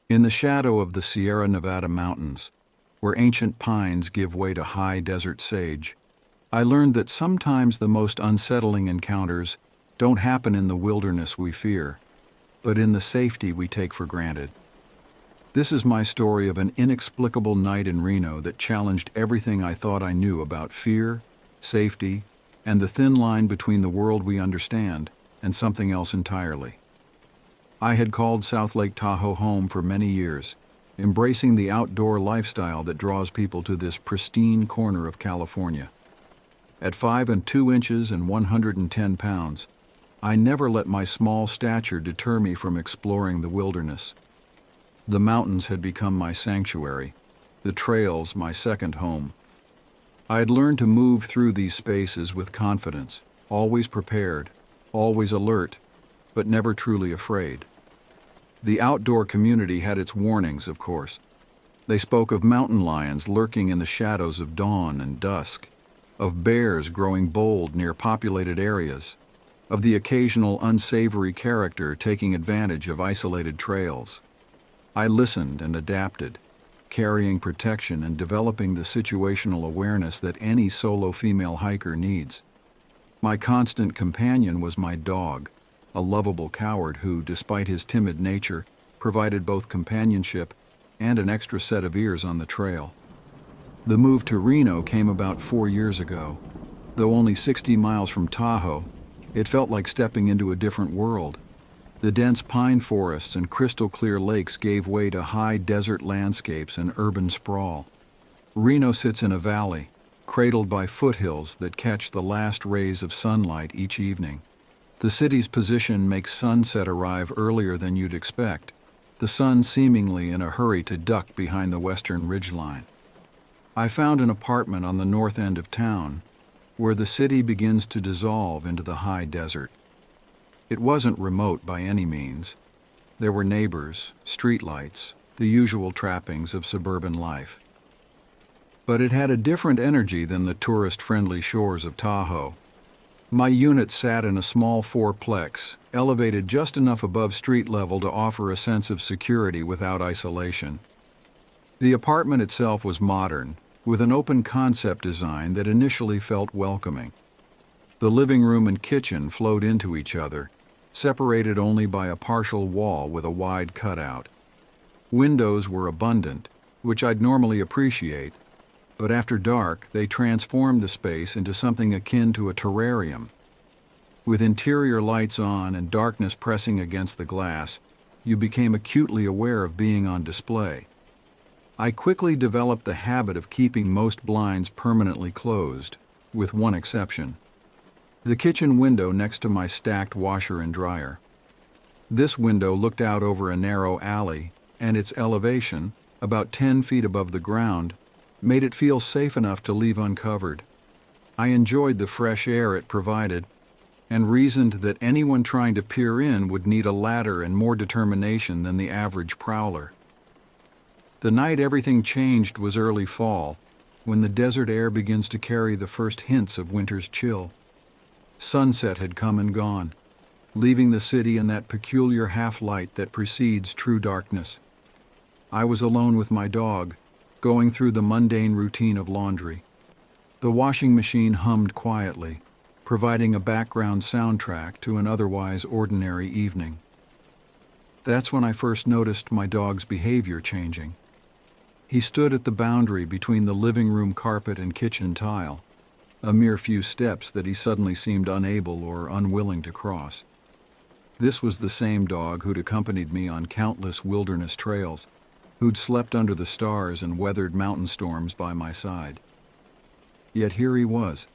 In the shadow of the Sierra Nevada mountains, where ancient pines give way to high desert sage, I learned that sometimes the most unsettling encounters don't happen in the wilderness we fear, but in the safety we take for granted. This is my story of an inexplicable night in Reno that challenged everything I thought I knew about fear, safety, and the thin line between the world we understand and something else entirely. I had called South Lake Tahoe home for many years, embracing the outdoor lifestyle that draws people to this pristine corner of California. At 5 2 inches and 110 pounds, I never let my small stature deter me from exploring the wilderness. The mountains had become my sanctuary, the trails my second home. I had learned to move through these spaces with confidence, always prepared, always alert, but never truly afraid. The outdoor community had its warnings, of course. They spoke of mountain lions lurking in the shadows of dawn and dusk, of bears growing bold near populated areas, of the occasional unsavory character taking advantage of isolated trails. I listened and adapted, carrying protection and developing the situational awareness that any solo female hiker needs. My constant companion was my dog, a lovable coward who, despite his timid nature, provided both companionship and an extra set of ears on the trail. The move to Reno came about 4 years ago. Though only 60 miles from Tahoe, it felt like stepping into a different world. The dense pine forests and crystal-clear lakes gave way to high desert landscapes and urban sprawl. Reno sits in a valley, cradled by foothills that catch the last rays of sunlight each evening. The city's position makes sunset arrive earlier than you'd expect, the sun seemingly in a hurry to duck behind the western ridgeline. I found an apartment on the north end of town, where the city begins to dissolve into the high desert. It wasn't remote by any means. There were neighbors, streetlights, the usual trappings of suburban life. But it had a different energy than the tourist-friendly shores of Tahoe. My unit sat in a small fourplex, elevated just enough above street level to offer a sense of security without isolation. The apartment itself was modern, with an open concept design that initially felt welcoming. The living room and kitchen flowed into each other, separated only by a partial wall with a wide cutout. Windows were abundant, which I'd normally appreciate, but after dark they transformed the space into something akin to a terrarium. With interior lights on and darkness pressing against the glass, you became acutely aware of being on display. I quickly developed the habit of keeping most blinds permanently closed, with one exception: the kitchen window next to my stacked washer and dryer. This window looked out over a narrow alley, and its elevation, about 10 feet above the ground, made it feel safe enough to leave uncovered. I enjoyed the fresh air it provided, and reasoned that anyone trying to peer in would need a ladder and more determination than the average prowler. The night everything changed was early fall, when the desert air begins to carry the first hints of winter's chill. Sunset had come and gone, leaving the city in that peculiar half-light that precedes true darkness. I was alone with my dog, going through the mundane routine of laundry. The washing machine hummed quietly, providing a background soundtrack to an otherwise ordinary evening. That's when I first noticed my dog's behavior changing. He stood at the boundary between the living room carpet and kitchen tile, a mere few steps that he suddenly seemed unable or unwilling to cross. This was the same dog who'd accompanied me on countless wilderness trails, who'd slept under the stars and weathered mountain storms by my side. Yet here he was,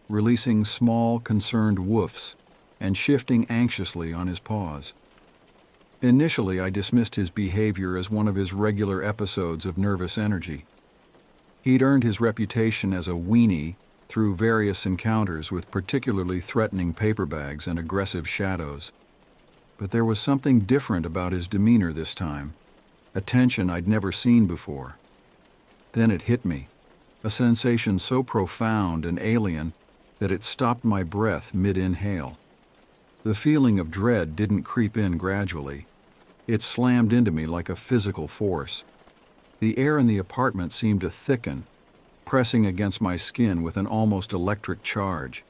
releasing small, concerned woofs and shifting anxiously on his paws. Initially, I dismissed his behavior as one of his regular episodes of nervous energy. He'd earned his reputation as a weenie through various encounters with particularly threatening paper bags and aggressive shadows. But there was something different about his demeanor this time, a tension I'd never seen before. Then it hit me, a sensation so profound and alien that it stopped my breath mid-inhale. The feeling of dread didn't creep in gradually. It slammed into me like a physical force. The air in the apartment seemed to thicken, pressing against my skin with an almost electric charge.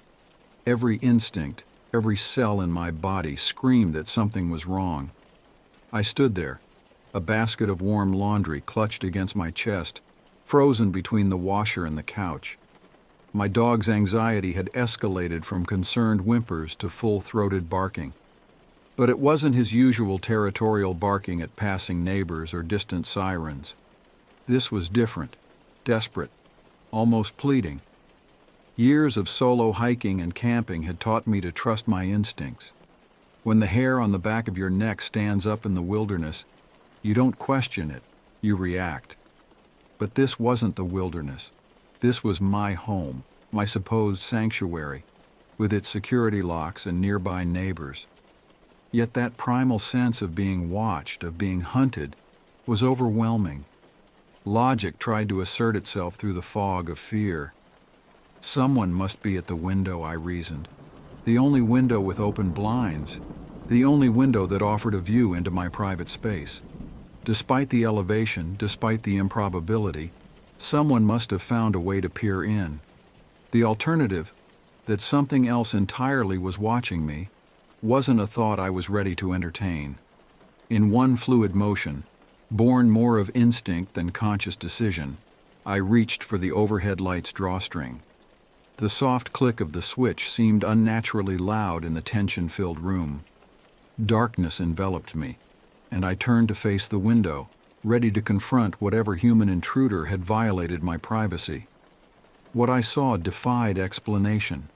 Every instinct, every cell in my body screamed that something was wrong. I stood there, a basket of warm laundry clutched against my chest, frozen between the washer and the couch. My dog's anxiety had escalated from concerned whimpers to full-throated barking. But it wasn't his usual territorial barking at passing neighbors or distant sirens. This was different, desperate, almost pleading. Years of solo hiking and camping had taught me to trust my instincts. When the hair on the back of your neck stands up in the wilderness, you don't question it, you react. But this wasn't the wilderness. This was my home, my supposed sanctuary, with its security locks and nearby neighbors. Yet that primal sense of being watched, of being hunted, was overwhelming. Logic tried to assert itself through the fog of fear. Someone must be at the window, I reasoned. The only window with open blinds. The only window that offered a view into my private space. Despite the elevation, despite the improbability, someone must have found a way to peer in. The alternative, that something else entirely was watching me, wasn't a thought I was ready to entertain. In one fluid motion, born more of instinct than conscious decision, I reached for the overhead light's drawstring. The soft click of the switch seemed unnaturally loud in the tension-filled room. Darkness enveloped me, and I turned to face the window, ready to confront whatever human intruder had violated my privacy. What I saw defied explanation.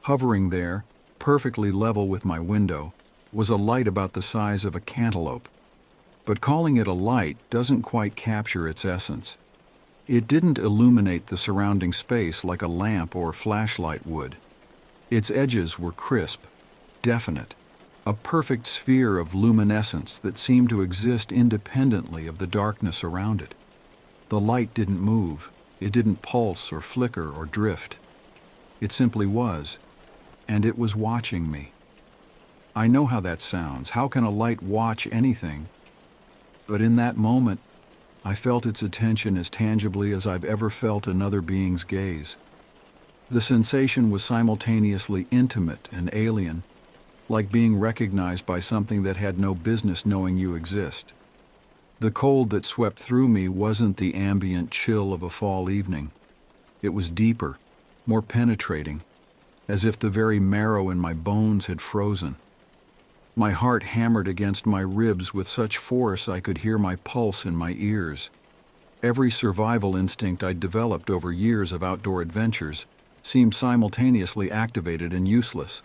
Hovering there, perfectly level with my window, was a light about the size of a cantaloupe. But calling it a light doesn't quite capture its essence. It didn't illuminate the surrounding space like a lamp or flashlight would. Its edges were crisp, definite, a perfect sphere of luminescence that seemed to exist independently of the darkness around it. The light didn't move, it didn't pulse or flicker or drift. It simply was, and it was watching me. I know how that sounds. How can a light watch anything? But in that moment, I felt its attention as tangibly as I've ever felt another being's gaze. The sensation was simultaneously intimate and alien, like being recognized by something that had no business knowing you exist. The cold that swept through me wasn't the ambient chill of a fall evening. It was deeper, more penetrating, as if the very marrow in my bones had frozen. My heart hammered against my ribs with such force I could hear my pulse in my ears. Every survival instinct I'd developed over years of outdoor adventures seemed simultaneously activated and useless.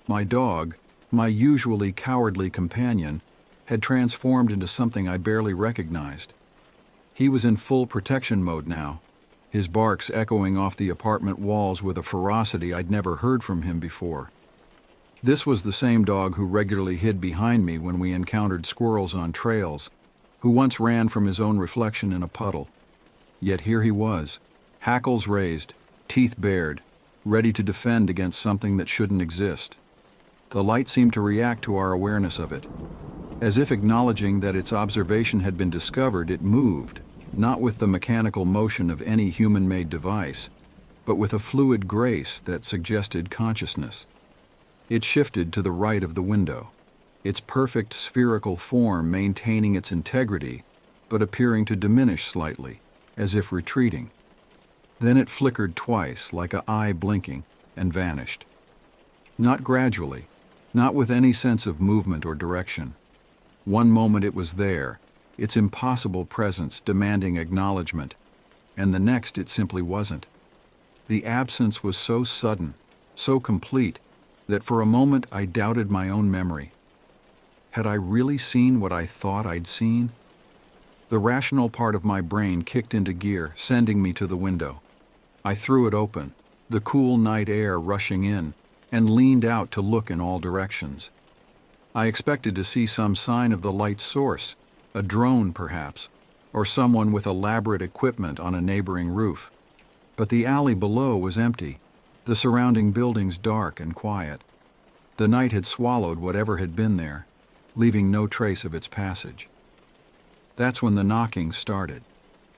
My dog, my usually cowardly companion, had transformed into something I barely recognized. He was in full protection mode now, his barks echoing off the apartment walls with a ferocity I'd never heard from him before. This was the same dog who regularly hid behind me when we encountered squirrels on trails, who once ran from his own reflection in a puddle. Yet here he was, hackles raised, teeth bared, ready to defend against something that shouldn't exist. The light seemed to react to our awareness of it. As if acknowledging that its observation had been discovered, it moved, not with the mechanical motion of any human-made device, but with a fluid grace that suggested consciousness. It shifted to the right of the window, its perfect spherical form maintaining its integrity, but appearing to diminish slightly, as if retreating. Then it flickered twice, like an eye blinking, and vanished. Not gradually, not with any sense of movement or direction. One moment it was there, its impossible presence demanding acknowledgement, and the next it simply wasn't. The absence was so sudden, so complete, that for a moment I doubted my own memory. Had I really seen what I thought I'd seen? The rational part of my brain kicked into gear, sending me to the window. I threw it open, the cool night air rushing in, and leaned out to look in all directions. I expected to see some sign of the light's source, a drone perhaps, or someone with elaborate equipment on a neighboring roof. But the alley below was empty, the surrounding buildings dark and quiet. The night had swallowed whatever had been there. leaving no trace of its passage. That's when the knocking started.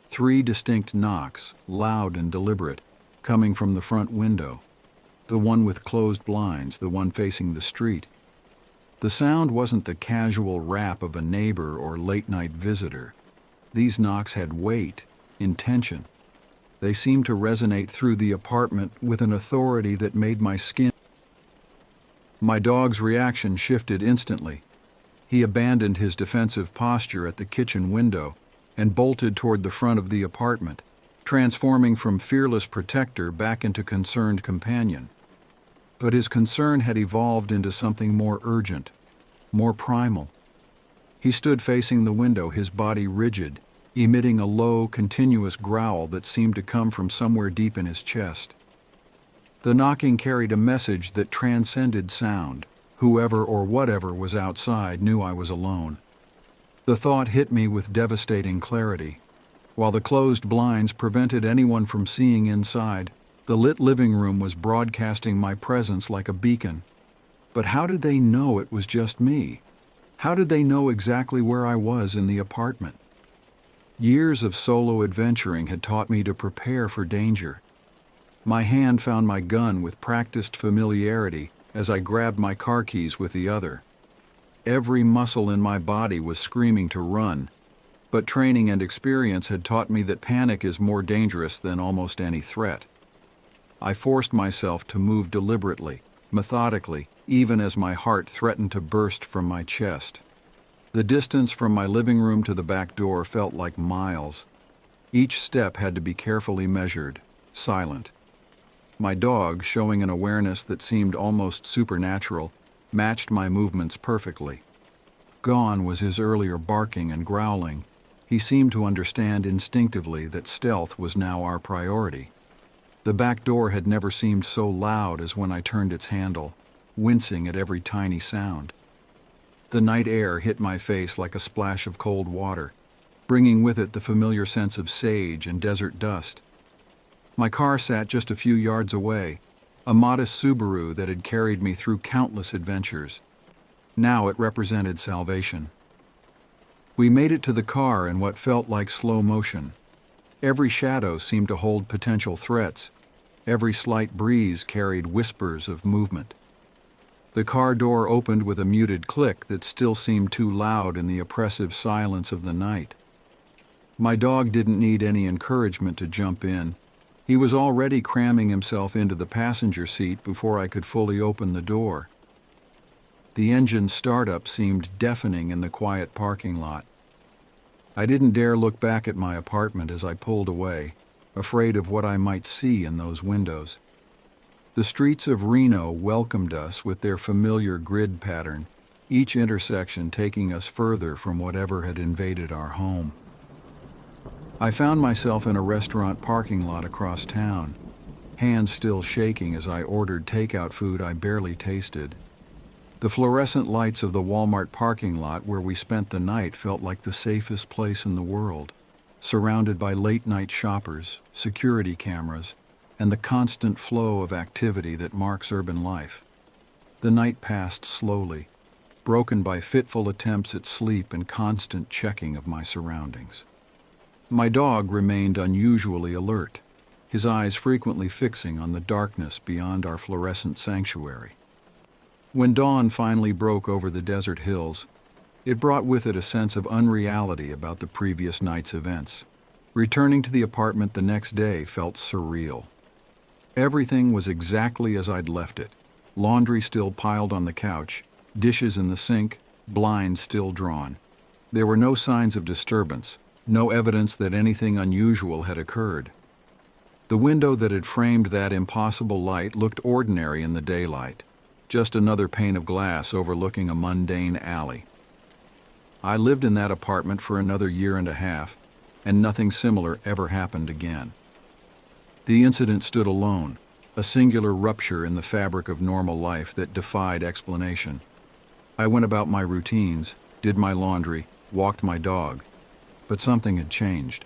3 distinct knocks, loud and deliberate, coming from the front window. The one with closed blinds, the one facing the street. The sound wasn't the casual rap of a neighbor or late-night visitor. These knocks had weight, intention. They seemed to resonate through the apartment with an authority that made my skin. My dog's reaction shifted instantly. He abandoned his defensive posture at the kitchen window and bolted toward the front of the apartment, transforming from fearless protector back into concerned companion. But his concern had evolved into something more urgent, more primal. He stood facing the window, his body rigid, emitting a low, continuous growl that seemed to come from somewhere deep in his chest. The knocking carried a message that transcended sound. Whoever or whatever was outside knew I was alone. The thought hit me with devastating clarity. While the closed blinds prevented anyone from seeing inside, the lit living room was broadcasting my presence like a beacon. But how did they know it was just me? How did they know exactly where I was in the apartment? Years of solo adventuring had taught me to prepare for danger. My hand found my gun with practiced familiarity as I grabbed my car keys with the other. Every muscle in my body was screaming to run, but training and experience had taught me that panic is more dangerous than almost any threat. I forced myself to move deliberately, methodically, even as my heart threatened to burst from my chest. The distance from my living room to the back door felt like miles. Each step had to be carefully measured, silent. My dog, showing an awareness that seemed almost supernatural, matched my movements perfectly. Gone was his earlier barking and growling. He seemed to understand instinctively that stealth was now our priority. The back door had never seemed so loud as when I turned its handle, wincing at every tiny sound. The night air hit my face like a splash of cold water, bringing with it the familiar sense of sage and desert dust. My car sat just a few yards away, a modest Subaru that had carried me through countless adventures. Now it represented salvation. We made it to the car in what felt like slow motion. Every shadow seemed to hold potential threats. Every slight breeze carried whispers of movement. The car door opened with a muted click that still seemed too loud in the oppressive silence of the night. My dog didn't need any encouragement to jump in. He was already cramming himself into the passenger seat before I could fully open the door. The engine's startup seemed deafening in the quiet parking lot. I didn't dare look back at my apartment as I pulled away, afraid of what I might see in those windows. The streets of Reno welcomed us with their familiar grid pattern, each intersection taking us further from whatever had invaded our home. I found myself in a restaurant parking lot across town, hands still shaking as I ordered takeout food I barely tasted. The fluorescent lights of the Walmart parking lot where we spent the night felt like the safest place in the world, surrounded by late-night shoppers, security cameras, and the constant flow of activity that marks urban life. The night passed slowly, broken by fitful attempts at sleep and constant checking of my surroundings. My dog remained unusually alert, his eyes frequently fixing on the darkness beyond our fluorescent sanctuary. When dawn finally broke over the desert hills, it brought with it a sense of unreality about the previous night's events. Returning to the apartment the next day felt surreal. Everything was exactly as I'd left it. Laundry still piled on the couch, dishes in the sink, blinds still drawn. There were no signs of disturbance, no evidence that anything unusual had occurred. The window that had framed that impossible light looked ordinary in the daylight, just another pane of glass overlooking a mundane alley. I lived in that apartment for another year and a half, and nothing similar ever happened again. The incident stood alone, a singular rupture in the fabric of normal life that defied explanation. I went about my routines, did my laundry, walked my dog, but something had changed.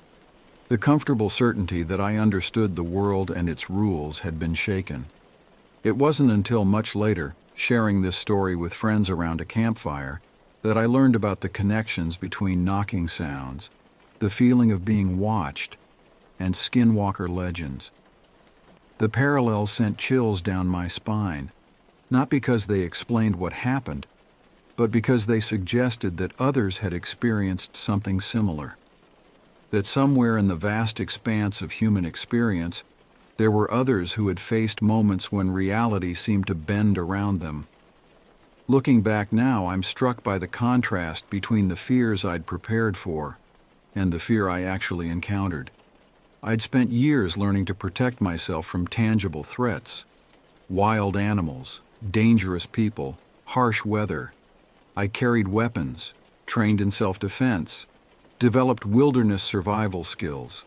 The comfortable certainty that I understood the world and its rules had been shaken. It wasn't until much later, sharing this story with friends around a campfire, that I learned about the connections between knocking sounds, the feeling of being watched, and skinwalker legends. The parallels sent chills down my spine, not because they explained what happened, but because they suggested that others had experienced something similar. That somewhere in the vast expanse of human experience, there were others who had faced moments when reality seemed to bend around them. Looking back now, I'm struck by the contrast between the fears I'd prepared for and the fear I actually encountered. I'd spent years learning to protect myself from tangible threats: wild animals, dangerous people, harsh weather. I carried weapons, trained in self-defense, developed wilderness survival skills.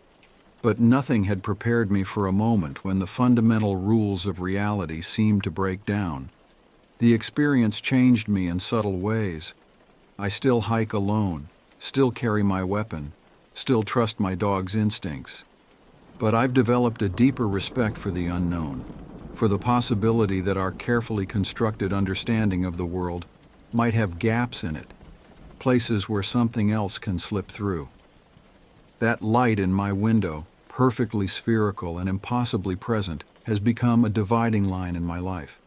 But nothing had prepared me for a moment when the fundamental rules of reality seemed to break down. The experience changed me in subtle ways. I still hike alone, still carry my weapon, still trust my dog's instincts. But I've developed a deeper respect for the unknown, for the possibility that our carefully constructed understanding of the world might have gaps in it, places where something else can slip through. That light in my window, perfectly spherical and impossibly present, has become a dividing line in my life.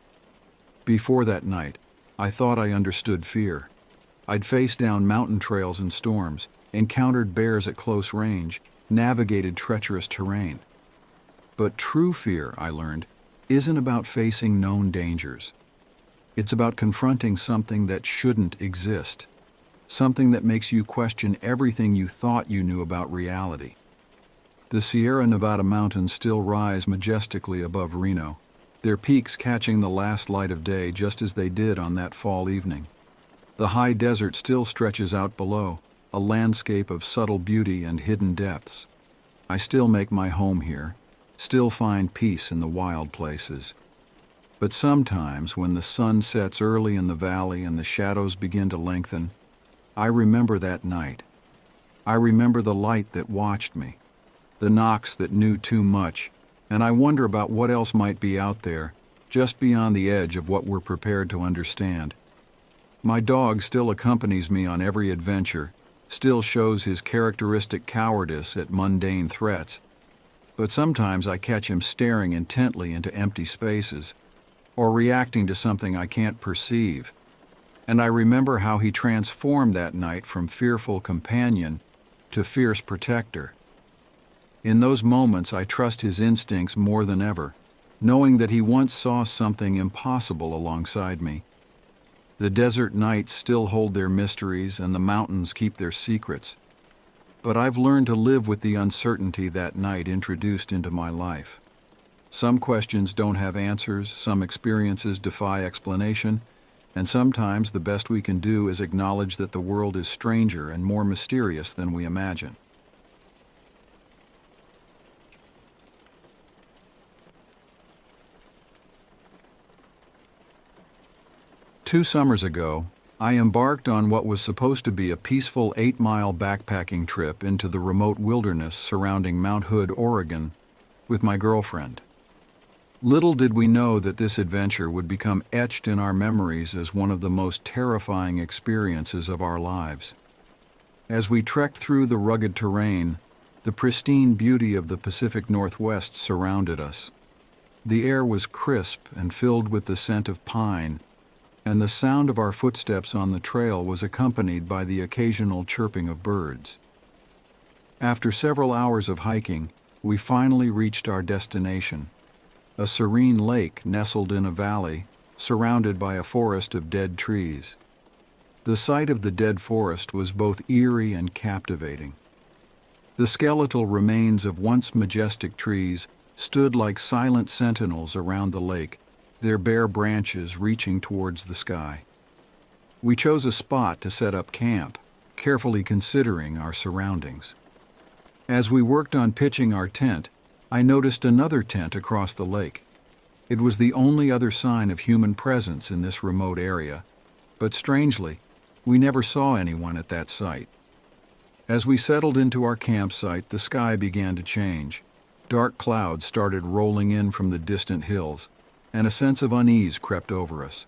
Before that night, I thought I understood fear. I'd faced down mountain trails and storms, encountered bears at close range, navigated treacherous terrain. But true fear, I learned, isn't about facing known dangers. It's about confronting something that shouldn't exist, something that makes you question everything you thought you knew about reality. The Sierra Nevada mountains still rise majestically above Reno, their peaks catching the last light of day just as they did on that fall evening. The high desert still stretches out below, a landscape of subtle beauty and hidden depths. I still make my home here, still find peace in the wild places. But sometimes, when the sun sets early in the valley and the shadows begin to lengthen, I remember that night. I remember the light that watched me, the knocks that knew too much, and I wonder about what else might be out there, just beyond the edge of what we're prepared to understand. My dog still accompanies me on every adventure, still shows his characteristic cowardice at mundane threats, but sometimes I catch him staring intently into empty spaces, or reacting to something I can't perceive, and I remember how he transformed that night from fearful companion to fierce protector. In those moments, I trust his instincts more than ever, knowing that he once saw something impossible alongside me. The desert nights still hold their mysteries and the mountains keep their secrets, but I've learned to live with the uncertainty that night introduced into my life. Some questions don't have answers, some experiences defy explanation, and sometimes the best we can do is acknowledge that the world is stranger and more mysterious than we imagine. Two summers ago, I embarked on what was supposed to be a peaceful 8-mile backpacking trip into the remote wilderness surrounding Mount Hood, Oregon, with my girlfriend. Little did we know that this adventure would become etched in our memories as one of the most terrifying experiences of our lives. As we trekked through the rugged terrain, the pristine beauty of the Pacific Northwest surrounded us. The air was crisp and filled with the scent of pine, and the sound of our footsteps on the trail was accompanied by the occasional chirping of birds. After several hours of hiking, we finally reached our destination, a serene lake nestled in a valley, surrounded by a forest of dead trees. The sight of the dead forest was both eerie and captivating. The skeletal remains of once majestic trees stood like silent sentinels around the lake, their bare branches reaching towards the sky. We chose a spot to set up camp, carefully considering our surroundings. As we worked on pitching our tent, I noticed another tent across the lake. It was the only other sign of human presence in this remote area, but strangely, we never saw anyone at that site. As we settled into our campsite, the sky began to change. Dark clouds started rolling in from the distant hills, and a sense of unease crept over us.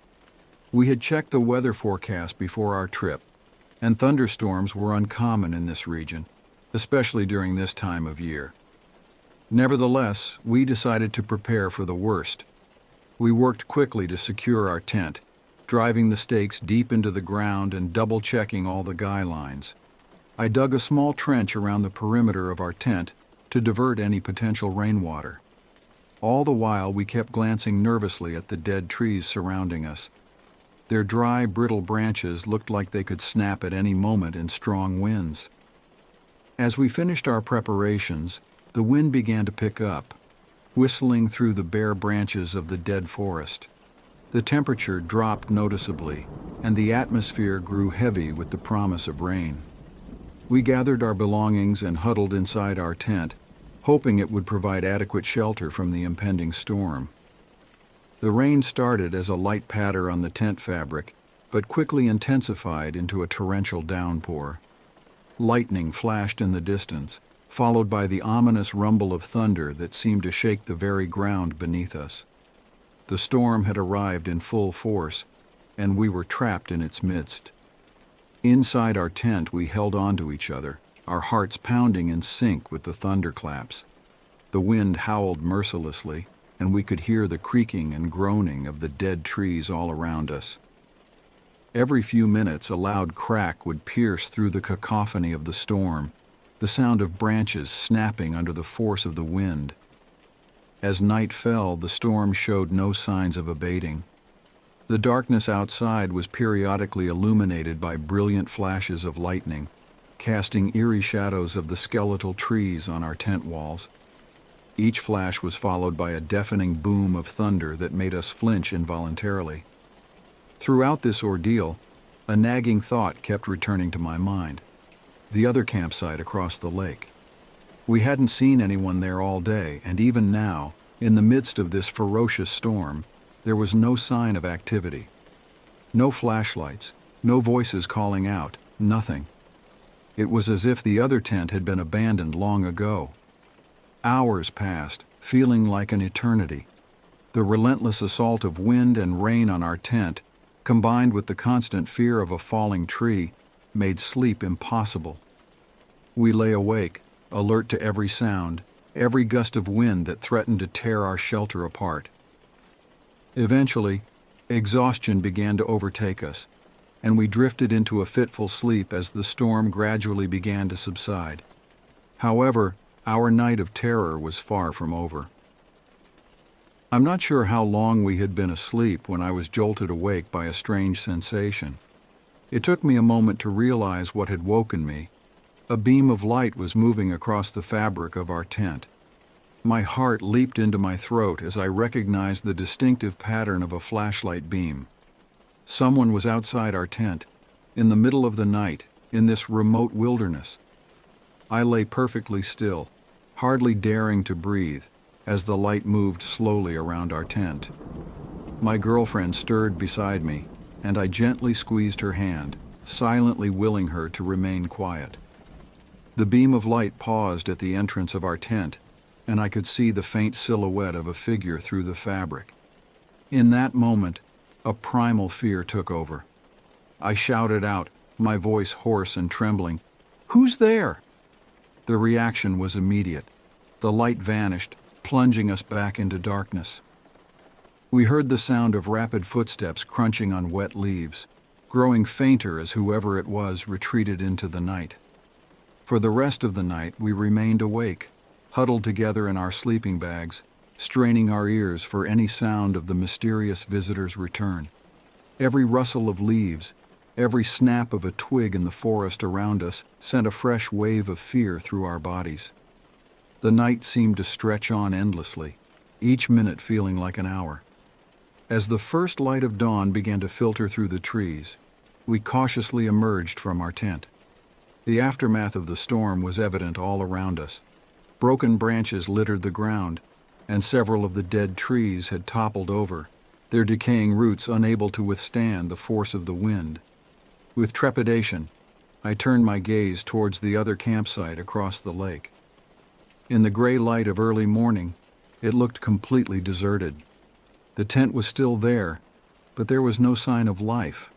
We had checked the weather forecast before our trip, and thunderstorms were uncommon in this region, especially during this time of year. Nevertheless, we decided to prepare for the worst. We worked quickly to secure our tent, driving the stakes deep into the ground and double-checking all the guy lines. I dug a small trench around the perimeter of our tent to divert any potential rainwater. All the while, we kept glancing nervously at the dead trees surrounding us. Their dry, brittle branches looked like they could snap at any moment in strong winds. As we finished our preparations, the wind began to pick up, whistling through the bare branches of the dead forest. The temperature dropped noticeably, and the atmosphere grew heavy with the promise of rain. We gathered our belongings and huddled inside our tent, hoping it would provide adequate shelter from the impending storm. The rain started as a light patter on the tent fabric, but quickly intensified into a torrential downpour. Lightning flashed in the distance, followed by the ominous rumble of thunder that seemed to shake the very ground beneath us. The storm had arrived in full force, and we were trapped in its midst. Inside our tent, we held on to each other, our hearts pounding in sync with the thunderclaps. The wind howled mercilessly, and we could hear the creaking and groaning of the dead trees all around us. Every few minutes, a loud crack would pierce through the cacophony of the storm, the sound of branches snapping under the force of the wind. As night fell, the storm showed no signs of abating. The darkness outside was periodically illuminated by brilliant flashes of lightning, casting eerie shadows of the skeletal trees on our tent walls. Each flash was followed by a deafening boom of thunder that made us flinch involuntarily. Throughout this ordeal, a nagging thought kept returning to my mind: the other campsite across the lake. We hadn't seen anyone there all day, and even now, in the midst of this ferocious storm, there was no sign of activity. No flashlights, no voices calling out, nothing. It was as if the other tent had been abandoned long ago. Hours passed, feeling like an eternity. The relentless assault of wind and rain on our tent, combined with the constant fear of a falling tree, made sleep impossible. We lay awake, alert to every sound, every gust of wind that threatened to tear our shelter apart. Eventually, exhaustion began to overtake us, and we drifted into a fitful sleep as the storm gradually began to subside. However, our night of terror was far from over. I'm not sure how long we had been asleep when I was jolted awake by a strange sensation. It took me a moment to realize what had woken me. A beam of light was moving across the fabric of our tent. My heart leaped into my throat as I recognized the distinctive pattern of a flashlight beam. Someone was outside our tent, in the middle of the night, in this remote wilderness. I lay perfectly still, hardly daring to breathe, as the light moved slowly around our tent. My girlfriend stirred beside me, and I gently squeezed her hand, silently willing her to remain quiet. The beam of light paused at the entrance of our tent, and I could see the faint silhouette of a figure through the fabric. In that moment, a primal fear took over. I shouted out, my voice hoarse and trembling, "Who's there?" The reaction was immediate. The light vanished, plunging us back into darkness. We heard the sound of rapid footsteps crunching on wet leaves, growing fainter as whoever it was retreated into the night. For the rest of the night, we remained awake, huddled together in our sleeping bags, straining our ears for any sound of the mysterious visitor's return. Every rustle of leaves, every snap of a twig in the forest around us sent a fresh wave of fear through our bodies. The night seemed to stretch on endlessly, each minute feeling like an hour. As the first light of dawn began to filter through the trees, we cautiously emerged from our tent. The aftermath of the storm was evident all around us. Broken branches littered the ground, and several of the dead trees had toppled over, their decaying roots unable to withstand the force of the wind. With trepidation, I turned my gaze towards the other campsite across the lake. In the gray light of early morning, it looked completely deserted. The tent was still there, but there was no sign of life,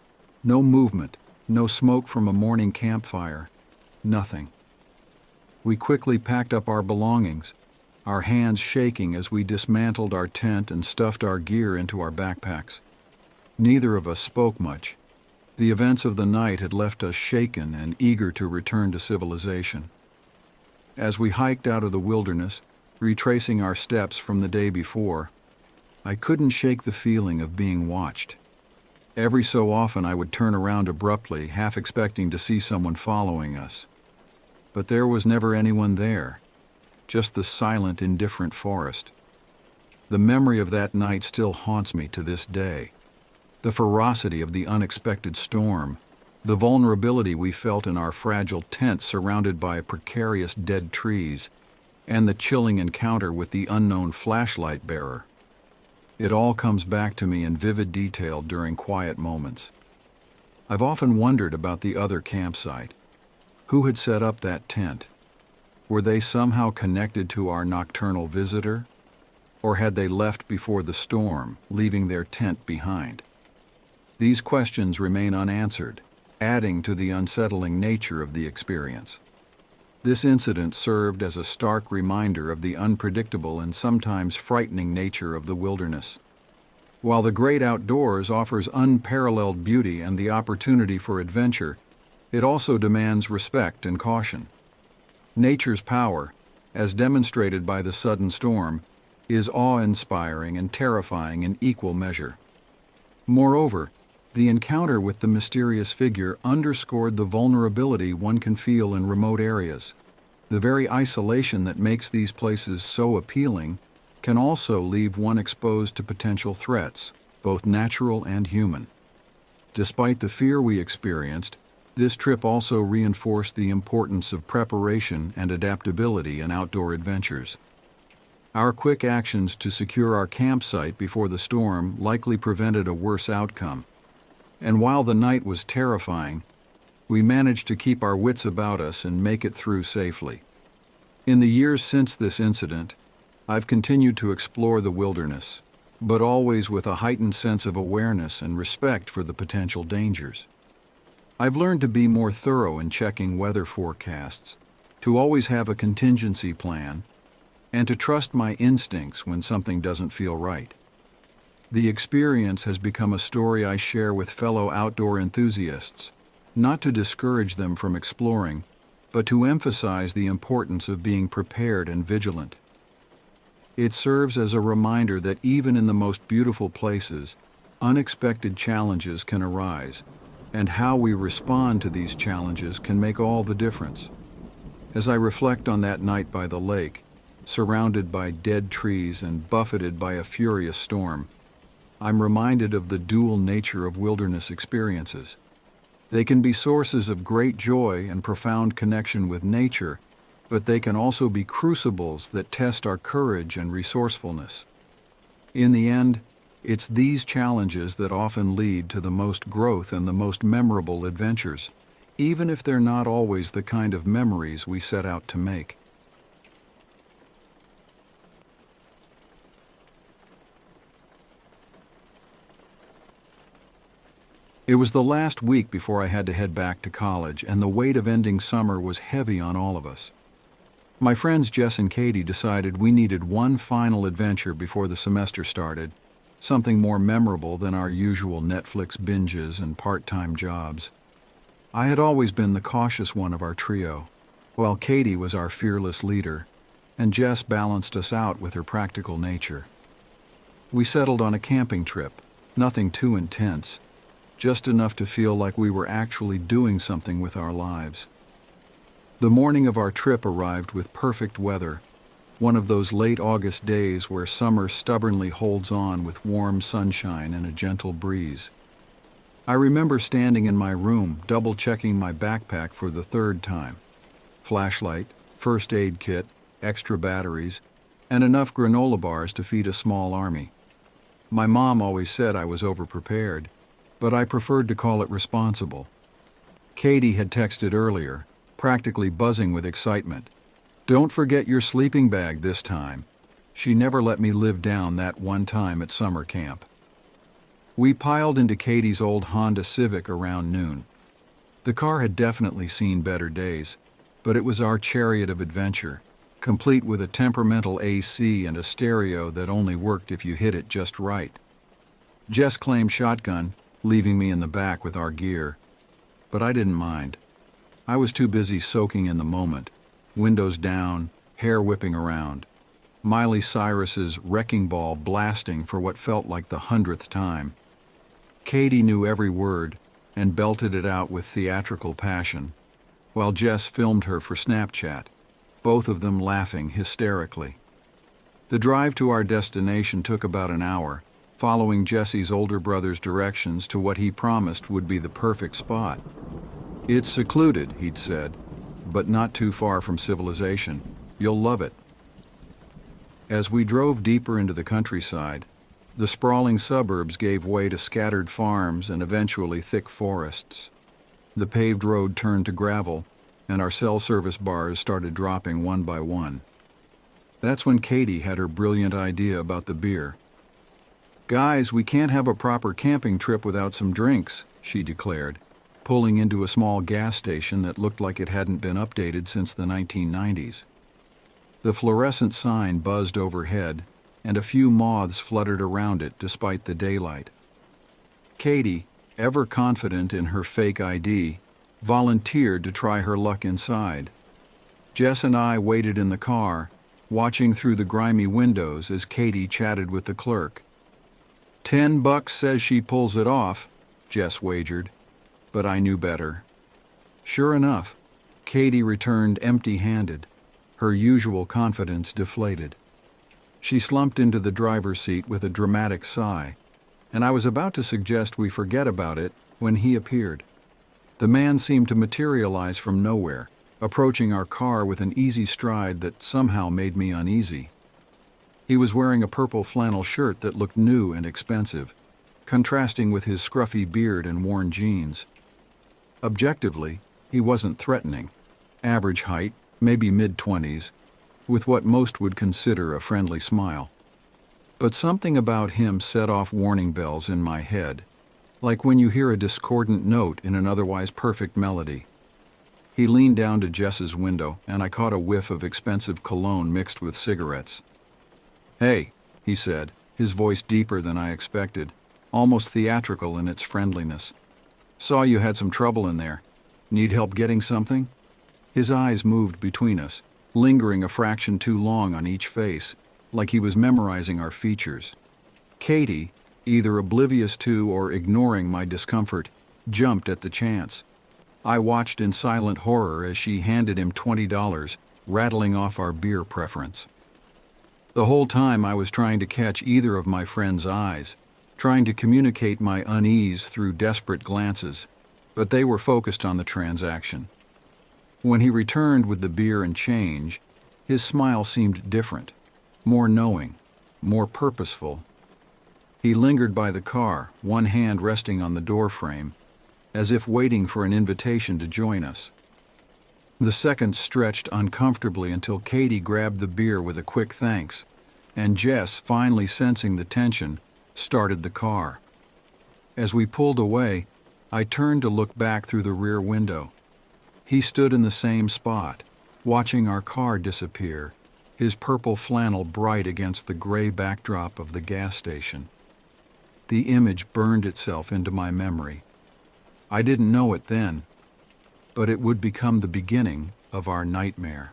no movement, No smoke from a morning campfire. Nothing. We quickly packed up our belongings, our hands shaking as we dismantled our tent and stuffed our gear into our backpacks. Neither of us spoke much. The events of the night had left us shaken and eager to return to civilization. As we hiked out of the wilderness, retracing our steps from the day before, I couldn't shake the feeling of being watched. Every so often I would turn around abruptly, half expecting to see someone following us. But there was never anyone there, just the silent, indifferent forest. The memory of that night still haunts me to this day. The ferocity of the unexpected storm, the vulnerability we felt in our fragile tent surrounded by precarious dead trees, and the chilling encounter with the unknown flashlight bearer. It all comes back to me in vivid detail during quiet moments. I've often wondered about the other campsite. Who had set up that tent? Were they somehow connected to our nocturnal visitor? Or had they left before the storm, leaving their tent behind? These questions remain unanswered, adding to the unsettling nature of the experience. This incident served as a stark reminder of the unpredictable and sometimes frightening nature of the wilderness. While the great outdoors offers unparalleled beauty and the opportunity for adventure, it also demands respect and caution. Nature's power, as demonstrated by the sudden storm, is awe-inspiring and terrifying in equal measure. Moreover, the encounter with the mysterious figure underscored the vulnerability one can feel in remote areas. The very isolation that makes these places so appealing can also leave one exposed to potential threats, both natural and human. Despite the fear we experienced, this trip also reinforced the importance of preparation and adaptability in outdoor adventures. Our quick actions to secure our campsite before the storm likely prevented a worse outcome. And while the night was terrifying, we managed to keep our wits about us and make it through safely. In the years since this incident, I've continued to explore the wilderness, but always with a heightened sense of awareness and respect for the potential dangers. I've learned to be more thorough in checking weather forecasts, to always have a contingency plan, and to trust my instincts when something doesn't feel right. The experience has become a story I share with fellow outdoor enthusiasts, not to discourage them from exploring, but to emphasize the importance of being prepared and vigilant. It serves as a reminder that even in the most beautiful places, unexpected challenges can arise, and how we respond to these challenges can make all the difference. As I reflect on that night by the lake, surrounded by dead trees and buffeted by a furious storm, I'm reminded of the dual nature of wilderness experiences. They can be sources of great joy and profound connection with nature, but they can also be crucibles that test our courage and resourcefulness. In the end, it's these challenges that often lead to the most growth and the most memorable adventures, even if they're not always the kind of memories we set out to make. It was the last week before I had to head back to college, and the weight of ending summer was heavy on all of us. My friends Jess and Katie decided we needed one final adventure before the semester started, something more memorable than our usual Netflix binges and part-time jobs. I had always been the cautious one of our trio, while Katie was our fearless leader, and Jess balanced us out with her practical nature. We settled on a camping trip, nothing too intense, just enough to feel like we were actually doing something with our lives. The morning of our trip arrived with perfect weather, one of those late August days where summer stubbornly holds on with warm sunshine and a gentle breeze. I remember standing in my room, double-checking my backpack for the third time. Flashlight, first aid kit, extra batteries, and enough granola bars to feed a small army. My mom always said I was overprepared, but I preferred to call it responsible. Katie had texted earlier, practically buzzing with excitement. "Don't forget your sleeping bag this time." She never let me live down that one time at summer camp. We piled into Katie's old Honda Civic around noon. The car had definitely seen better days, but it was our chariot of adventure, complete with a temperamental AC and a stereo that only worked if you hit it just right. Jess claimed shotgun, leaving me in the back with our gear, but I didn't mind. I was too busy soaking in the moment, windows down, hair whipping around, Miley Cyrus's Wrecking Ball blasting for what felt like the 100th time. Katie knew every word and belted it out with theatrical passion, while Jess filmed her for Snapchat, both of them laughing hysterically. The drive to our destination took about an hour, following Jesse's older brother's directions to what he promised would be the perfect spot. "It's secluded," he'd said, "but not too far from civilization. You'll love it." As we drove deeper into the countryside, the sprawling suburbs gave way to scattered farms and eventually thick forests. The paved road turned to gravel, and our cell service bars started dropping one by one. That's when Katie had her brilliant idea about the beer. "Guys, we can't have a proper camping trip without some drinks," she declared, pulling into a small gas station that looked like it hadn't been updated since the 1990s. The fluorescent sign buzzed overhead, and a few moths fluttered around it despite the daylight. Katie, ever confident in her fake ID, volunteered to try her luck inside. Jess and I waited in the car, watching through the grimy windows as Katie chatted with the clerk. $10 says she pulls it off," Jess wagered, but I knew better. Sure enough, Katie returned empty-handed, her usual confidence deflated. She slumped into the driver's seat with a dramatic sigh, and I was about to suggest we forget about it when he appeared. The man seemed to materialize from nowhere, approaching our car with an easy stride that somehow made me uneasy. He was wearing a purple flannel shirt that looked new and expensive, contrasting with his scruffy beard and worn jeans. Objectively, he wasn't threatening. Average height, maybe mid-20s, with what most would consider a friendly smile. But something about him set off warning bells in my head, like when you hear a discordant note in an otherwise perfect melody. He leaned down to Jess's window, and I caught a whiff of expensive cologne mixed with cigarettes. "Hey," he said, his voice deeper than I expected, almost theatrical in its friendliness. "Saw you had some trouble in there. Need help getting something?" His eyes moved between us, lingering a fraction too long on each face, like he was memorizing our features. Katie, either oblivious to or ignoring my discomfort, jumped at the chance. I watched in silent horror as she handed him $20, rattling off our beer preference. The whole time I was trying to catch either of my friends' eyes, trying to communicate my unease through desperate glances, but they were focused on the transaction. When he returned with the beer and change, his smile seemed different, more knowing, more purposeful. He lingered by the car, one hand resting on the doorframe, as if waiting for an invitation to join us. The seconds stretched uncomfortably until Katie grabbed the beer with a quick thanks, and Jess, finally sensing the tension, started the car. As we pulled away, I turned to look back through the rear window. He stood in the same spot, watching our car disappear, his purple flannel bright against the gray backdrop of the gas station. The image burned itself into my memory. I didn't know it then, but it would become the beginning of our nightmare.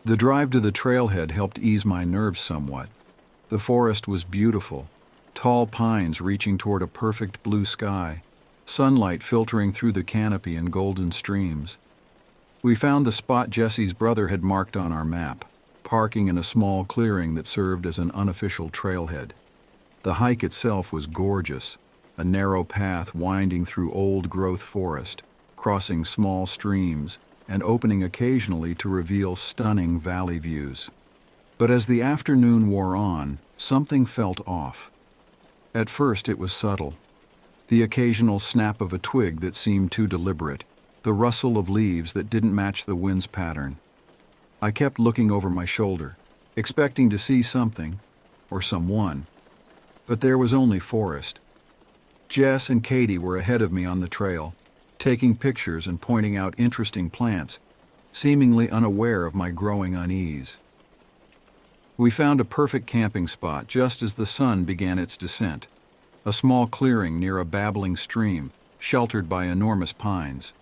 The drive to the trailhead helped ease my nerves somewhat. The forest was beautiful, tall pines reaching toward a perfect blue sky, sunlight filtering through the canopy in golden streams. We found the spot Jesse's brother had marked on our map, parking in a small clearing that served as an unofficial trailhead. The hike itself was gorgeous, a narrow path winding through old-growth forest, crossing small streams, and opening occasionally to reveal stunning valley views. But as the afternoon wore on, something felt off. At first it was subtle. The occasional snap of a twig that seemed too deliberate, the rustle of leaves that didn't match the wind's pattern. I kept looking over my shoulder, expecting to see something, or someone, but there was only forest. Jess and Katie were ahead of me on the trail, taking pictures and pointing out interesting plants, seemingly unaware of my growing unease. We found a perfect camping spot just as the sun began its descent, a small clearing near a babbling stream, sheltered by enormous pines.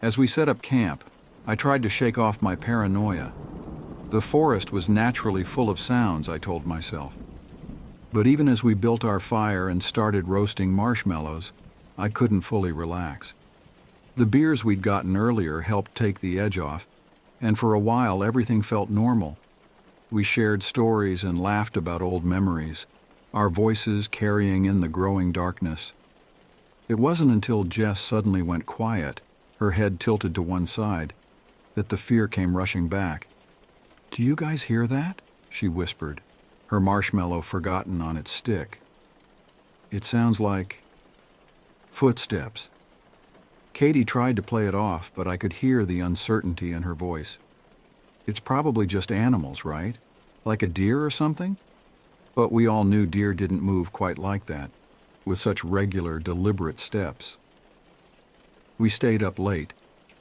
As we set up camp, I tried to shake off my paranoia. The forest was naturally full of sounds, I told myself. But even as we built our fire and started roasting marshmallows, I couldn't fully relax. The beers we'd gotten earlier helped take the edge off, and for a while everything felt normal. We shared stories and laughed about old memories, our voices carrying in the growing darkness. It wasn't until Jess suddenly went quiet, her head tilted to one side, that the fear came rushing back. "Do you guys hear that?" she whispered, her marshmallow forgotten on its stick. "It sounds like footsteps." Katie tried to play it off, but I could hear the uncertainty in her voice. "It's probably just animals, right? Like a deer or something?" But we all knew deer didn't move quite like that, with such regular, deliberate steps. We stayed up late,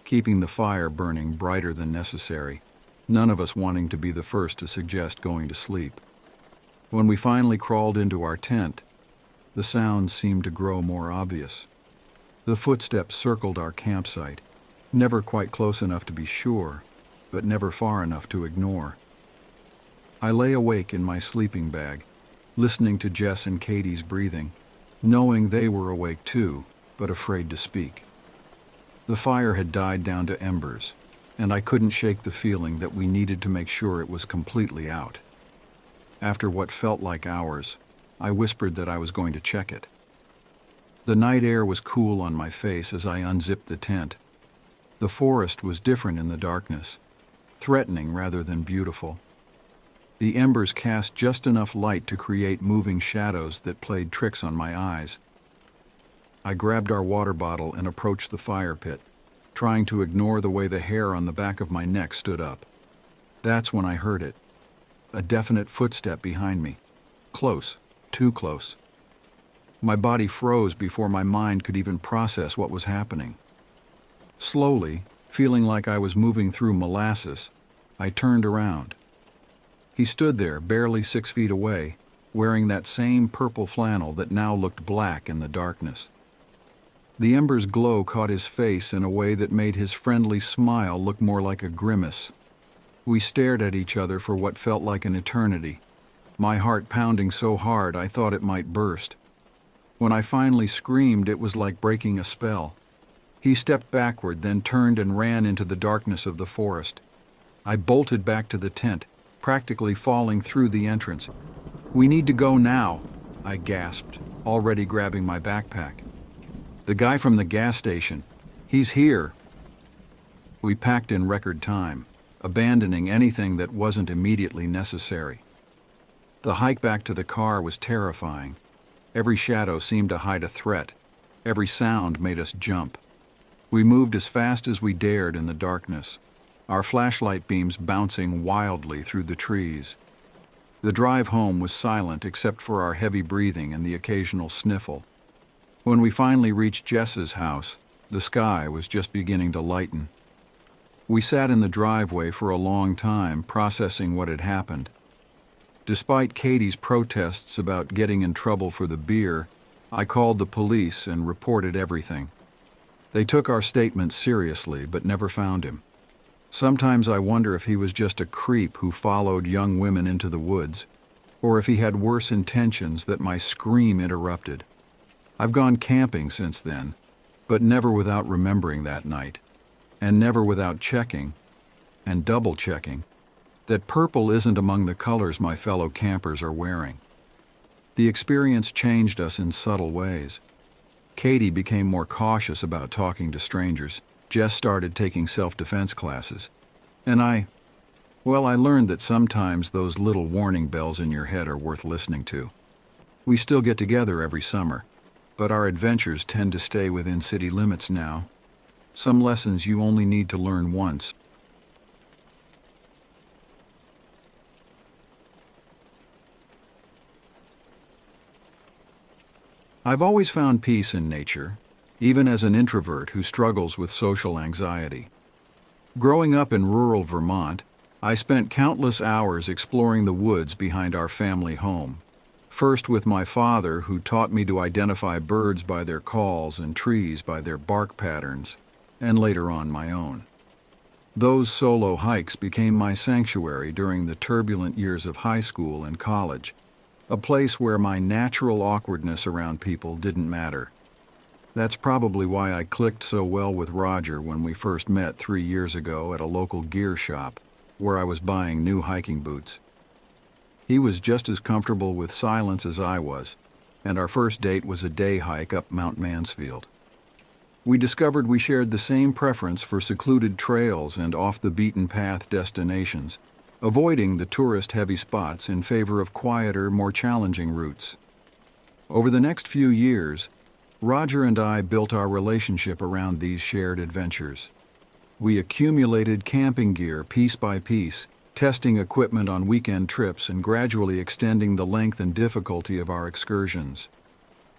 keeping the fire burning brighter than necessary, none of us wanting to be the first to suggest going to sleep. When we finally crawled into our tent, the sounds seemed to grow more obvious. The footsteps circled our campsite, never quite close enough to be sure, but never far enough to ignore. I lay awake in my sleeping bag, listening to Jess and Katie's breathing, knowing they were awake too, but afraid to speak. The fire had died down to embers, and I couldn't shake the feeling that we needed to make sure it was completely out. After what felt like hours, I whispered that I was going to check it. The night air was cool on my face as I unzipped the tent. The forest was different in the darkness, threatening rather than beautiful. The embers cast just enough light to create moving shadows that played tricks on my eyes. I grabbed our water bottle and approached the fire pit, trying to ignore the way the hair on the back of my neck stood up. That's when I heard it. A definite footstep behind me. Close, too close. My body froze before my mind could even process what was happening. Slowly, feeling like I was moving through molasses, I turned around. He stood there, barely 6 feet away, wearing that same purple flannel that now looked black in the darkness. The ember's glow caught his face in a way that made his friendly smile look more like a grimace. We stared at each other for what felt like an eternity, my heart pounding so hard I thought it might burst. When I finally screamed, it was like breaking a spell. He stepped backward, then turned and ran into the darkness of the forest. I bolted back to the tent, practically falling through the entrance. "We need to go now," I gasped, already grabbing my backpack. "The guy from the gas station. He's here." We packed in record time, abandoning anything that wasn't immediately necessary. The hike back to the car was terrifying. Every shadow seemed to hide a threat. Every sound made us jump. We moved as fast as we dared in the darkness, our flashlight beams bouncing wildly through the trees. The drive home was silent except for our heavy breathing and the occasional sniffle. When we finally reached Jess's house, the sky was just beginning to lighten. We sat in the driveway for a long time, processing what had happened. Despite Katie's protests about getting in trouble for the beer, I called the police and reported everything. They took our statements seriously, but never found him. Sometimes I wonder if he was just a creep who followed young women into the woods, or if he had worse intentions that my scream interrupted. I've gone camping since then, but never without remembering that night, and never without checking, and double-checking, that purple isn't among the colors my fellow campers are wearing. The experience changed us in subtle ways. Katie became more cautious about talking to strangers. Jess started taking self-defense classes. And I learned that sometimes those little warning bells in your head are worth listening to. We still get together every summer, but our adventures tend to stay within city limits now. Some lessons you only need to learn once. I've always found peace in nature, even as an introvert who struggles with social anxiety. Growing up in rural Vermont, I spent countless hours exploring the woods behind our family home. First with my father, who taught me to identify birds by their calls and trees by their bark patterns, and later on my own. Those solo hikes became my sanctuary during the turbulent years of high school and college, a place where my natural awkwardness around people didn't matter. That's probably why I clicked so well with Roger when we first met 3 years ago at a local gear shop where I was buying new hiking boots. He was just as comfortable with silence as I was, and our first date was a day hike up Mount Mansfield. We discovered we shared the same preference for secluded trails and off-the-beaten-path destinations, avoiding the tourist-heavy spots in favor of quieter, more challenging routes. Over the next few years, Roger and I built our relationship around these shared adventures. We accumulated camping gear piece by piece, testing equipment on weekend trips and gradually extending the length and difficulty of our excursions.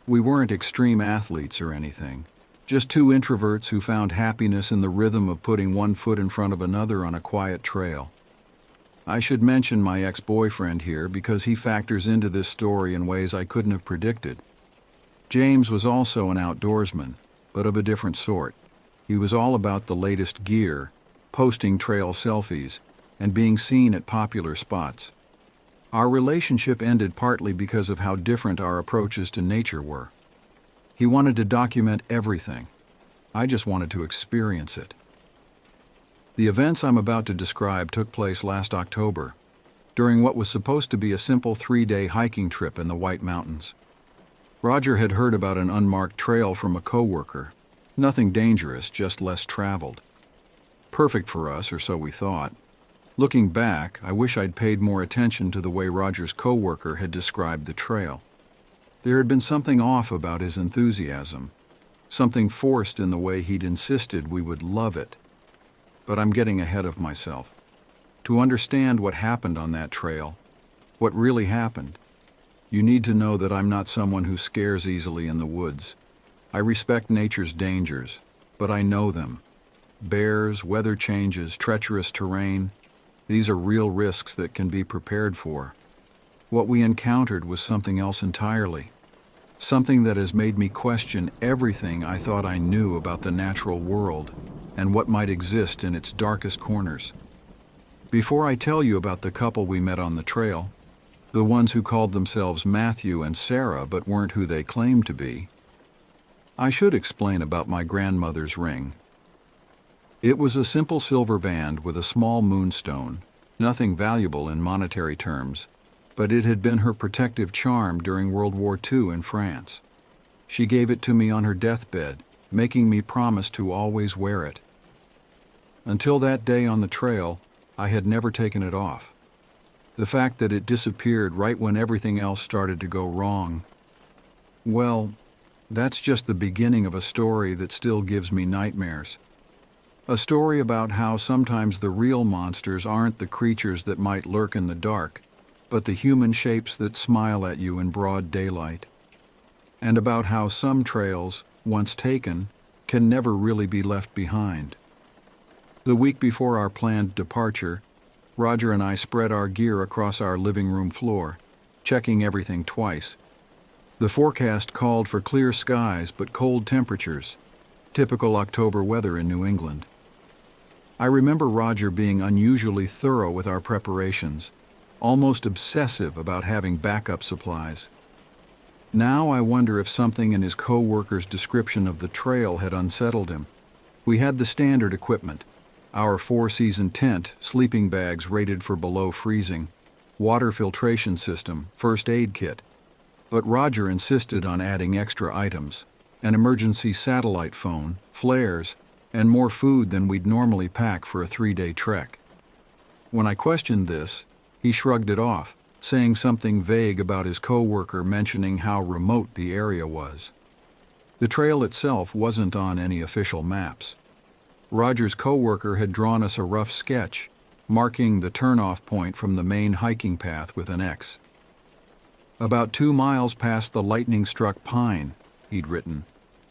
We weren't extreme athletes or anything, just two introverts who found happiness in the rhythm of putting one foot in front of another on a quiet trail. I should mention my ex-boyfriend here because he factors into this story in ways I couldn't have predicted. James was also an outdoorsman, but of a different sort. He was all about the latest gear, posting trail selfies, and being seen at popular spots. Our relationship ended partly because of how different our approaches to nature were. He wanted to document everything. I just wanted to experience it. The events I'm about to describe took place last October, during what was supposed to be a simple 3-day hiking trip in the White Mountains. Roger had heard about an unmarked trail from a coworker. Nothing dangerous, just less traveled. Perfect for us, or so we thought. Looking back, I wish I'd paid more attention to the way Roger's coworker had described the trail. There had been something off about his enthusiasm, something forced in the way he'd insisted we would love it. But I'm getting ahead of myself. To understand what happened on that trail, what really happened, you need to know that I'm not someone who scares easily in the woods. I respect nature's dangers, but I know them. Bears, weather changes, treacherous terrain, these are real risks that can be prepared for. What we encountered was something else entirely. Something that has made me question everything I thought I knew about the natural world and what might exist in its darkest corners. Before I tell you about the couple we met on the trail, the ones who called themselves Matthew and Sarah but weren't who they claimed to be, I should explain about my grandmother's ring. It was a simple silver band with a small moonstone, nothing valuable in monetary terms, but it had been her protective charm during World War II in France. She gave it to me on her deathbed, making me promise to always wear it. Until that day on the trail, I had never taken it off. The fact that it disappeared right when everything else started to go wrong, well, that's just the beginning of a story that still gives me nightmares. A story about how sometimes the real monsters aren't the creatures that might lurk in the dark, but the human shapes that smile at you in broad daylight. And about how some trails, once taken, can never really be left behind. The week before our planned departure, Roger and I spread our gear across our living room floor, checking everything twice. The forecast called for clear skies but cold temperatures, typical October weather in New England. I remember Roger being unusually thorough with our preparations, almost obsessive about having backup supplies. Now I wonder if something in his co-worker's description of the trail had unsettled him. We had the standard equipment: our 4-season tent, sleeping bags rated for below freezing, water filtration system, first aid kit. But Roger insisted on adding extra items: an emergency satellite phone, flares, and more food than we'd normally pack for a 3-day trek. When I questioned this, he shrugged it off, saying something vague about his co-worker mentioning how remote the area was. The trail itself wasn't on any official maps. Roger's co-worker had drawn us a rough sketch, marking the turn-off point from the main hiking path with an X. About 2 miles past the lightning-struck pine, he'd written,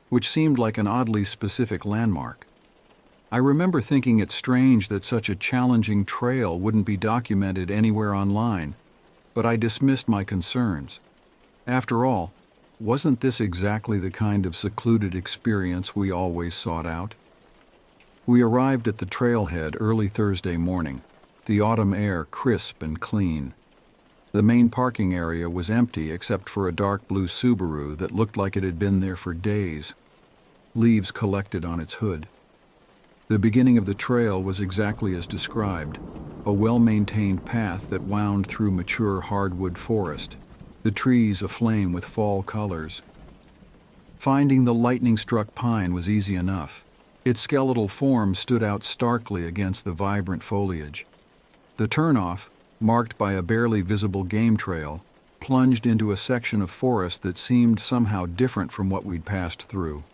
which seemed like an oddly specific landmark. I remember thinking it strange that such a challenging trail wouldn't be documented anywhere online, but I dismissed my concerns. After all, wasn't this exactly the kind of secluded experience we always sought out? We arrived at the trailhead early Thursday morning, the autumn air crisp and clean. The main parking area was empty except for a dark blue Subaru that looked like it had been there for days. Leaves collected on its hood. The beginning of the trail was exactly as described, a well-maintained path that wound through mature hardwood forest, the trees aflame with fall colors. Finding the lightning-struck pine was easy enough. Its skeletal form stood out starkly against the vibrant foliage. The turnoff, marked by a barely visible game trail, plunged into a section of forest that seemed somehow different from what we'd passed through.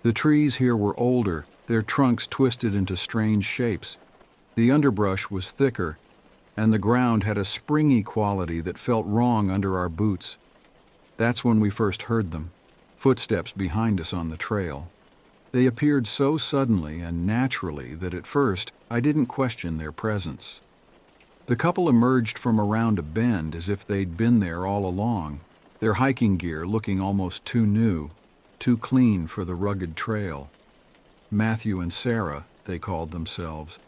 The trees here were older, their trunks twisted into strange shapes. The underbrush was thicker, and the ground had a springy quality that felt wrong under our boots. That's when we first heard them, footsteps behind us on the trail. They appeared so suddenly and naturally that at first I didn't question their presence. The couple emerged from around a bend as if they'd been there all along, their hiking gear looking almost too new, too clean for the rugged trail. Matthew and Sarah, they called themselves.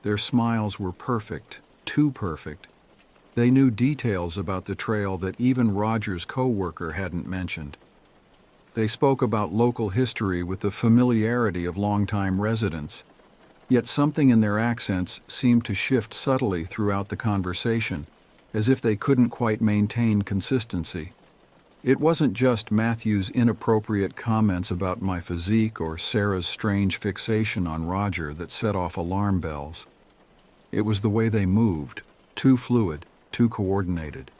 Their smiles were perfect, too perfect. They knew details about the trail that even Roger's co-worker hadn't mentioned. They spoke about local history with the familiarity of longtime residents, yet something in their accents seemed to shift subtly throughout the conversation, as if they couldn't quite maintain consistency. It wasn't just Matthew's inappropriate comments about my physique or Sarah's strange fixation on Roger that set off alarm bells. It was the way they moved, too fluid, too coordinated.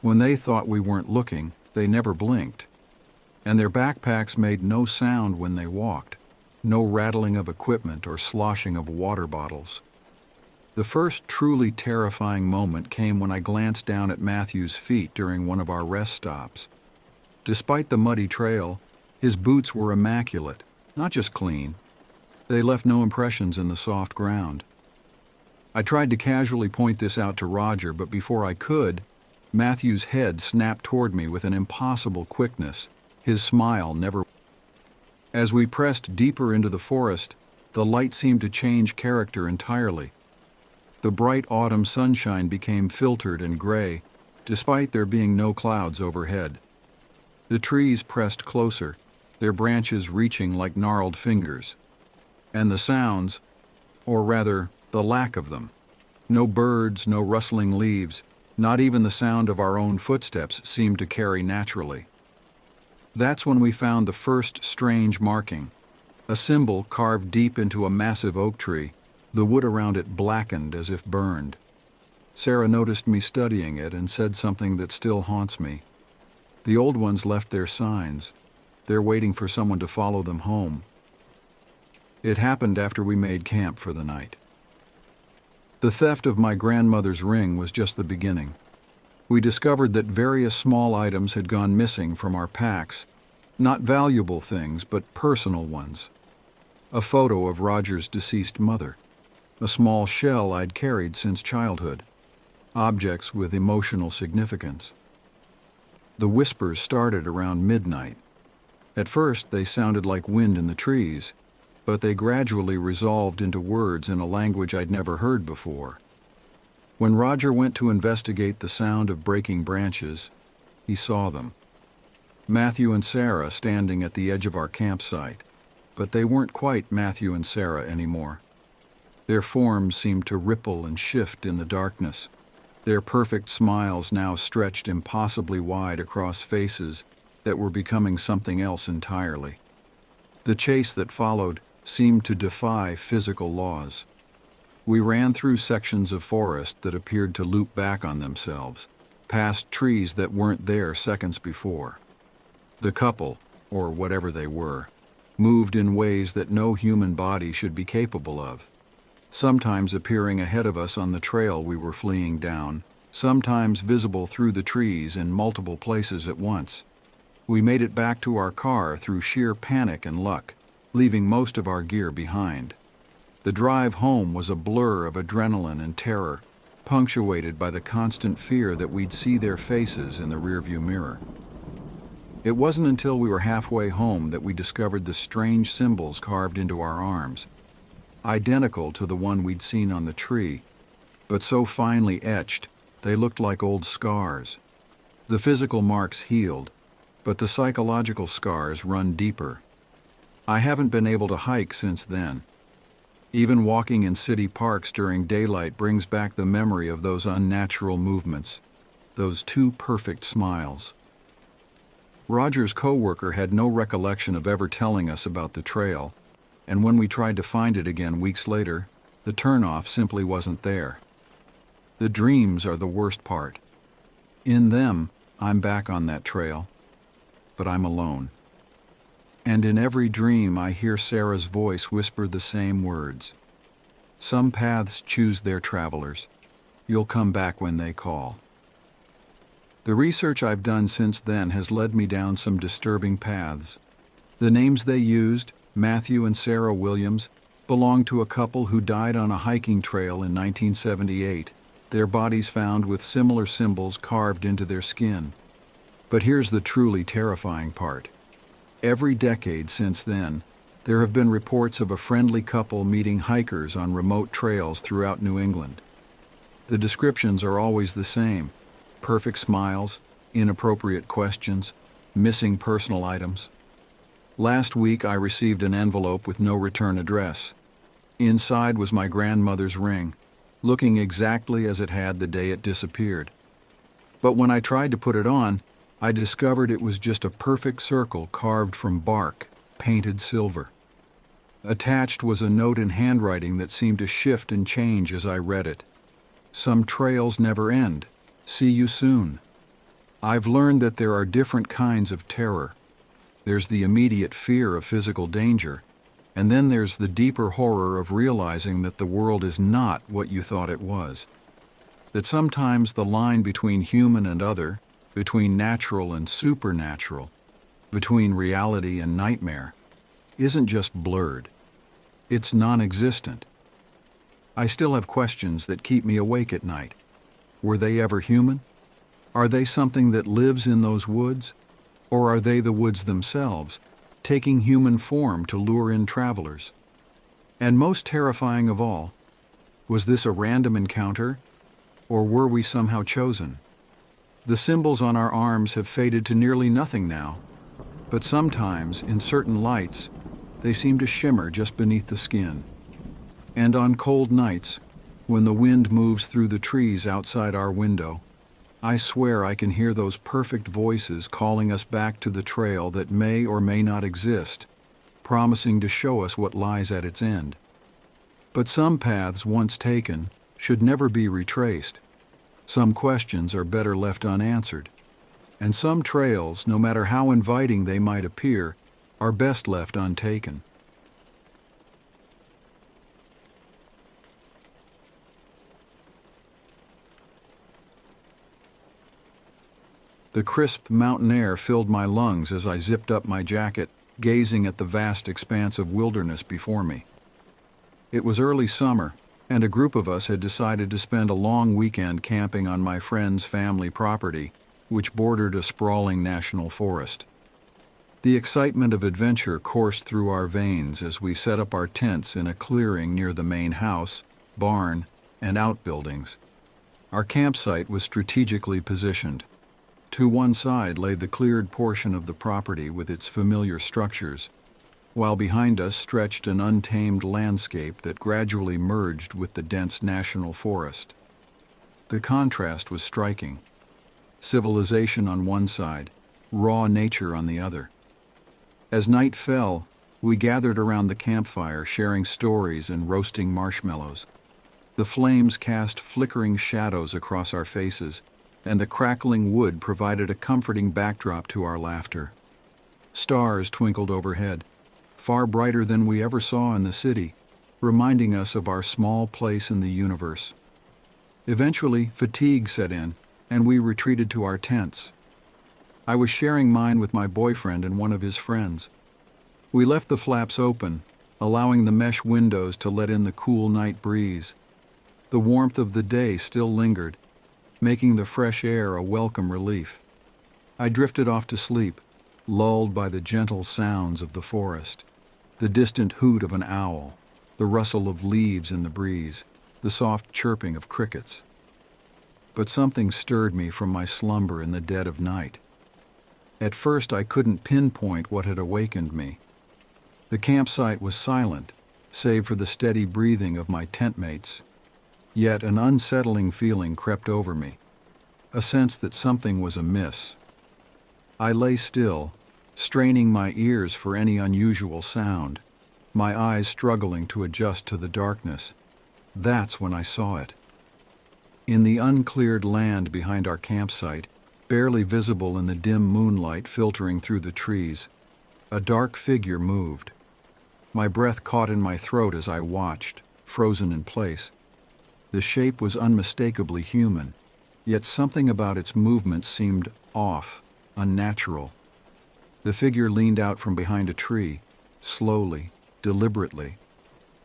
When they thought we weren't looking, they never blinked. And their backpacks made no sound when they walked, no rattling of equipment or sloshing of water bottles. The first truly terrifying moment came when I glanced down at Matthew's feet during one of our rest stops. Despite the muddy trail, his boots were immaculate, not just clean. They left no impressions in the soft ground. I tried to casually point this out to Roger, but before I could, Matthew's head snapped toward me with an impossible quickness, his smile never. As we pressed deeper into the forest, the light seemed to change character entirely. The bright autumn sunshine became filtered and gray, despite there being no clouds overhead. The trees pressed closer, their branches reaching like gnarled fingers. And the sounds, or rather, the lack of them. No birds, no rustling leaves, not even the sound of our own footsteps seemed to carry naturally. That's when we found the first strange marking, a symbol carved deep into a massive oak tree, the wood around it blackened as if burned. Sarah noticed me studying it and said something that still haunts me. The old ones left their signs. They're waiting for someone to follow them home. It happened after we made camp for the night. The theft of my grandmother's ring was just the beginning. We discovered that various small items had gone missing from our packs, not valuable things, but personal ones. A photo of Roger's deceased mother, a small shell I'd carried since childhood, objects with emotional significance. The whispers started around midnight. At first, they sounded like wind in the trees, but they gradually resolved into words in a language I'd never heard before. When Roger went to investigate the sound of breaking branches, he saw them. Matthew and Sarah standing at the edge of our campsite, but they weren't quite Matthew and Sarah anymore. Their forms seemed to ripple and shift in the darkness, their perfect smiles now stretched impossibly wide across faces that were becoming something else entirely. The chase that followed seemed to defy physical laws. We ran through sections of forest that appeared to loop back on themselves, past trees that weren't there seconds before. The couple, or whatever they were, moved in ways that no human body should be capable of, sometimes appearing ahead of us on the trail we were fleeing down, sometimes visible through the trees in multiple places at once. We made it back to our car through sheer panic and luck, leaving most of our gear behind. The drive home was a blur of adrenaline and terror, punctuated by the constant fear that we'd see their faces in the rearview mirror. It wasn't until we were halfway home that we discovered the strange symbols carved into our arms, identical to the one we'd seen on the tree, but so finely etched they looked like old scars. The physical marks healed, but the psychological scars run deeper. I haven't been able to hike since then. Even walking in city parks during daylight brings back the memory of those unnatural movements, those too perfect smiles. Roger's co-worker had no recollection of ever telling us about the trail, and when we tried to find it again weeks later, the turnoff simply wasn't there. The dreams are the worst part. In them, I'm back on that trail, but I'm alone. And in every dream I hear Sarah's voice whisper the same words. Some paths choose their travelers. You'll come back when they call. The research I've done since then has led me down some disturbing paths. The names they used, Matthew and Sarah Williams, belong to a couple who died on a hiking trail in 1978, their bodies found with similar symbols carved into their skin. But here's the truly terrifying part. Every decade since then, there have been reports of a friendly couple meeting hikers on remote trails throughout New England. The descriptions are always the same: perfect smiles, inappropriate questions, missing personal items. Last week I received an envelope with no return address. Inside was my grandmother's ring, looking exactly as it had the day it disappeared. But when I tried to put it on, I discovered it was just a perfect circle carved from bark, painted silver. Attached was a note in handwriting that seemed to shift and change as I read it. Some trails never end. See you soon. I've learned that there are different kinds of terror. There's the immediate fear of physical danger, and then there's the deeper horror of realizing that the world is not what you thought it was. That sometimes the line between human and other, between natural and supernatural, between reality and nightmare, isn't just blurred. It's non-existent. I still have questions that keep me awake at night. Were they ever human? Are they something that lives in those woods? Or are they the woods themselves, taking human form to lure in travelers? And most terrifying of all, was this a random encounter, or were we somehow chosen? The symbols on our arms have faded to nearly nothing now, but sometimes, in certain lights, they seem to shimmer just beneath the skin. And on cold nights, when the wind moves through the trees outside our window, I swear I can hear those perfect voices calling us back to the trail that may or may not exist, promising to show us what lies at its end. But some paths once taken should never be retraced. Some questions are better left unanswered, and some trails, no matter how inviting they might appear, are best left untaken. The crisp mountain air filled my lungs as I zipped up my jacket, gazing at the vast expanse of wilderness before me. It was early summer, and a group of us had decided to spend a long weekend camping on my friend's family property, which bordered a sprawling national forest. The excitement of adventure coursed through our veins as we set up our tents in a clearing near the main house, barn, and outbuildings. Our campsite was strategically positioned. To one side lay the cleared portion of the property with its familiar structures, while behind us stretched an untamed landscape that gradually merged with the dense national forest. The contrast was striking. Civilization on one side, raw nature on the other. As night fell, we gathered around the campfire, sharing stories and roasting marshmallows. The flames cast flickering shadows across our faces, and the crackling wood provided a comforting backdrop to our laughter. Stars twinkled overhead, far brighter than we ever saw in the city, reminding us of our small place in the universe. Eventually, fatigue set in, and we retreated to our tents. I was sharing mine with my boyfriend and one of his friends. We left the flaps open, allowing the mesh windows to let in the cool night breeze. The warmth of the day still lingered, making the fresh air a welcome relief. I drifted off to sleep, lulled by the gentle sounds of the forest, the distant hoot of an owl, the rustle of leaves in the breeze, the soft chirping of crickets. But something stirred me from my slumber in the dead of night. At first I couldn't pinpoint what had awakened me. The campsite was silent, save for the steady breathing of my tent mates. Yet an unsettling feeling crept over me, a sense that something was amiss. I lay still, straining my ears for any unusual sound, my eyes struggling to adjust to the darkness. That's when I saw it. In the uncleared land behind our campsite, barely visible in the dim moonlight filtering through the trees, a dark figure moved. My breath caught in my throat as I watched, frozen in place. The shape was unmistakably human, yet something about its movements seemed off, unnatural. The figure leaned out from behind a tree, slowly, deliberately.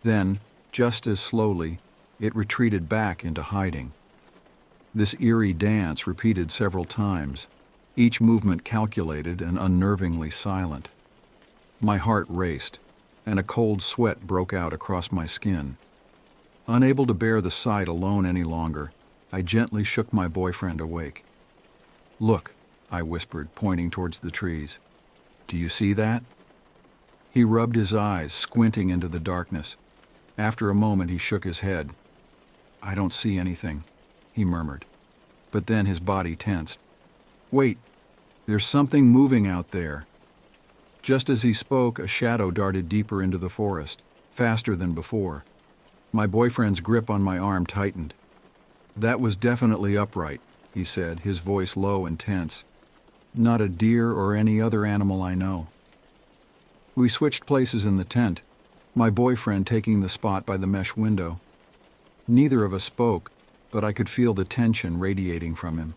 Then, just as slowly, it retreated back into hiding. This eerie dance repeated several times, each movement calculated and unnervingly silent. My heart raced, and a cold sweat broke out across my skin. Unable to bear the sight alone any longer, I gently shook my boyfriend awake. "Look," I whispered, pointing towards the trees. "Do you see that?" He rubbed his eyes, squinting into the darkness. After a moment, he shook his head. "I don't see anything," he murmured. But then his body tensed. "Wait, there's something moving out there." Just as he spoke, a shadow darted deeper into the forest, faster than before. My boyfriend's grip on my arm tightened. "That was definitely upright," he said, his voice low and tense. "Not a deer or any other animal I know." We switched places in the tent, my boyfriend taking the spot by the mesh window. Neither of us spoke, but I could feel the tension radiating from him.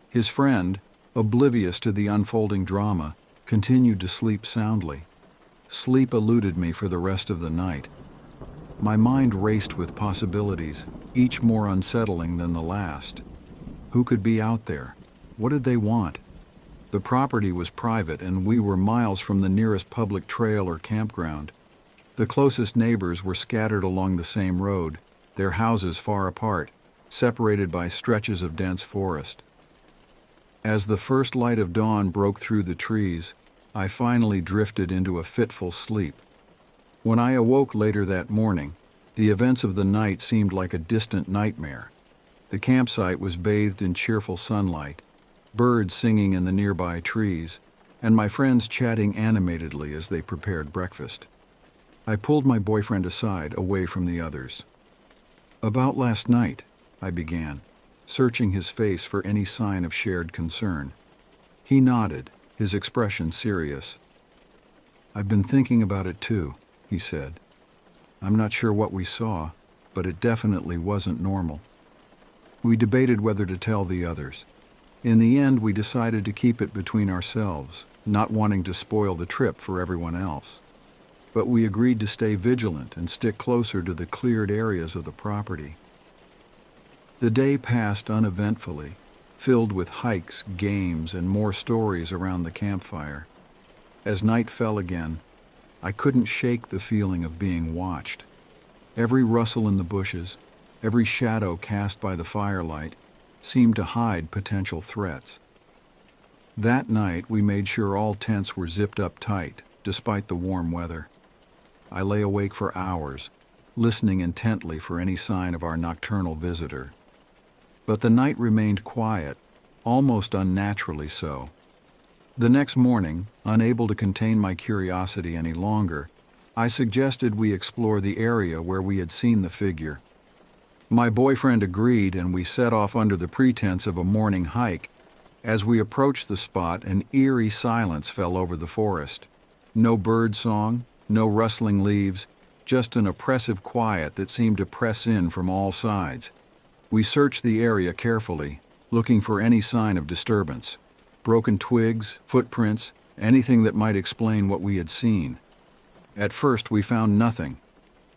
His friend, oblivious to the unfolding drama, continued to sleep soundly. Sleep eluded me for the rest of the night. My mind raced with possibilities, each more unsettling than the last. Who could be out there? What did they want? The property was private, and we were miles from the nearest public trail or campground. The closest neighbors were scattered along the same road, their houses far apart, separated by stretches of dense forest. As the first light of dawn broke through the trees, I finally drifted into a fitful sleep. When I awoke later that morning, the events of the night seemed like a distant nightmare. The campsite was bathed in cheerful sunlight, birds singing in the nearby trees, and my friends chatting animatedly as they prepared breakfast. I pulled my boyfriend aside, away from the others. "About last night," I began, searching his face for any sign of shared concern. He nodded, his expression serious. "I've been thinking about it too," he said. "I'm not sure what we saw, but it definitely wasn't normal." We debated whether to tell the others. In the end, we decided to keep it between ourselves, not wanting to spoil the trip for everyone else. But we agreed to stay vigilant and stick closer to the cleared areas of the property. The day passed uneventfully, filled with hikes, games, and more stories around the campfire. As night fell again, I couldn't shake the feeling of being watched. Every rustle in the bushes, every shadow cast by the firelight, seemed to hide potential threats. That night, we made sure all tents were zipped up tight, despite the warm weather. I lay awake for hours, listening intently for any sign of our nocturnal visitor. But the night remained quiet, almost unnaturally so. The next morning, unable to contain my curiosity any longer, I suggested we explore the area where we had seen the figure. My boyfriend agreed, and we set off under the pretense of a morning hike. As we approached the spot, an eerie silence fell over the forest. No bird song, no rustling leaves, just an oppressive quiet that seemed to press in from all sides. We searched the area carefully, looking for any sign of disturbance. broken twigs, footprints, anything that might explain what we had seen. At first, we found nothing,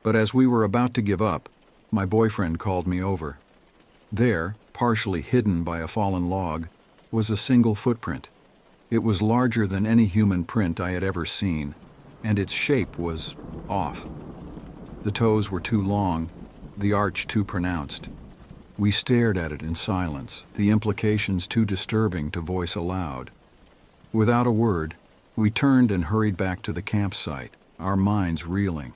but as we were about to give up, my boyfriend called me over. There, partially hidden by a fallen log, was a single footprint. It was larger than any human print I had ever seen, and its shape was off. The toes were too long, the arch too pronounced. We stared at it in silence, the implications too disturbing to voice aloud. Without a word, we turned and hurried back to the campsite, our minds reeling.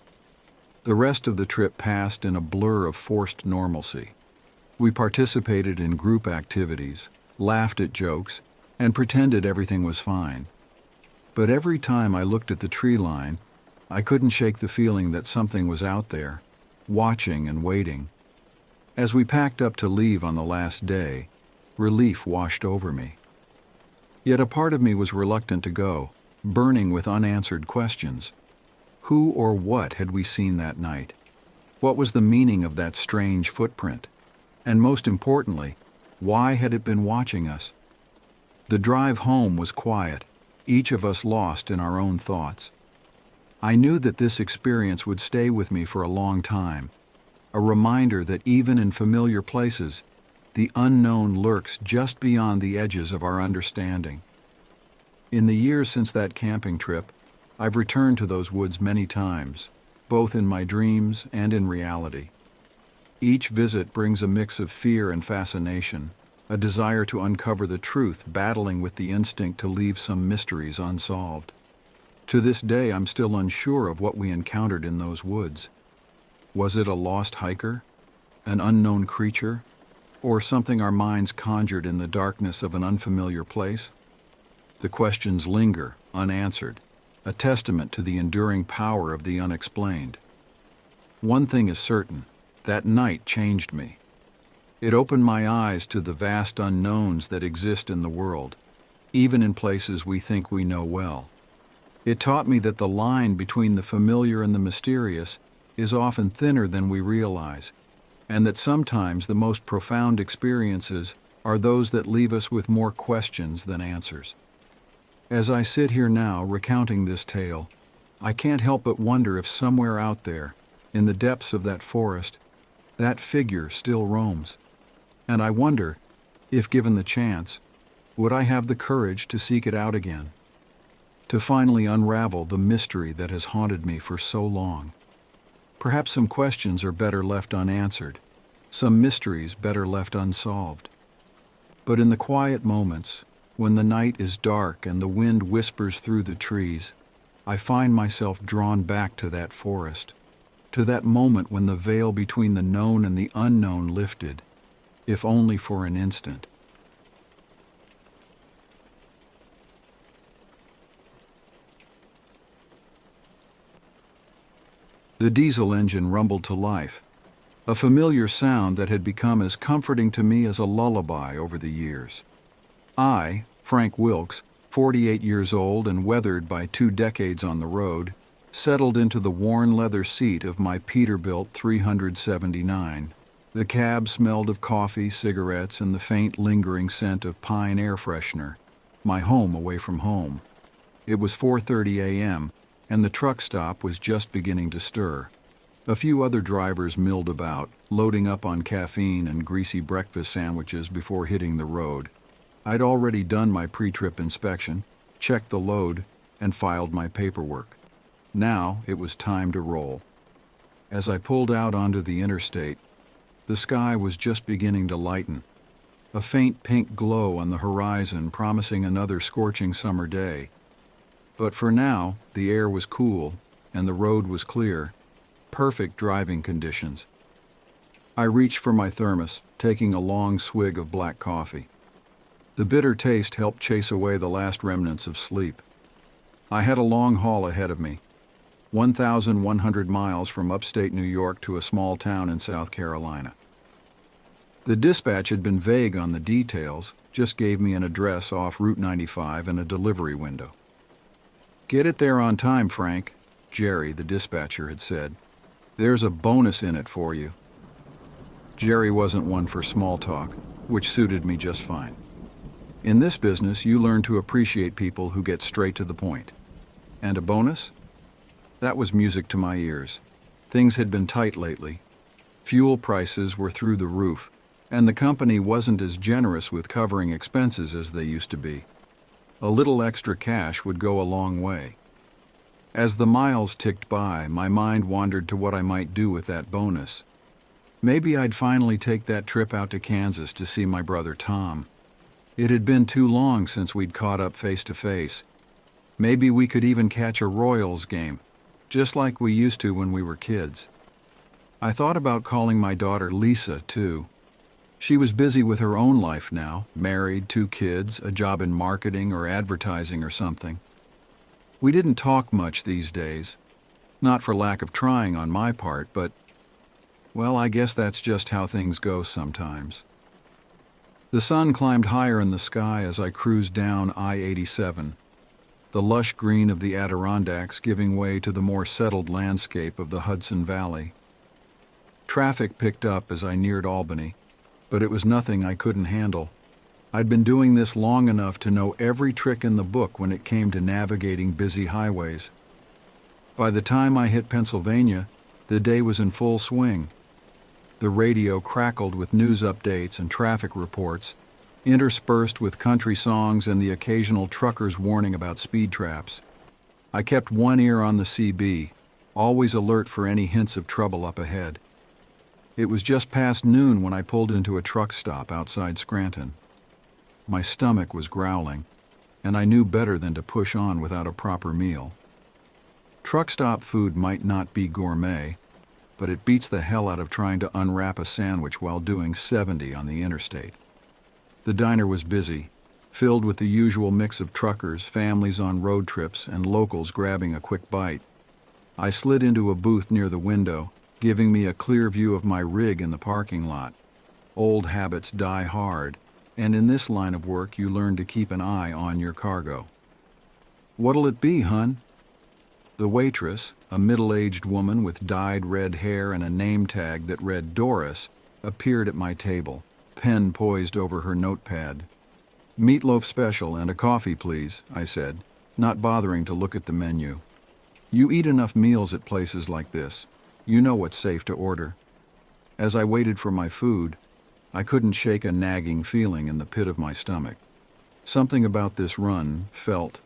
The rest of the trip passed in a blur of forced normalcy. We participated in group activities, laughed at jokes, and pretended everything was fine. But every time I looked at the tree line, I couldn't shake the feeling that something was out there, watching and waiting. As we packed up to leave on the last day, relief washed over me. Yet a part of me was reluctant to go, burning with unanswered questions. Who or what had we seen that night? What was the meaning of that strange footprint? And most importantly, why had it been watching us? The drive home was quiet, each of us lost in our own thoughts. I knew that this experience would stay with me for a long time, a reminder that even in familiar places, the unknown lurks just beyond the edges of our understanding. In the years since that camping trip, I've returned to those woods many times, both in my dreams and in reality. Each visit brings a mix of fear and fascination, a desire to uncover the truth battling with the instinct to leave some mysteries unsolved. To this day, I'm still unsure of what we encountered in those woods. Was it a lost hiker, an unknown creature, or something our minds conjured in the darkness of an unfamiliar place? The questions linger, unanswered, a testament to the enduring power of the unexplained. One thing is certain, that night changed me. It opened my eyes to the vast unknowns that exist in the world, even in places we think we know well. It taught me that the line between the familiar and the mysterious is often thinner than we realize, and that sometimes the most profound experiences are those that leave us with more questions than answers. As I sit here now recounting this tale, I can't help but wonder if somewhere out there, in the depths of that forest, that figure still roams. And I wonder, if given the chance, would I have the courage to seek it out again, to finally unravel the mystery that has haunted me for so long? Perhaps some questions are better left unanswered, some mysteries better left unsolved. But in the quiet moments, when the night is dark and the wind whispers through the trees, I find myself drawn back to that forest, to that moment when the veil between the known and the unknown lifted, if only for an instant. The diesel engine rumbled to life, a familiar sound that had become as comforting to me as a lullaby over the years. I, Frank Wilkes, 48 years old and weathered by 2 decades on the road, settled into the worn leather seat of my Peterbilt 379. The cab smelled of coffee, cigarettes, and the faint lingering scent of pine air freshener, my home away from home. It was 4:30 a.m., and the truck stop was just beginning to stir. A few other drivers milled about, loading up on caffeine and greasy breakfast sandwiches before hitting the road. I'd already done my pre-trip inspection, checked the load, and filed my paperwork. Now it was time to roll. As I pulled out onto the interstate, the sky was just beginning to lighten, a faint pink glow on the horizon promising another scorching summer day. But for now, the air was cool and the road was clear, perfect driving conditions. I reached for my thermos, taking a long swig of black coffee. The bitter taste helped chase away the last remnants of sleep. I had a long haul ahead of me, 1,100 miles from upstate New York to a small town in South Carolina. The dispatch had been vague on the details, just gave me an address off Route 95 and a delivery window. "Get it there on time, Frank," Jerry, the dispatcher, had said. "There's a bonus in it for you." Jerry wasn't one for small talk, which suited me just fine. In this business, you learn to appreciate people who get straight to the point. And a bonus? That was music to my ears. Things had been tight lately. Fuel prices were through the roof, and the company wasn't as generous with covering expenses as they used to be. A little extra cash would go a long way. As the miles ticked by, my mind wandered to what I might do with that bonus. Maybe I'd finally take that trip out to Kansas to see my brother Tom. It had been too long since we'd caught up face to face. Maybe we could even catch a Royals game, just like we used to when we were kids. I thought about calling my daughter Lisa, too. She was busy with her own life now, married, 2 kids, a job in marketing or advertising or something. We didn't talk much these days. Not for lack of trying on my part, but, well, I guess that's just how things go sometimes. The sun climbed higher in the sky as I cruised down I-87, the lush green of the Adirondacks giving way to the more settled landscape of the Hudson Valley. Traffic picked up as I neared Albany, but it was nothing I couldn't handle. I'd been doing this long enough to know every trick in the book when it came to navigating busy highways. By the time I hit Pennsylvania, the day was in full swing. The radio crackled with news updates and traffic reports, interspersed with country songs and the occasional trucker's warning about speed traps. I kept one ear on the CB, always alert for any hints of trouble up ahead. It was just past noon when I pulled into a truck stop outside Scranton. My stomach was growling, and I knew better than to push on without a proper meal. Truck stop food might not be gourmet, but it beats the hell out of trying to unwrap a sandwich while doing 70 on the interstate. The diner was busy, filled with the usual mix of truckers, families on road trips, and locals grabbing a quick bite. I slid into a booth near the window, giving me a clear view of my rig in the parking lot. Old habits die hard, and in this line of work you learn to keep an eye on your cargo. "What'll it be, hun?" The waitress, a middle-aged woman with dyed red hair and a name tag that read Doris, appeared at my table, pen poised over her notepad. "Meatloaf special and a coffee, please," I said, not bothering to look at the menu. You eat enough meals at places like this. You know what's safe to order. As I waited for my food, I couldn't shake a nagging feeling in the pit of my stomach. Something about this run felt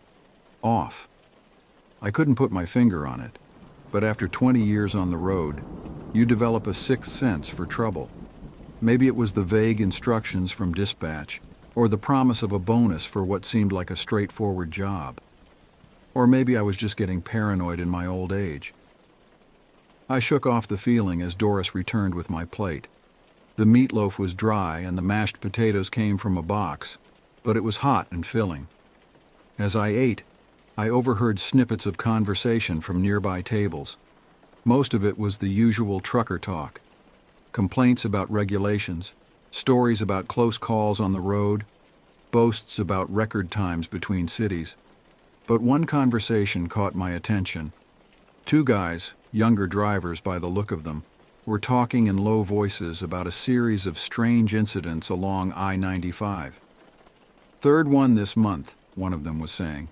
off. I couldn't put my finger on it, but after 20 years on the road, you develop a sixth sense for trouble. Maybe it was the vague instructions from dispatch, or the promise of a bonus for what seemed like a straightforward job. Or maybe I was just getting paranoid in my old age. I shook off the feeling as Doris returned with my plate. The meatloaf was dry and the mashed potatoes came from a box, but it was hot and filling. As I ate, I overheard snippets of conversation from nearby tables. Most of it was the usual trucker talk. Complaints about regulations, stories about close calls on the road, boasts about record times between cities. But one conversation caught my attention. 2 guys, younger drivers by the look of them, were talking in low voices about a series of strange incidents along I-95. "Third one this month," one of them was saying.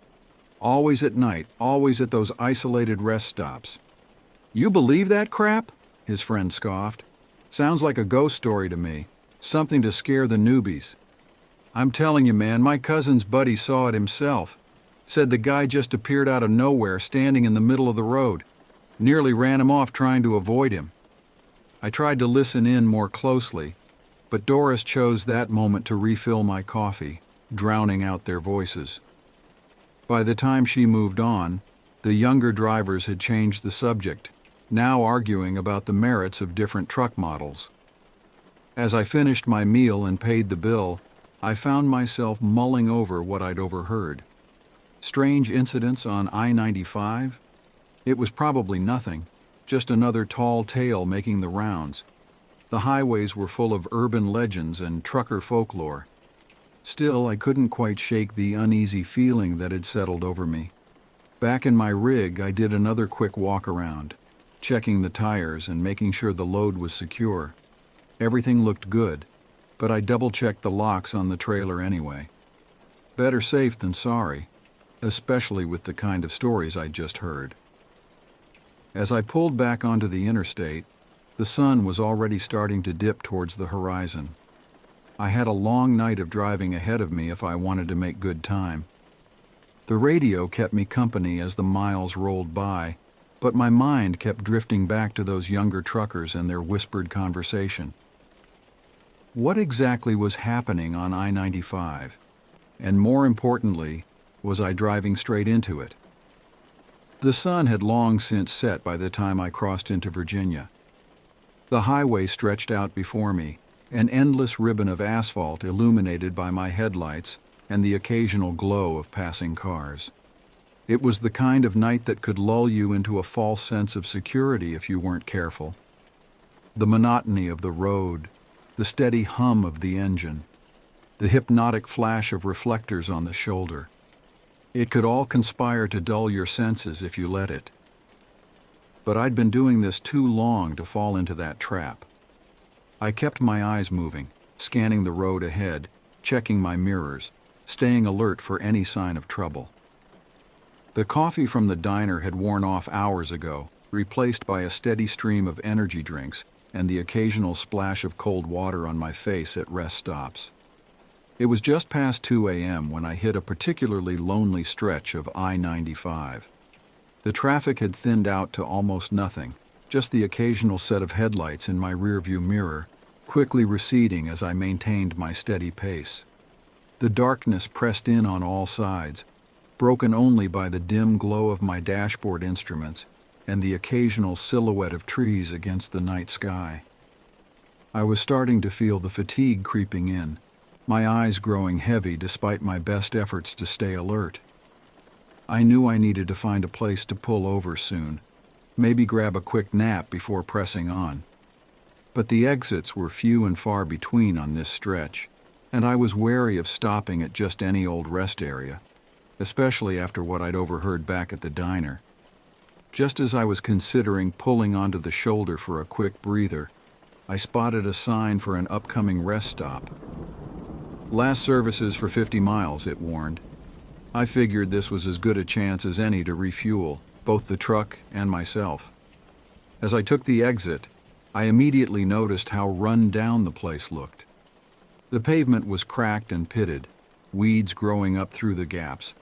"Always at night, always at those isolated rest stops." "You believe that crap?" his friend scoffed. "Sounds like a ghost story to me. Something to scare the newbies." "I'm telling you, man, my cousin's buddy saw it himself. Said the guy just appeared out of nowhere standing in the middle of the road. Nearly ran him off trying to avoid him." I tried to listen in more closely, but Doris chose that moment to refill my coffee, drowning out their voices. By the time she moved on, the younger drivers had changed the subject, now arguing about the merits of different truck models. As I finished my meal and paid the bill, I found myself mulling over what I'd overheard. Strange incidents on I-95? It was probably nothing, just another tall tale making the rounds. The highways were full of urban legends and trucker folklore. Still, I couldn't quite shake the uneasy feeling that had settled over me. Back in my rig, I did another quick walk around, checking the tires and making sure the load was secure. Everything looked good, but I double-checked the locks on the trailer anyway. Better safe than sorry, especially with the kind of stories I just heard. As I pulled back onto the interstate, the sun was already starting to dip towards the horizon. I had a long night of driving ahead of me if I wanted to make good time. The radio kept me company as the miles rolled by, but my mind kept drifting back to those younger truckers and their whispered conversation. What exactly was happening on I-95? And more importantly, was I driving straight into it? The sun had long since set by the time I crossed into Virginia. The highway stretched out before me, an endless ribbon of asphalt illuminated by my headlights and the occasional glow of passing cars. It was the kind of night that could lull you into a false sense of security if you weren't careful. The monotony of the road, the steady hum of the engine, the hypnotic flash of reflectors on the shoulder. It could all conspire to dull your senses if you let it. But I'd been doing this too long to fall into that trap. I kept my eyes moving, scanning the road ahead, checking my mirrors, staying alert for any sign of trouble. The coffee from the diner had worn off hours ago, replaced by a steady stream of energy drinks and the occasional splash of cold water on my face at rest stops. It was just past 2 a.m. when I hit a particularly lonely stretch of I-95. The traffic had thinned out to almost nothing, just the occasional set of headlights in my rearview mirror, quickly receding as I maintained my steady pace. The darkness pressed in on all sides, broken only by the dim glow of my dashboard instruments and the occasional silhouette of trees against the night sky. I was starting to feel the fatigue creeping in, my eyes growing heavy despite my best efforts to stay alert. I knew I needed to find a place to pull over soon, maybe grab a quick nap before pressing on. But the exits were few and far between on this stretch, and I was wary of stopping at just any old rest area, especially after what I'd overheard back at the diner. Just as I was considering pulling onto the shoulder for a quick breather, I spotted a sign for an upcoming rest stop. Last services for 50 miles, it warned. I figured this was as good a chance as any to refuel, both the truck and myself. As I took the exit, I immediately noticed how run down the place looked. The pavement was cracked and pitted, weeds growing up through the gaps.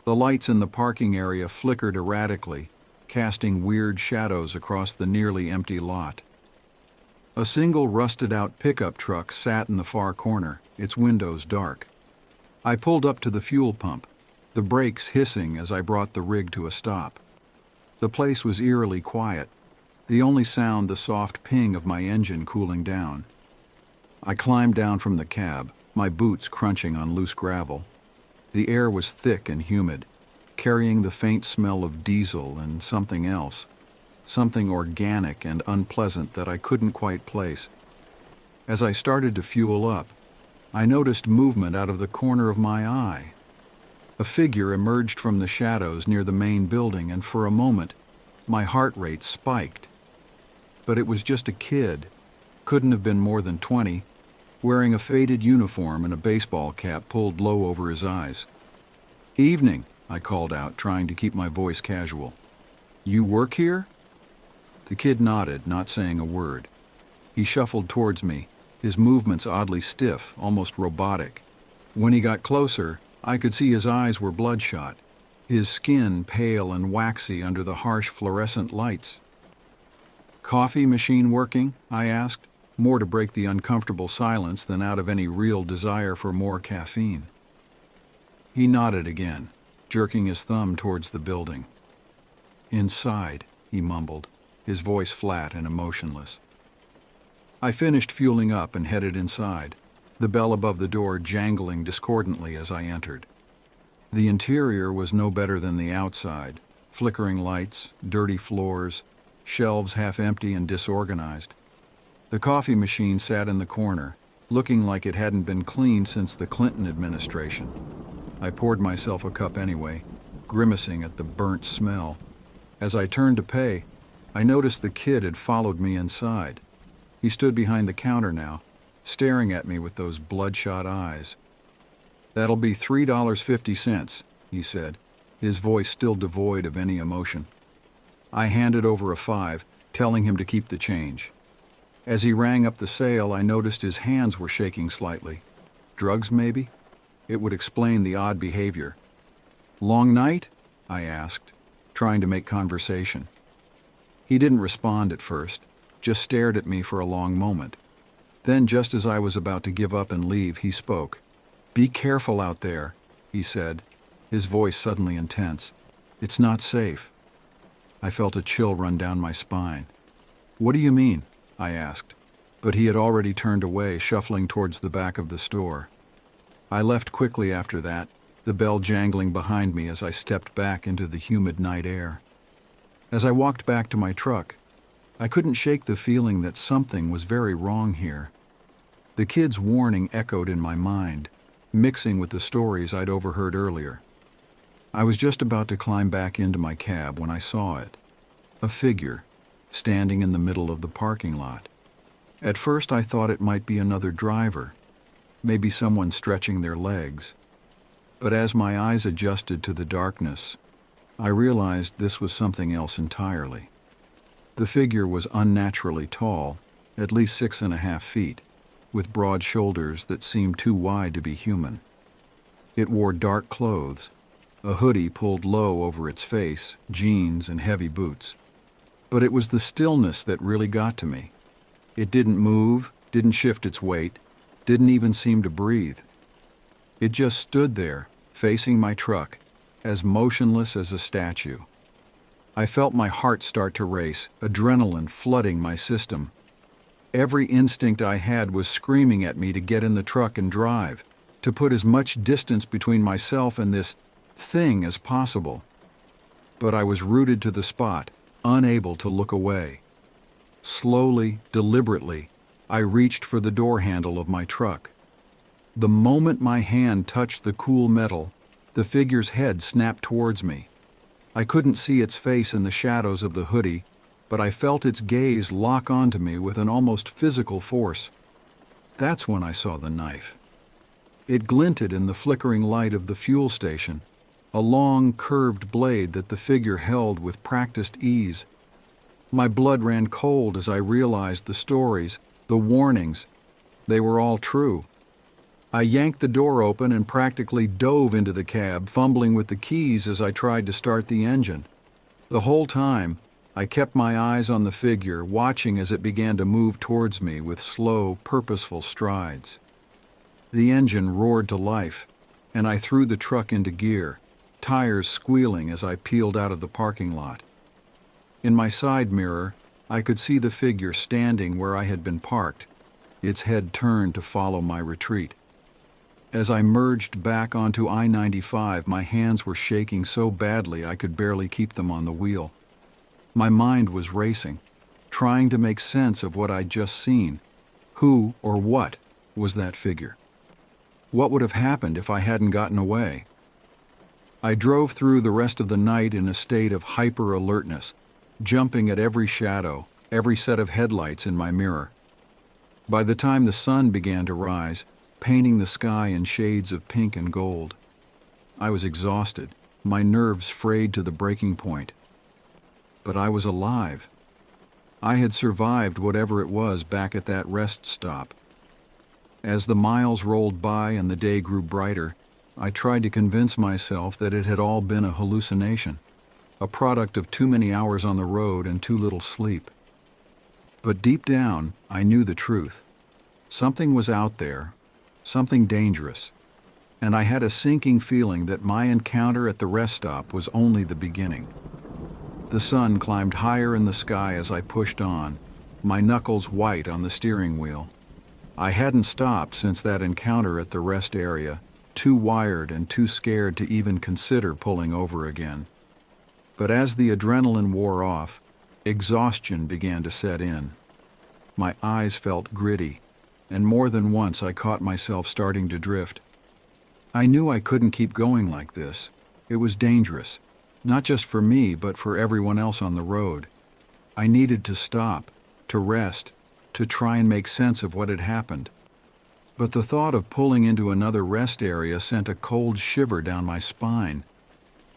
The lights in the parking area flickered erratically, casting weird shadows across the nearly empty lot. A single rusted-out pickup truck sat in the far corner, its windows dark. I pulled up to the fuel pump, the brakes hissing as I brought the rig to a stop. The place was eerily quiet, the only sound the soft ping of my engine cooling down. I climbed down from the cab, my boots crunching on loose gravel. The air was thick and humid, carrying the faint smell of diesel and something else. Something organic and unpleasant that I couldn't quite place. As I started to fuel up, I noticed movement out of the corner of my eye. A figure emerged from the shadows near the main building, and for a moment, my heart rate spiked. But it was just a kid, couldn't have been more than 20, wearing a faded uniform and a baseball cap pulled low over his eyes. "Evening," I called out, trying to keep my voice casual. "You work here?" The kid nodded, not saying a word. He shuffled towards me, his movements oddly stiff, almost robotic. When he got closer, I could see his eyes were bloodshot, his skin pale and waxy under the harsh fluorescent lights. "Coffee machine working?" I asked, more to break the uncomfortable silence than out of any real desire for more caffeine. He nodded again, jerking his thumb towards the building. "Inside," he mumbled, his voice flat and emotionless. I finished fueling up and headed inside, the bell above the door jangling discordantly as I entered. The interior was no better than the outside, flickering lights, dirty floors, shelves half empty and disorganized. The coffee machine sat in the corner, looking like it hadn't been cleaned since the Clinton administration. I poured myself a cup anyway, grimacing at the burnt smell. As I turned to pay, I noticed the kid had followed me inside. He stood behind the counter now, staring at me with those bloodshot eyes. "That'll be $3.50, he said, his voice still devoid of any emotion. I handed over a 5, telling him to keep the change. As he rang up the sale, I noticed his hands were shaking slightly. Drugs, maybe? It would explain the odd behavior. "Long night?" I asked, trying to make conversation. He didn't respond at first, just stared at me for a long moment. Then, just as I was about to give up and leave, he spoke. "Be careful out there," he said, his voice suddenly intense. "It's not safe." I felt a chill run down my spine. "What do you mean?" I asked, but he had already turned away, shuffling towards the back of the store. I left quickly after that, the bell jangling behind me as I stepped back into the humid night air. As I walked back to my truck, I couldn't shake the feeling that something was very wrong here. The kid's warning echoed in my mind, mixing with the stories I'd overheard earlier. I was just about to climb back into my cab when I saw it. A figure, standing in the middle of the parking lot. At first I thought it might be another driver, maybe someone stretching their legs. But as my eyes adjusted to the darkness, I realized this was something else entirely. The figure was unnaturally tall, at least 6.5 feet, with broad shoulders that seemed too wide to be human. It wore dark clothes, a hoodie pulled low over its face, jeans, and heavy boots. But it was the stillness that really got to me. It didn't move, didn't shift its weight, didn't even seem to breathe. It just stood there, facing my truck, as motionless as a statue. I felt my heart start to race, adrenaline flooding my system. Every instinct I had was screaming at me to get in the truck and drive, to put as much distance between myself and this thing as possible. But I was rooted to the spot, unable to look away. Slowly, deliberately, I reached for the door handle of my truck. The moment my hand touched the cool metal, the figure's head snapped towards me. I couldn't see its face in the shadows of the hoodie, but I felt its gaze lock onto me with an almost physical force. That's when I saw the knife. It glinted in the flickering light of the fuel station, a long, curved blade that the figure held with practiced ease. My blood ran cold as I realized the stories, the warnings. They were all true. I yanked the door open and practically dove into the cab, fumbling with the keys as I tried to start the engine. The whole time, I kept my eyes on the figure, watching as it began to move towards me with slow, purposeful strides. The engine roared to life, and I threw the truck into gear, tires squealing as I peeled out of the parking lot. In my side mirror, I could see the figure standing where I had been parked, its head turned to follow my retreat. As I merged back onto I-95, my hands were shaking so badly I could barely keep them on the wheel. My mind was racing, trying to make sense of what I'd just seen. Who or what was that figure? What would have happened if I hadn't gotten away? I drove through the rest of the night in a state of hyper-alertness, jumping at every shadow, every set of headlights in my mirror. By the time the sun began to rise, painting the sky in shades of pink and gold, I was exhausted, my nerves frayed to the breaking point. But I was alive. I had survived whatever it was back at that rest stop. As the miles rolled by and the day grew brighter, I tried to convince myself that it had all been a hallucination, a product of too many hours on the road and too little sleep. But deep down, I knew the truth. Something was out there, something dangerous, and I had a sinking feeling that my encounter at the rest stop was only the beginning. The sun climbed higher in the sky as I pushed on, my knuckles white on the steering wheel. I hadn't stopped since that encounter at the rest area, too wired and too scared to even consider pulling over again. But as the adrenaline wore off, exhaustion began to set in. My eyes felt gritty, and more than once I caught myself starting to drift. I knew I couldn't keep going like this. It was dangerous, not just for me, but for everyone else on the road. I needed to stop, to rest, to try and make sense of what had happened. but the thought of pulling into another rest area sent a cold shiver down my spine.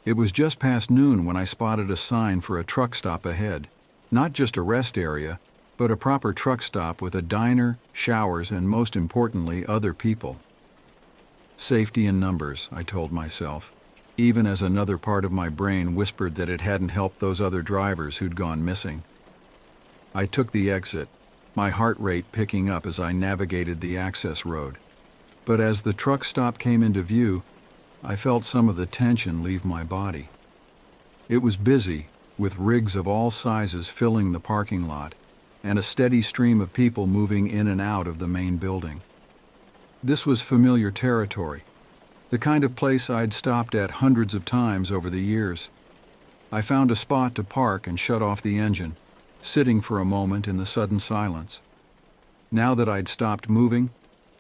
It was just past noon when I spotted a sign for a truck stop ahead. Not just a rest area, but a proper truck stop with a diner, showers, and most importantly, other people. Safety in numbers, I told myself, even as another part of my brain whispered that it hadn't helped those other drivers who'd gone missing. I took the exit, my heart rate picking up as I navigated the access road. But as the truck stop came into view, I felt some of the tension leave my body. It was busy, with rigs of all sizes filling the parking lot, and a steady stream of people moving in and out of the main building. This was familiar territory, the kind of place I'd stopped at hundreds of times over the years. I found a spot to park and shut off the engine, sitting for a moment in the sudden silence. Now that I'd stopped moving,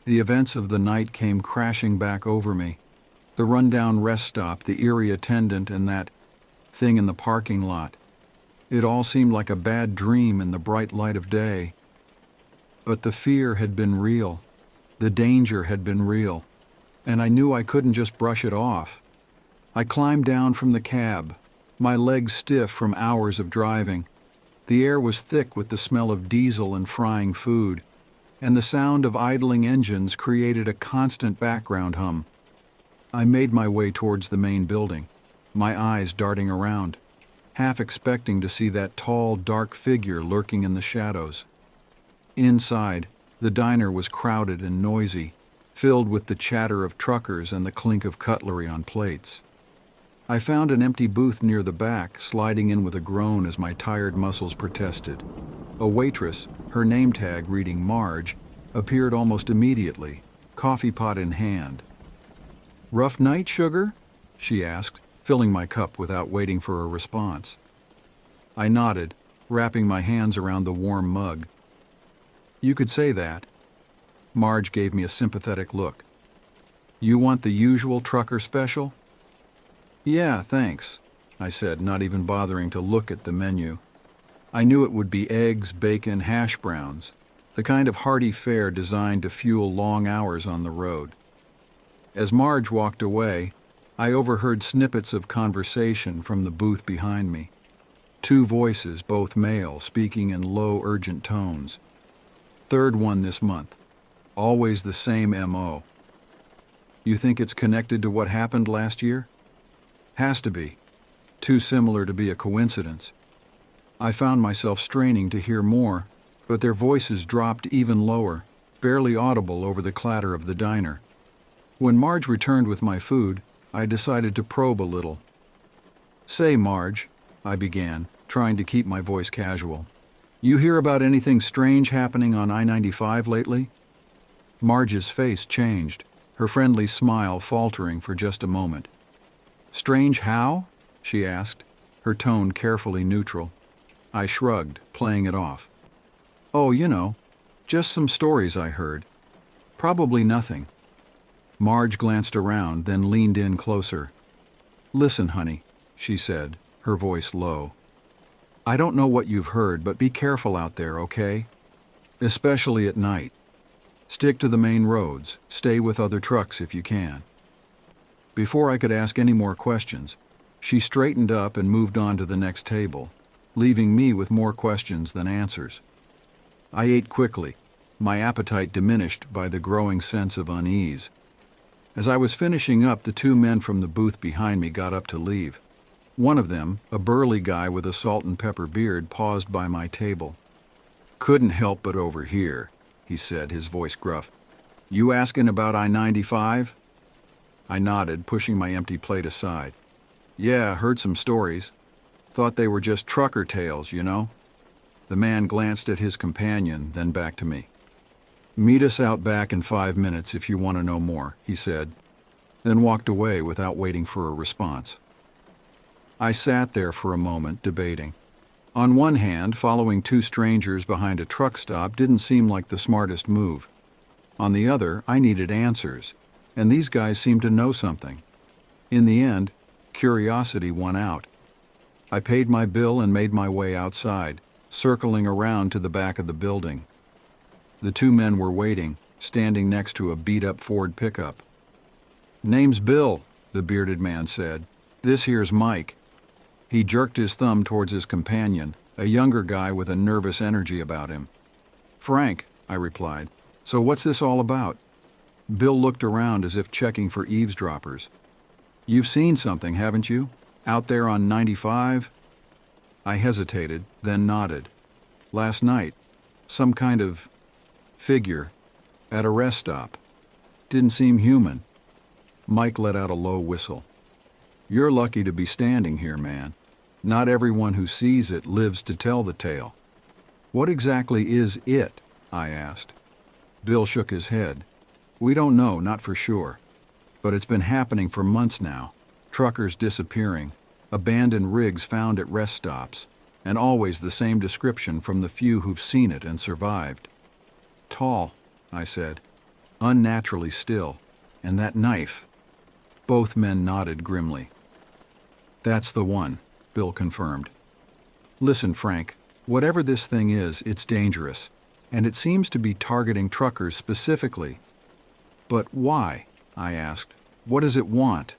the events of the night came crashing back over me. The rundown rest stop, the eerie attendant, and that thing in the parking lot. It all seemed like a bad dream in the bright light of day. But the fear had been real. The danger had been real. And I knew I couldn't just brush it off. I climbed down from the cab, my legs stiff from hours of driving. The air was thick with the smell of diesel and frying food, and the sound of idling engines created a constant background hum. I made my way towards the main building, my eyes darting around, half expecting to see that tall, dark figure lurking in the shadows. Inside, the diner was crowded and noisy, filled with the chatter of truckers and the clink of cutlery on plates. I found an empty booth near the back, sliding in with a groan as my tired muscles protested. A waitress, her name tag reading Marge, appeared almost immediately, coffee pot in hand. "Rough night, sugar?" she asked, filling my cup without waiting for a response. I nodded, wrapping my hands around the warm mug. "You could say that." Marge gave me a sympathetic look. "You want the usual trucker special?" "Yeah, thanks," I said, not even bothering to look at the menu. I knew it would be eggs, bacon, hash browns, the kind of hearty fare designed to fuel long hours on the road. As Marge walked away, I overheard snippets of conversation from the booth behind me. Two voices, both male, speaking in low, urgent tones. "Third one this month. Always the same M.O. You think it's connected to what happened last year?" "Has to be. Too similar to be a coincidence." I found myself straining to hear more, but their voices dropped even lower, barely audible over the clatter of the diner. When Marge returned with my food, I decided to probe a little. "Say, Marge," I began, trying to keep my voice casual, "you hear about anything strange happening on I-95 lately?" Marge's face changed, her friendly smile faltering for just a moment. "Strange how?" she asked, her tone carefully neutral. I shrugged, playing it off. "Oh, just some stories I heard. Probably nothing." Marge glanced around, then leaned in closer. "Listen, honey," she said, her voice low. "I don't know what you've heard, but be careful out there, okay? Especially at night. Stick to the main roads. Stay with other trucks if you can." Before I could ask any more questions, she straightened up and moved on to the next table, leaving me with more questions than answers. I ate quickly, my appetite diminished by the growing sense of unease. As I was finishing up, the two men from the booth behind me got up to leave. One of them, a burly guy with a salt and pepper beard, paused by my table. "Couldn't help but overhear," he said, his voice gruff. "You asking about I-95? I nodded, pushing my empty plate aside. "Yeah, heard some stories. Thought they were just trucker tales, The man glanced at his companion, then back to me. "Meet us out back in 5 minutes if you want to know more," he said, then walked away without waiting for a response. I sat there for a moment, debating. On one hand, following two strangers behind a truck stop didn't seem like the smartest move. On the other, I needed answers, and these guys seemed to know something. In the end, curiosity won out. I paid my bill and made my way outside, circling around to the back of the building. The two men were waiting, standing next to a beat-up Ford pickup. "Name's Bill," the bearded man said. "This here's Mike." He jerked his thumb towards his companion, a younger guy with a nervous energy about him. "Frank," I replied. "So what's this all about?" Bill looked around as if checking for eavesdroppers. "You've seen something, haven't you? Out there on 95? I hesitated, then nodded. "Last night. Some kind of figure at a rest stop. Didn't seem human." Mike let out a low whistle. "You're lucky to be standing here, man. Not everyone who sees it lives to tell the tale." "What exactly is it?" I asked. Bill shook his head. "We don't know, not for sure. But it's been happening for months now. Truckers disappearing, abandoned rigs found at rest stops, and always the same description from the few who've seen it and survived." "Tall," I said. "Unnaturally still. And that knife." Both men nodded grimly. "That's the one," Bill confirmed. "Listen, Frank, whatever this thing is, it's dangerous, and it seems to be targeting truckers specifically." "But why?" I asked. "What does it want?"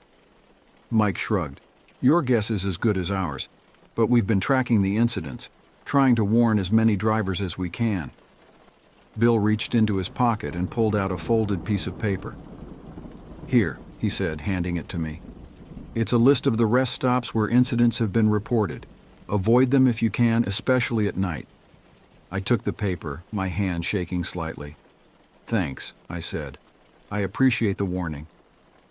Mike shrugged. "Your guess is as good as ours, but we've been tracking the incidents, trying to warn as many drivers as we can." Bill reached into his pocket and pulled out a folded piece of paper. "Here," he said, handing it to me. "It's a list of the rest stops where incidents have been reported. Avoid them if you can, especially at night." I took the paper, my hand shaking slightly. "Thanks," I said. "I appreciate the warning."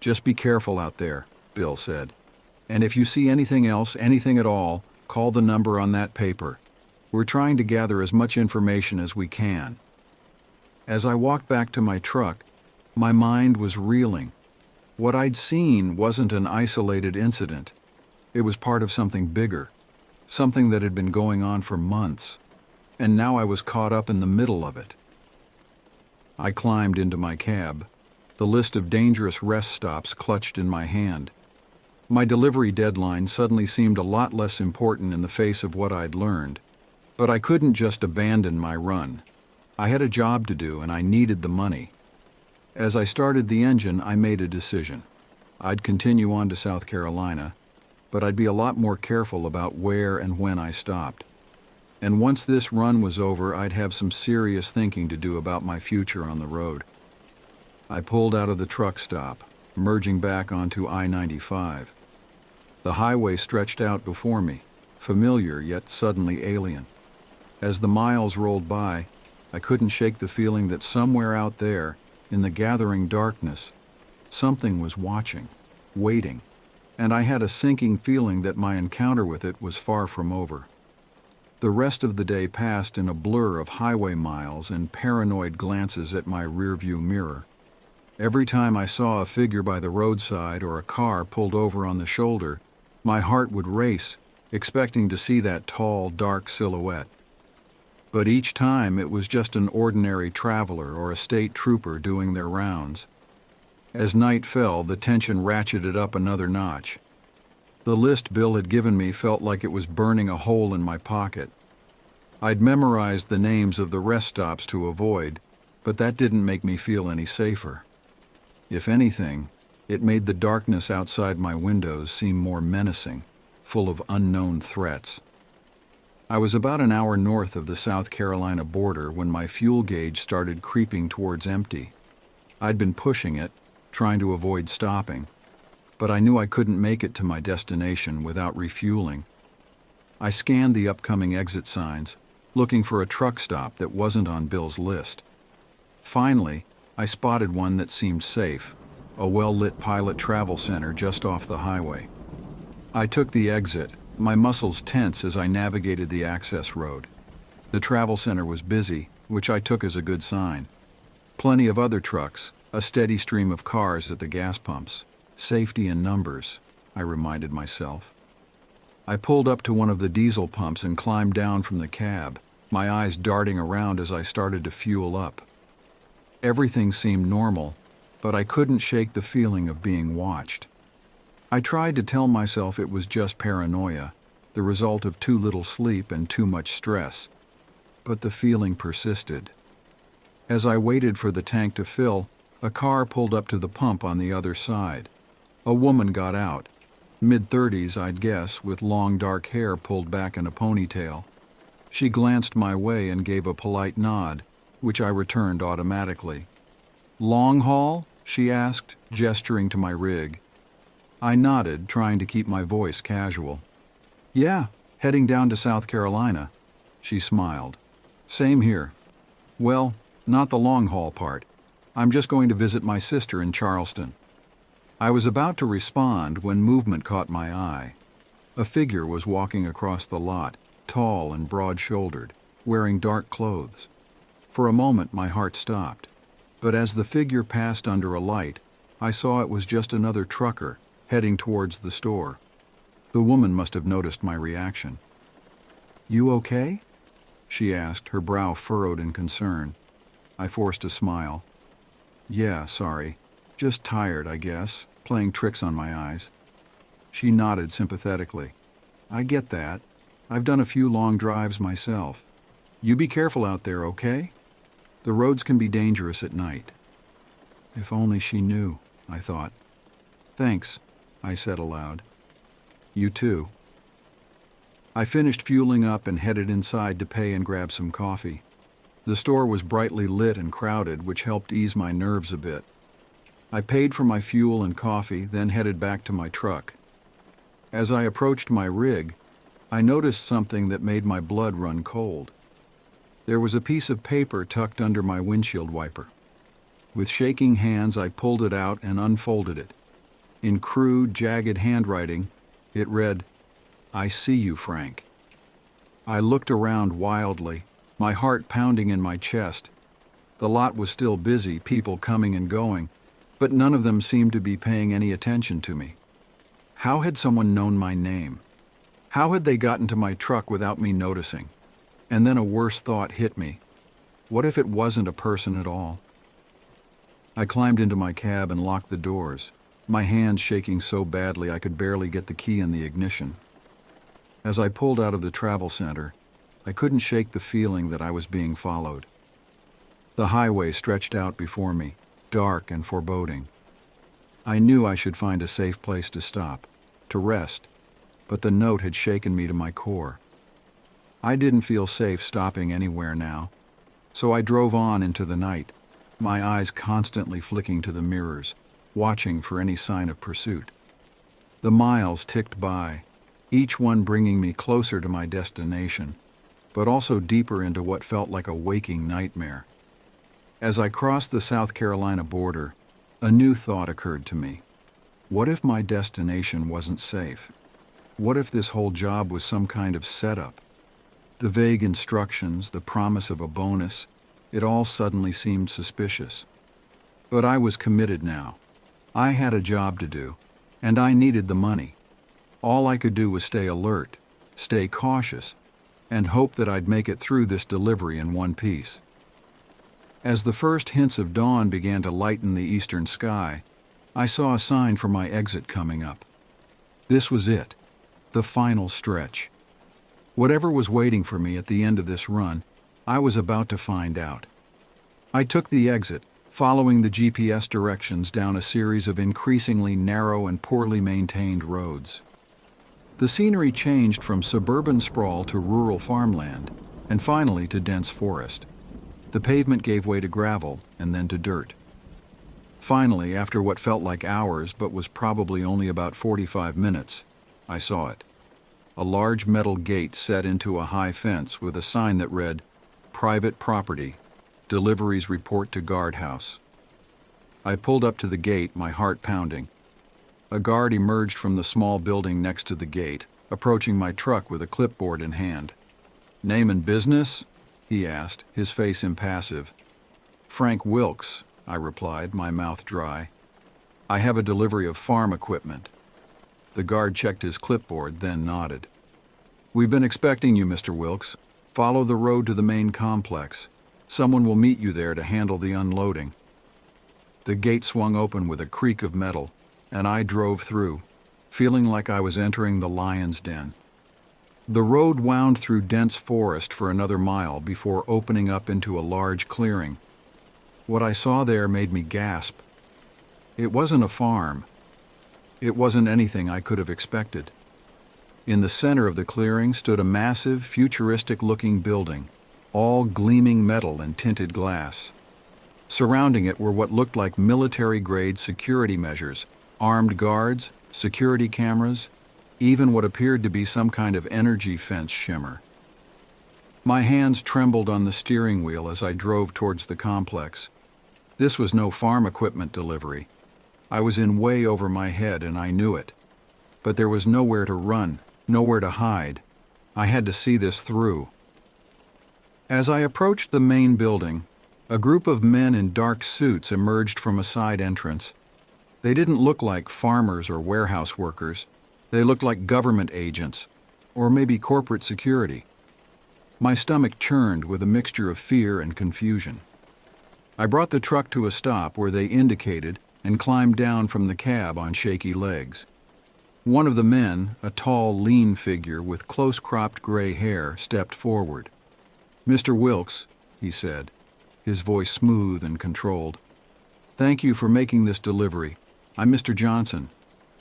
"Just be careful out there," Bill said. "And if you see anything else, anything at all, call the number on that paper. We're trying to gather as much information as we can." As I walked back to my truck, my mind was reeling. What I'd seen wasn't an isolated incident. It was part of something bigger, something that had been going on for months, and now I was caught up in the middle of it. I climbed into my cab, the list of dangerous rest stops clutched in my hand. My delivery deadline suddenly seemed a lot less important in the face of what I'd learned, but I couldn't just abandon my run. I had a job to do and I needed the money. As I started the engine, I made a decision. I'd continue on to South Carolina, but I'd be a lot more careful about where and when I stopped. And once this run was over, I'd have some serious thinking to do about my future on the road. I pulled out of the truck stop, merging back onto I-95. The highway stretched out before me, familiar yet suddenly alien. As the miles rolled by, I couldn't shake the feeling that somewhere out there, in the gathering darkness, something was watching, waiting, and I had a sinking feeling that my encounter with it was far from over. The rest of the day passed in a blur of highway miles and paranoid glances at my rearview mirror. Every time I saw a figure by the roadside or a car pulled over on the shoulder, my heart would race, expecting to see that tall, dark silhouette. But each time it was just an ordinary traveler or a state trooper doing their rounds. As night fell, the tension ratcheted up another notch. The list Bill had given me felt like it was burning a hole in my pocket. I'd memorized the names of the rest stops to avoid, but that didn't make me feel any safer. If anything, it made the darkness outside my windows seem more menacing, full of unknown threats. I was about an hour north of the South Carolina border when my fuel gauge started creeping towards empty. I'd been pushing it, trying to avoid stopping, but I knew I couldn't make it to my destination without refueling. I scanned the upcoming exit signs, looking for a truck stop that wasn't on Bill's list. Finally, I spotted one that seemed safe, a well-lit Pilot Travel Center just off the highway. I took the exit, my muscles tense as I navigated the access road. The travel center was busy, which I took as a good sign. Plenty of other trucks, a steady stream of cars at the gas pumps. Safety in numbers, I reminded myself. I pulled up to one of the diesel pumps and climbed down from the cab, my eyes darting around as I started to fuel up. Everything seemed normal, but I couldn't shake the feeling of being watched. I tried to tell myself it was just paranoia, the result of too little sleep and too much stress, but the feeling persisted. As I waited for the tank to fill, a car pulled up to the pump on the other side. A woman got out, mid-30s I'd guess, with long dark hair pulled back in a ponytail. She glanced my way and gave a polite nod, which I returned automatically. "Long haul?" she asked, gesturing to my rig. I nodded, trying to keep my voice casual. "Yeah, heading down to South Carolina." She smiled. "Same here. Well, not the long haul part. I'm just going to visit my sister in Charleston." I was about to respond when movement caught my eye. A figure was walking across the lot, tall and broad-shouldered, wearing dark clothes. For a moment my heart stopped, but as the figure passed under a light, I saw it was just another trucker heading towards the store. The woman must have noticed my reaction. "You okay?" she asked, her brow furrowed in concern. I forced a smile. "Yeah, sorry. Just tired, I guess, playing tricks on my eyes." She nodded sympathetically. "I get that. I've done a few long drives myself. You be careful out there, okay? The roads can be dangerous at night." If only she knew, I thought. "Thanks," I said aloud. "You too." I finished fueling up and headed inside to pay and grab some coffee. The store was brightly lit and crowded, which helped ease my nerves a bit. I paid for my fuel and coffee, then headed back to my truck. As I approached my rig, I noticed something that made my blood run cold. There was a piece of paper tucked under my windshield wiper. With shaking hands, I pulled it out and unfolded it. In crude, jagged handwriting, it read, "I see you, Frank." I looked around wildly, my heart pounding in my chest. The lot was still busy, people coming and going, but none of them seemed to be paying any attention to me. How had someone known my name? How had they gotten to my truck without me noticing? And then a worse thought hit me. What if it wasn't a person at all? I climbed into my cab and locked the doors, my hands shaking so badly I could barely get the key in the ignition. As I pulled out of the travel center, I couldn't shake the feeling that I was being followed. The highway stretched out before me, dark and foreboding. I knew I should find a safe place to stop, to rest, but the note had shaken me to my core. I didn't feel safe stopping anywhere now, so I drove on into the night, my eyes constantly flicking to the mirrors, watching for any sign of pursuit. The miles ticked by, each one bringing me closer to my destination, but also deeper into what felt like a waking nightmare. As I crossed the South Carolina border, a new thought occurred to me. What if my destination wasn't safe? What if this whole job was some kind of setup? The vague instructions, the promise of a bonus, it all suddenly seemed suspicious. But I was committed now. I had a job to do, and I needed the money. All I could do was stay alert, stay cautious, and hope that I'd make it through this delivery in one piece. As the first hints of dawn began to lighten the eastern sky, I saw a sign for my exit coming up. This was it, the final stretch. Whatever was waiting for me at the end of this run, I was about to find out. I took the exit, following the GPS directions down a series of increasingly narrow and poorly maintained roads. The scenery changed from suburban sprawl to rural farmland, and finally to dense forest. The pavement gave way to gravel and then to dirt. Finally, after what felt like hours but was probably only about 45 minutes, I saw it. A large metal gate set into a high fence with a sign that read, "Private property. Deliveries report to guardhouse." I pulled up to the gate, my heart pounding. A guard emerged from the small building next to the gate, approaching my truck with a clipboard in hand. "Name and business?" he asked, his face impassive. "Frank Wilkes," I replied, my mouth dry. "I have a delivery of farm equipment." The guard checked his clipboard, then nodded. "We've been expecting you, Mr. Wilkes. Follow the road to the main complex. Someone will meet you there to handle the unloading." The gate swung open with a creak of metal, and I drove through, feeling like I was entering the lion's den. The road wound through dense forest for another mile before opening up into a large clearing, What I saw there made me gasp. It wasn't a farm. It wasn't anything I could have expected. In the center of the clearing stood a massive, futuristic-looking building, all gleaming metal and tinted glass. Surrounding it were what looked like military-grade security measures, armed guards, security cameras, even what appeared to be some kind of energy fence shimmer. My hands trembled on the steering wheel as I drove towards the complex. This was no farm equipment delivery. I was in way over my head and I knew it. But there was nowhere to run, nowhere to hide. I had to see this through. As I approached the main building, a group of men in dark suits emerged from a side entrance. They didn't look like farmers or warehouse workers. They looked like government agents, or maybe corporate security. My stomach churned with a mixture of fear and confusion. I brought the truck to a stop where they indicated and climbed down from the cab on shaky legs. One of the men, a tall, lean figure with close-cropped gray hair, stepped forward. "Mr. Wilkes," he said, his voice smooth and controlled. "Thank you for making this delivery. I'm Mr. Johnson.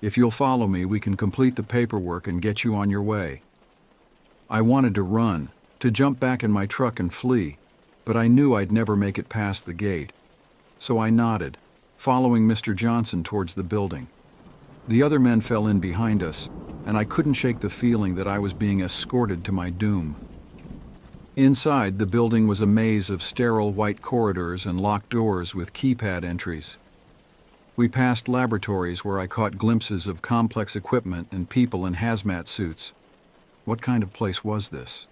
If you'll follow me, we can complete the paperwork and get you on your way." I wanted to run, to jump back in my truck and flee, but I knew I'd never make it past the gate. So I nodded, following Mr. Johnson towards the building. The other men fell in behind us, and I couldn't shake the feeling that I was being escorted to my doom. Inside, the building was a maze of sterile white corridors and locked doors with keypad entries. We passed laboratories where I caught glimpses of complex equipment and people in hazmat suits. What kind of place was this?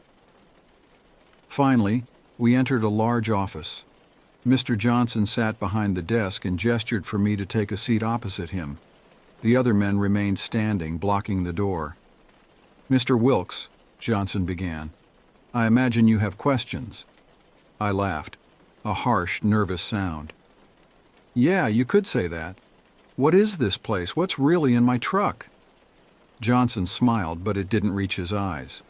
Finally, we entered a large office. Mr. Johnson sat behind the desk and gestured for me to take a seat opposite him. The other men remained standing, blocking the door. "Mr. Wilkes," Johnson began, "I imagine you have questions." I laughed, a harsh, nervous sound. "Yeah, you could say that. What is this place? What's really in my truck?" Johnson smiled, but it didn't reach his eyes.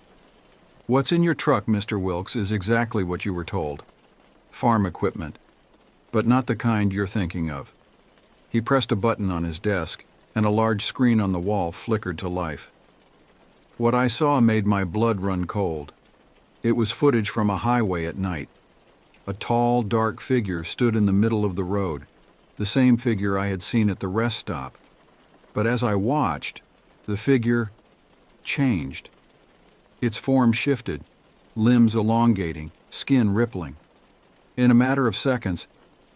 "What's in your truck, Mr. Wilkes, is exactly what you were told. Farm equipment, but not the kind you're thinking of." He pressed a button on his desk, and a large screen on the wall flickered to life. What I saw made my blood run cold. It was footage from a highway at night. A tall, dark figure stood in the middle of the road, the same figure I had seen at the rest stop. But as I watched, the figure changed. Its form shifted, limbs elongating, skin rippling. In a matter of seconds,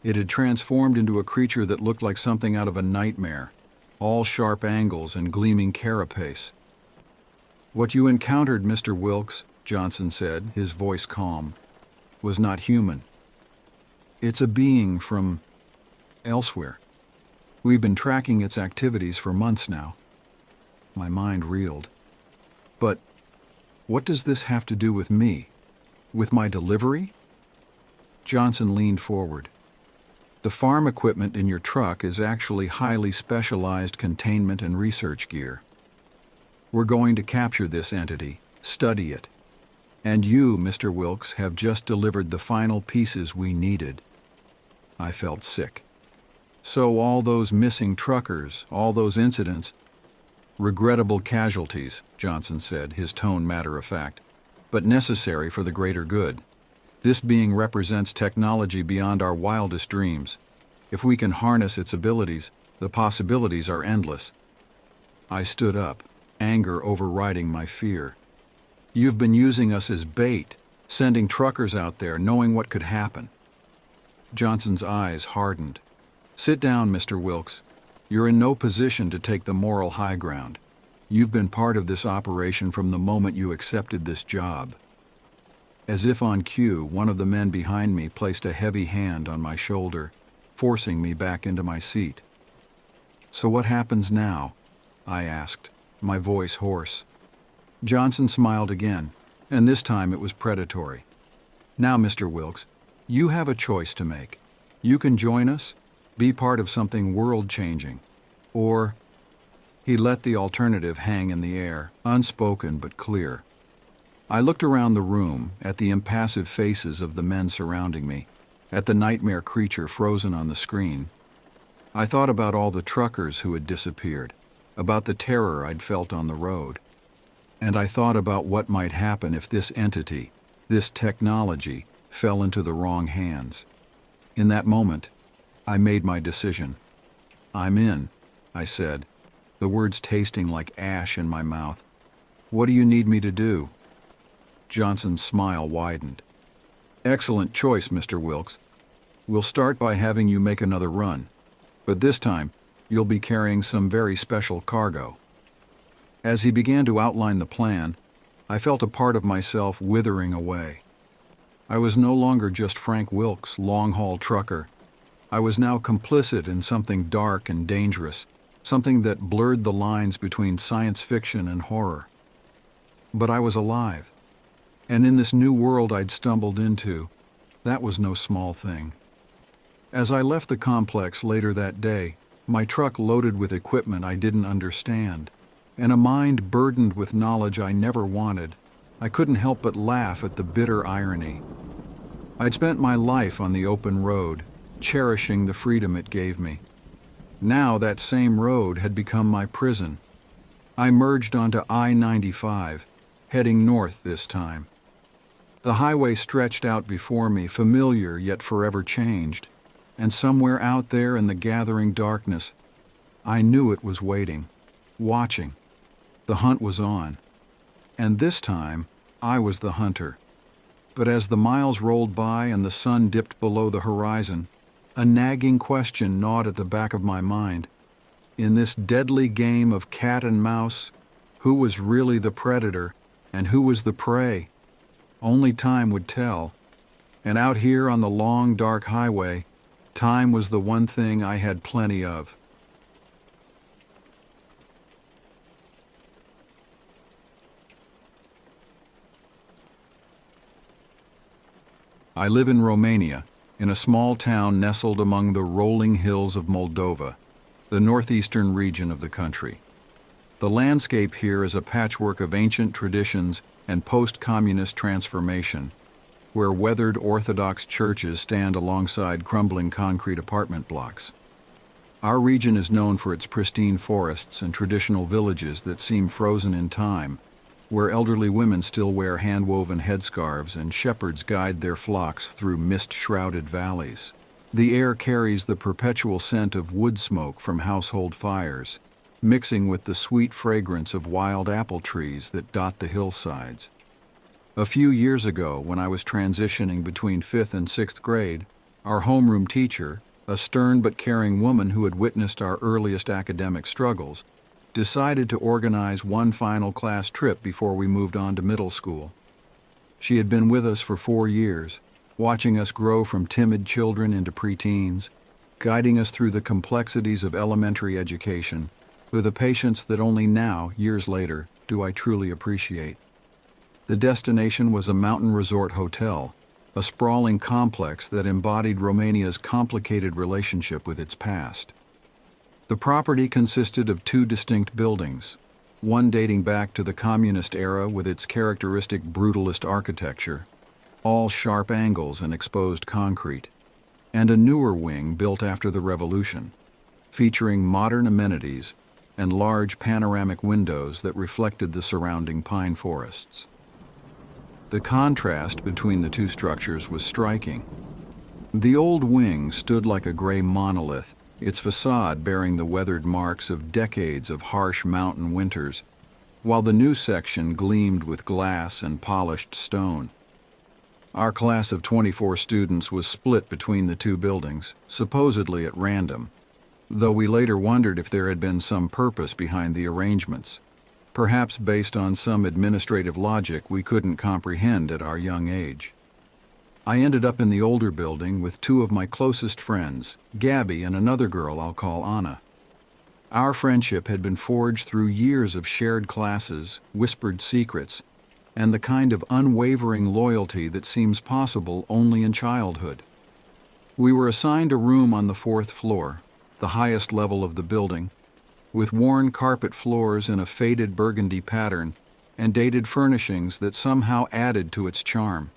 it had transformed into a creature that looked like something out of a nightmare, all sharp angles and gleaming carapace. "What you encountered, Mr. Wilkes," Johnson said, his voice calm, "was not human. It's a being from elsewhere. We've been tracking its activities for months now." My mind reeled. "But what does this have to do with me? With my delivery?" Johnson leaned forward. "The farm equipment in your truck is actually highly specialized containment and research gear. We're going to capture this entity, study it. And you, Mr. Wilkes, have just delivered the final pieces we needed." I felt sick. "So all those missing truckers, all those incidents—" "Regrettable casualties," Johnson said, his tone matter-of-fact, "but necessary for the greater good. This being represents technology beyond our wildest dreams. If we can harness its abilities, the possibilities are endless." I stood up, anger overriding my fear. "You've been using us as bait, sending truckers out there knowing what could happen." Johnson's eyes hardened. "Sit down, Mr. Wilkes. You're in no position to take the moral high ground. You've been part of this operation from the moment you accepted this job." As if on cue, one of the men behind me placed a heavy hand on my shoulder, forcing me back into my seat. "So what happens now?" I asked, my voice hoarse. Johnson smiled again, and this time it was predatory. "Now, Mr. Wilkes, you have a choice to make. You can join us, be part of something world-changing, or—" He let the alternative hang in the air, unspoken but clear. I looked around the room at the impassive faces of the men surrounding me. at the nightmare creature frozen on the screen. I thought about all the truckers who had disappeared, about the terror I'd felt on the road. And I thought about what might happen if this entity, this technology, fell into the wrong hands. In that moment, I made my decision. "I'm in," I said, the words tasting like ash in my mouth. "What do you need me to do?" Johnson's smile widened. "Excellent choice, Mr. Wilkes. We'll start by having you make another run, but this time you'll be carrying some very special cargo." As he began to outline the plan, I felt a part of myself withering away. I was no longer just Frank Wilkes, long-haul trucker. I was now complicit in something dark and dangerous, something that blurred the lines between science fiction and horror. But I was alive, and in this new world I'd stumbled into, that was no small thing. As I left the complex later that day, my truck loaded with equipment I didn't understand, and a mind burdened with knowledge I never wanted, I couldn't help but laugh at the bitter irony. I'd spent my life on the open road, cherishing the freedom it gave me. Now that same road had become my prison. I merged onto I-95, heading north this time. The highway stretched out before me, familiar yet forever changed, and somewhere out there in the gathering darkness, I knew it was waiting, watching. The hunt was on, and this time I was the hunter. But as the miles rolled by and the sun dipped below the horizon, a nagging question gnawed at the back of my mind. In this deadly game of cat and mouse, who was really the predator and who was the prey? Only time would tell. And out here on the long, dark highway, time was the one thing I had plenty of. I live in Romania, in a small town nestled among the rolling hills of Moldova, the northeastern region of the country. The landscape here is a patchwork of ancient traditions and post-communist transformation, where weathered Orthodox churches stand alongside crumbling concrete apartment blocks. Our region is known for its pristine forests and traditional villages that seem frozen in time, where elderly women still wear hand-woven headscarves and shepherds guide their flocks through mist-shrouded valleys. The air carries the perpetual scent of wood smoke from household fires, mixing with the sweet fragrance of wild apple trees that dot the hillsides. A few years ago, when I was transitioning between 5th and 6th grade, our homeroom teacher, a stern but caring woman who had witnessed our earliest academic struggles, decided to organize one final class trip before we moved on to middle school. She had been with us for 4 years, watching us grow from timid children into preteens, guiding us through the complexities of elementary education, with a patience that only now, years later, do I truly appreciate. The destination was a mountain resort hotel, a sprawling complex that embodied Romania's complicated relationship with its past. The property consisted of 2 distinct buildings, one dating back to the communist era with its characteristic brutalist architecture, all sharp angles and exposed concrete, and a newer wing built after the revolution, featuring modern amenities and large panoramic windows that reflected the surrounding pine forests. The contrast between the 2 structures was striking. The old wing stood like a gray monolith, its facade bearing the weathered marks of decades of harsh mountain winters, while the new section gleamed with glass and polished stone. Our class of 24 students was split between the 2 buildings, supposedly at random, though we later wondered if there had been some purpose behind the arrangements, perhaps based on some administrative logic we couldn't comprehend at our young age. I ended up in the older building with 2 of my closest friends, Gabby and another girl I'll call Anna. Our friendship had been forged through years of shared classes, whispered secrets, and the kind of unwavering loyalty that seems possible only in childhood. We were assigned a room on the 4th floor, the highest level of the building, with worn carpet floors in a faded burgundy pattern and dated furnishings that somehow added to its charm.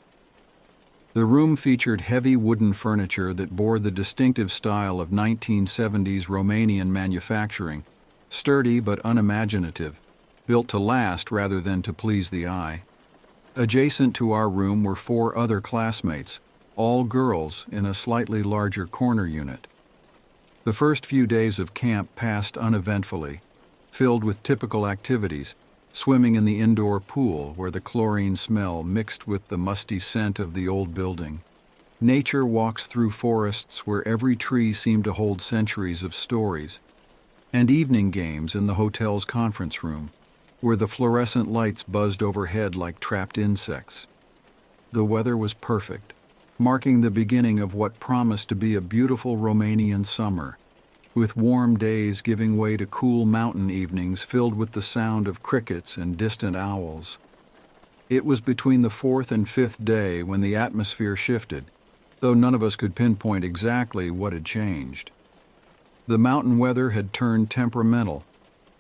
The room featured heavy wooden furniture that bore the distinctive style of 1970s Romanian manufacturing, sturdy but unimaginative, built to last rather than to please the eye. Adjacent to our room were 4 other classmates, all girls in a slightly larger corner unit. The first few days of camp passed uneventfully, filled with typical activities, swimming in the indoor pool where the chlorine smell mixed with the musty scent of the old building. Nature walks through forests where every tree seemed to hold centuries of stories. And evening games in the hotel's conference room, where the fluorescent lights buzzed overhead like trapped insects. The weather was perfect, marking the beginning of what promised to be a beautiful Romanian summer, with warm days giving way to cool mountain evenings filled with the sound of crickets and distant owls. It was between the 4th and 5th day when the atmosphere shifted, though none of us could pinpoint exactly what had changed. The mountain weather had turned temperamental,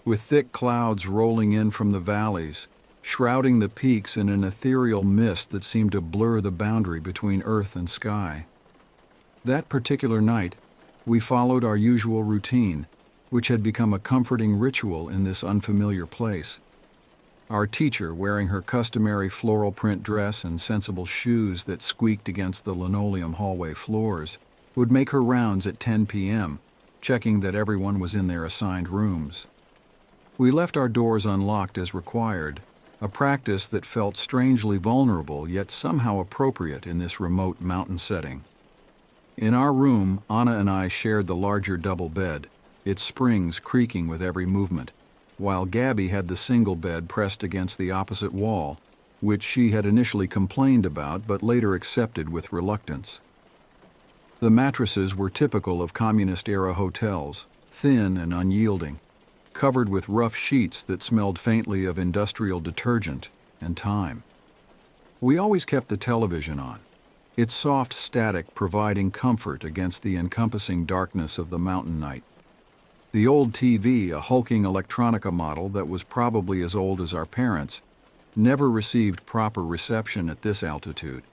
with thick clouds rolling in from the valleys, shrouding the peaks in an ethereal mist that seemed to blur the boundary between earth and sky. That particular night, we followed our usual routine, which had become a comforting ritual in this unfamiliar place. Our teacher, wearing her customary floral print dress and sensible shoes that squeaked against the linoleum hallway floors, would make her rounds at 10 p.m., checking that everyone was in their assigned rooms. We left our doors unlocked as required, a practice that felt strangely vulnerable yet somehow appropriate in this remote mountain setting. In our room, Anna and I shared the larger double bed, its springs creaking with every movement, while Gabby had the single bed pressed against the opposite wall, which she had initially complained about but later accepted with reluctance. The mattresses were typical of communist-era hotels, thin and unyielding, covered with rough sheets that smelled faintly of industrial detergent and time. We always kept the television on, its soft static providing comfort against the encompassing darkness of the mountain night. The old TV, a hulking electronica model that was probably as old as our parents, never received proper reception at this altitude.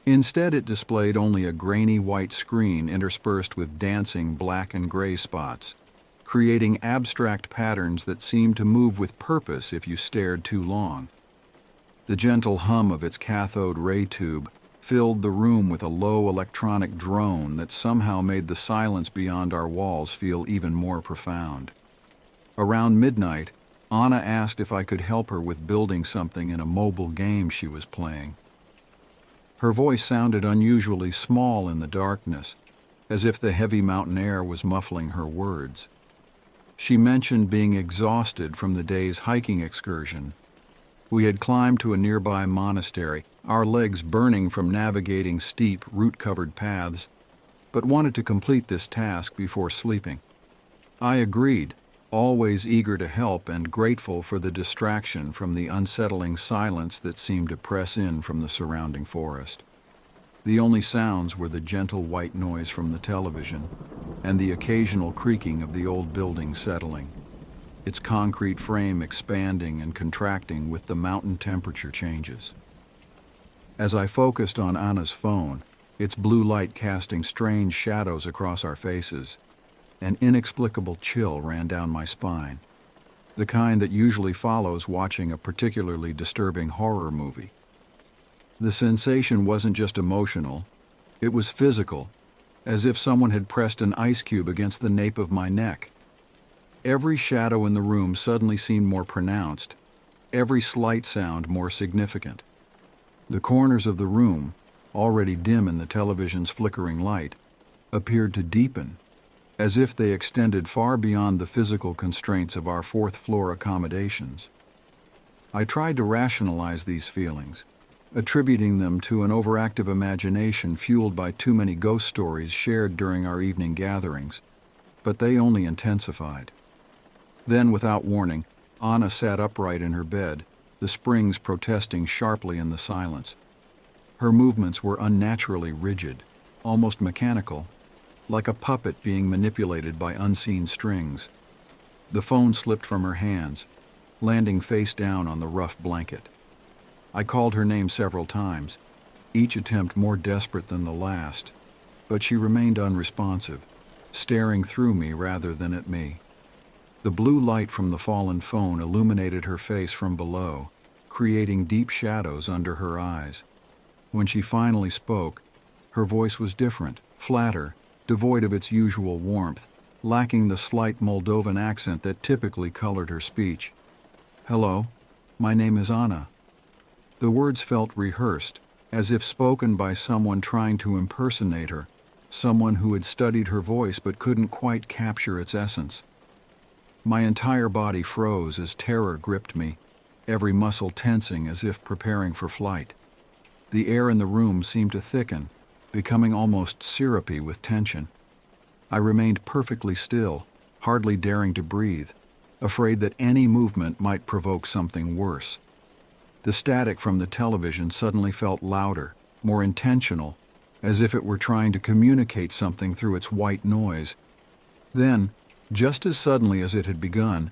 Instead, it displayed only a grainy white screen interspersed with dancing black and gray spots, creating abstract patterns that seemed to move with purpose if you stared too long. The gentle hum of its cathode ray tube filled the room with a low electronic drone that somehow made the silence beyond our walls feel even more profound. Around midnight, Anna asked if I could help her with building something in a mobile game she was playing. Her voice sounded unusually small in the darkness, as if the heavy mountain air was muffling her words. She mentioned being exhausted from the day's hiking excursion. We had climbed to a nearby monastery, our legs burning from navigating steep, root-covered paths, but wanted to complete this task before sleeping. I agreed, always eager to help and grateful for the distraction from the unsettling silence that seemed to press in from the surrounding forest. The only sounds were the gentle white noise from the television and the occasional creaking of the old building settling, its concrete frame expanding and contracting with the mountain temperature changes. As I focused on Anna's phone, its blue light casting strange shadows across our faces, an inexplicable chill ran down my spine, the kind that usually follows watching a particularly disturbing horror movie. The sensation wasn't just emotional, it was physical, as if someone had pressed an ice cube against the nape of my neck. Every shadow in the room suddenly seemed more pronounced, every slight sound more significant. The corners of the room, already dim in the television's flickering light, appeared to deepen, as if they extended far beyond the physical constraints of our fourth-floor accommodations. I tried to rationalize these feelings, attributing them to an overactive imagination fueled by too many ghost stories shared during our evening gatherings, but they only intensified. Then, without warning, Anna sat upright in her bed, the springs protesting sharply in the silence. Her movements were unnaturally rigid, almost mechanical, like a puppet being manipulated by unseen strings. The phone slipped from her hands, landing face down on the rough blanket. I called her name several times, each attempt more desperate than the last, but she remained unresponsive, staring through me rather than at me. The blue light from the fallen phone illuminated her face from below, creating deep shadows under her eyes. When she finally spoke, her voice was different, flatter, devoid of its usual warmth, lacking the slight Moldovan accent that typically colored her speech. "Hello, my name is Anna." The words felt rehearsed, as if spoken by someone trying to impersonate her, someone who had studied her voice but couldn't quite capture its essence. My entire body froze as terror gripped me, every muscle tensing as if preparing for flight. The air in the room seemed to thicken, becoming almost syrupy with tension. I remained perfectly still, hardly daring to breathe, afraid that any movement might provoke something worse. The static from the television suddenly felt louder, more intentional, as if it were trying to communicate something through its white noise. Then, just as suddenly as it had begun,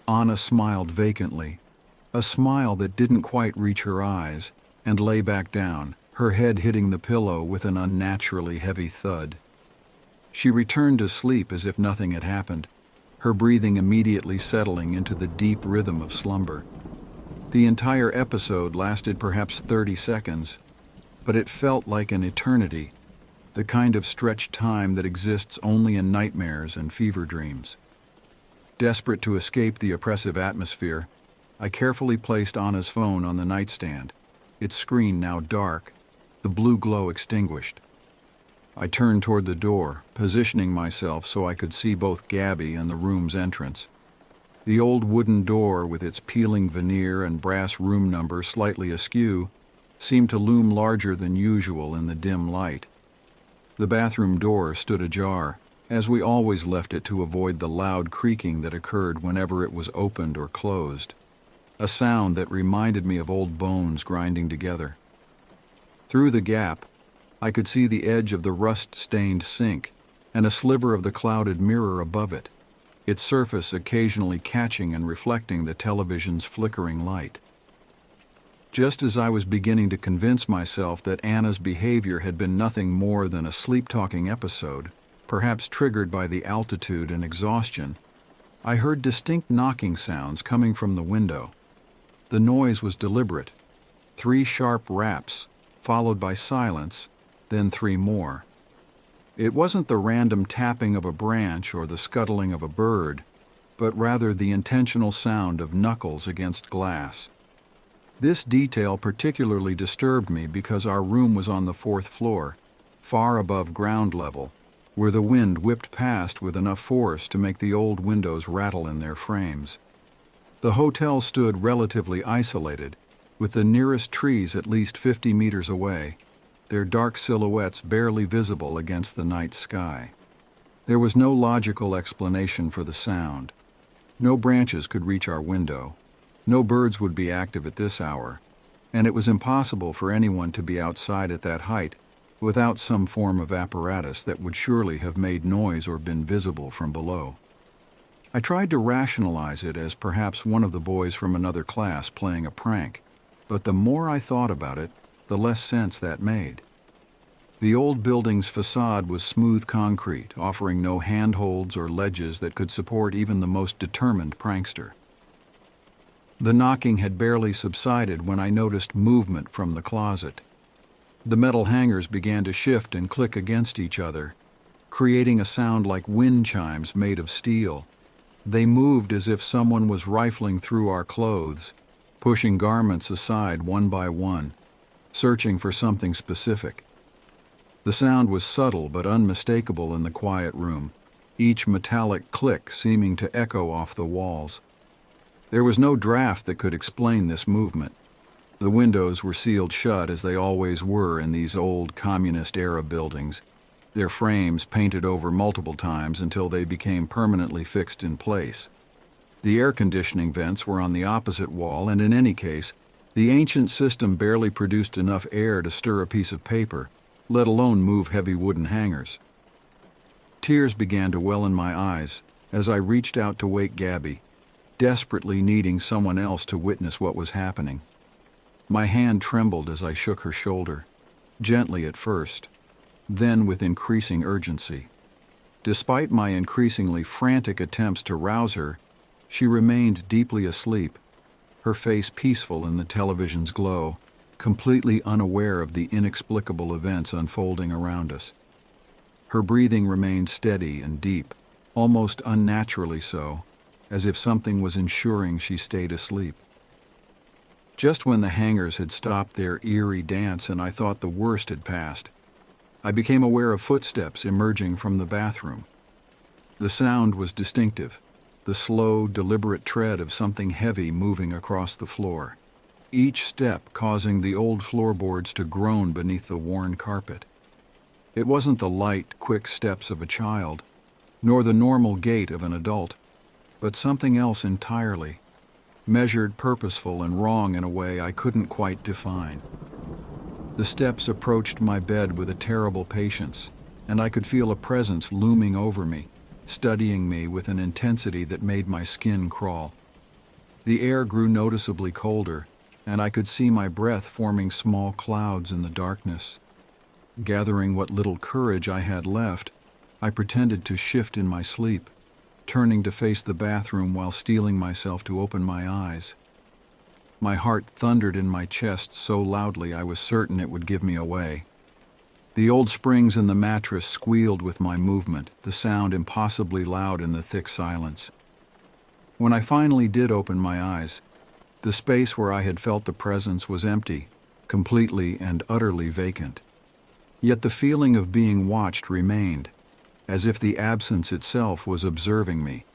Anna smiled vacantly, a smile that didn't quite reach her eyes, and lay back down, her head hitting the pillow with an unnaturally heavy thud. She returned to sleep as if nothing had happened, her breathing immediately settling into the deep rhythm of slumber. The entire episode lasted perhaps 30 seconds, but it felt like an eternity, the kind of stretched time that exists only in nightmares and fever dreams. Desperate to escape the oppressive atmosphere, I carefully placed Anna's phone on the nightstand, its screen now dark, the blue glow extinguished. I turned toward the door, positioning myself so I could see both Gabby and the room's entrance. The old wooden door, with its peeling veneer and brass room number slightly askew, seemed to loom larger than usual in the dim light. The bathroom door stood ajar, as we always left it to avoid the loud creaking that occurred whenever it was opened or closed, a sound that reminded me of old bones grinding together. Through the gap, I could see the edge of the rust-stained sink and a sliver of the clouded mirror above it, its surface occasionally catching and reflecting the television's flickering light. Just as I was beginning to convince myself that Anna's behavior had been nothing more than a sleep-talking episode, perhaps triggered by the altitude and exhaustion, I heard distinct knocking sounds coming from the window. The noise was deliberate. 3 sharp raps, followed by silence, then 3 more. It wasn't the random tapping of a branch or the scuttling of a bird, but rather the intentional sound of knuckles against glass. This detail particularly disturbed me because our room was on the 4th floor, far above ground level, where the wind whipped past with enough force to make the old windows rattle in their frames. The hotel stood relatively isolated, with the nearest trees at least 50 meters away, their dark silhouettes barely visible against the night sky. There was no logical explanation for the sound. No branches could reach our window. No birds would be active at this hour, and it was impossible for anyone to be outside at that height without some form of apparatus that would surely have made noise or been visible from below. I tried to rationalize it as perhaps one of the boys from another class playing a prank, but the more I thought about it, the less sense that made. The old building's facade was smooth concrete, offering no handholds or ledges that could support even the most determined prankster. The knocking had barely subsided when I noticed movement from the closet. The metal hangers began to shift and click against each other, creating a sound like wind chimes made of steel. They moved as if someone was rifling through our clothes, pushing garments aside one by one, searching for something specific. The sound was subtle but unmistakable in the quiet room, each metallic click seeming to echo off the walls. There was no draft that could explain this movement. The windows were sealed shut as they always were in these old communist-era buildings, their frames painted over multiple times until they became permanently fixed in place. The air conditioning vents were on the opposite wall, and in any case, the ancient system barely produced enough air to stir a piece of paper, let alone move heavy wooden hangers. Tears began to well in my eyes as I reached out to wake Gabby, desperately needing someone else to witness what was happening. My hand trembled as I shook her shoulder. gently at first, then with increasing urgency. Despite my increasingly frantic attempts to rouse her, she remained deeply asleep, her face peaceful in the television's glow, completely unaware of the inexplicable events unfolding around us. Her breathing remained steady and deep, almost unnaturally so, as if something was ensuring she stayed asleep. Just when the hangars had stopped their eerie dance and I thought the worst had passed, I became aware of footsteps emerging from the bathroom. The sound was distinctive, the slow, deliberate tread of something heavy moving across the floor, each step causing the old floorboards to groan beneath the worn carpet. It wasn't the light, quick steps of a child, nor the normal gait of an adult, but something else entirely, measured, purposeful, and wrong in a way I couldn't quite define. The steps approached my bed with a terrible patience, and I could feel a presence looming over me, studying me with an intensity that made my skin crawl. The air grew noticeably colder, and I could see my breath forming small clouds in the darkness. Gathering what little courage I had left, I pretended to shift in my sleep, turning to face the bathroom while steeling myself to open my eyes. My heart thundered in my chest so loudly I was certain it would give me away. The old springs in the mattress squealed with my movement, the sound impossibly loud in the thick silence. When I finally did open my eyes, the space where I had felt the presence was empty, completely and utterly vacant. Yet the feeling of being watched remained, as if the absence itself was observing me,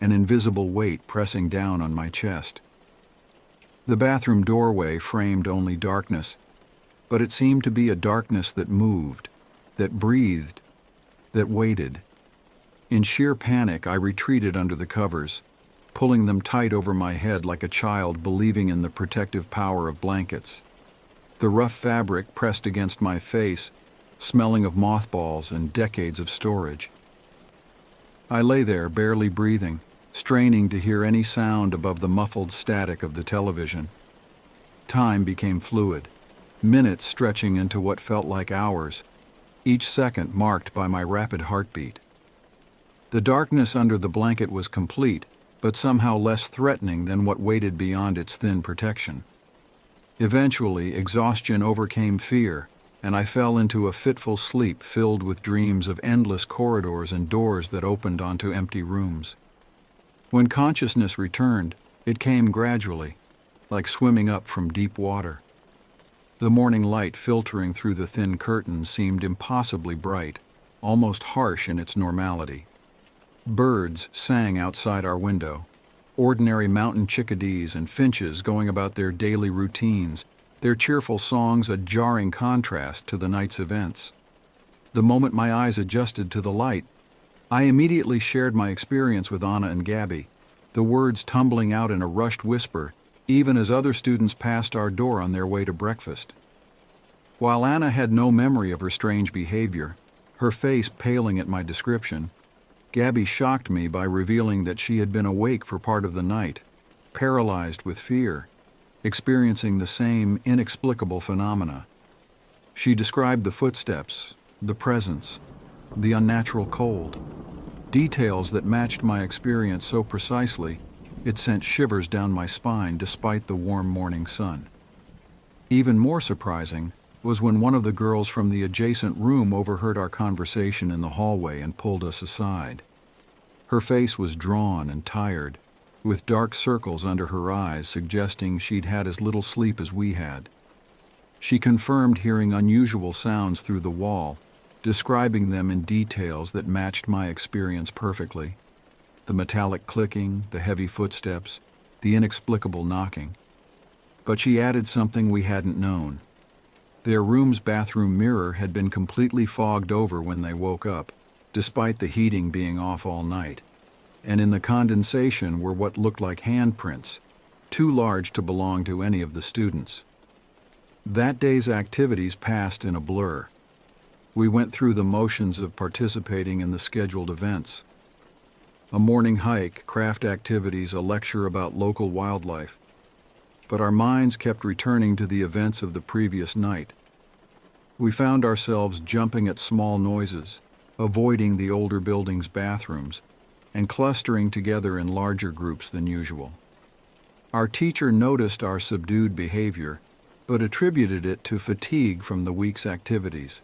an invisible weight pressing down on my chest. The bathroom doorway framed only darkness, but it seemed to be a darkness that moved, that breathed, that waited. In sheer panic, I retreated under the covers, pulling them tight over my head like a child believing in the protective power of blankets. The rough fabric pressed against my face, smelling of mothballs and decades of storage. I lay there, barely breathing, straining to hear any sound above the muffled static of the television. Time became fluid, minutes stretching into what felt like hours, each second marked by my rapid heartbeat. The darkness under the blanket was complete, but somehow less threatening than what waited beyond its thin protection. Eventually, exhaustion overcame fear, and I fell into a fitful sleep filled with dreams of endless corridors and doors that opened onto empty rooms. When consciousness returned, it came gradually, like swimming up from deep water. The morning light filtering through the thin curtains seemed impossibly bright, almost harsh in its normality. Birds sang outside our window, ordinary mountain chickadees and finches going about their daily routines, their cheerful songs a jarring contrast to the night's events. The moment my eyes adjusted to the light, I immediately shared my experience with Anna and Gabby, the words tumbling out in a rushed whisper, even as other students passed our door on their way to breakfast. While Anna had no memory of her strange behavior, her face paling at my description, Gabby shocked me by revealing that she had been awake for part of the night, paralyzed with fear, experiencing the same inexplicable phenomena. She described the footsteps, the presence, the unnatural cold, details that matched my experience so precisely it sent shivers down my spine despite the warm morning sun. Even more surprising was when one of the girls from the adjacent room overheard our conversation in the hallway and pulled us aside. Her face was drawn and tired, with dark circles under her eyes suggesting she'd had as little sleep as we had. She confirmed hearing unusual sounds through the wall, describing them in details that matched my experience perfectly. The metallic clicking, the heavy footsteps, the inexplicable knocking. But she added something we hadn't known. Their room's bathroom mirror had been completely fogged over when they woke up, despite the heating being off all night. And in the condensation were what looked like handprints, too large to belong to any of the students. That day's activities passed in a blur. We went through the motions of participating in the scheduled events. A morning hike, craft activities, a lecture about local wildlife. But our minds kept returning to the events of the previous night. We found ourselves jumping at small noises, avoiding the older building's bathrooms, and clustering together in larger groups than usual. Our teacher noticed our subdued behavior, but attributed it to fatigue from the week's activities.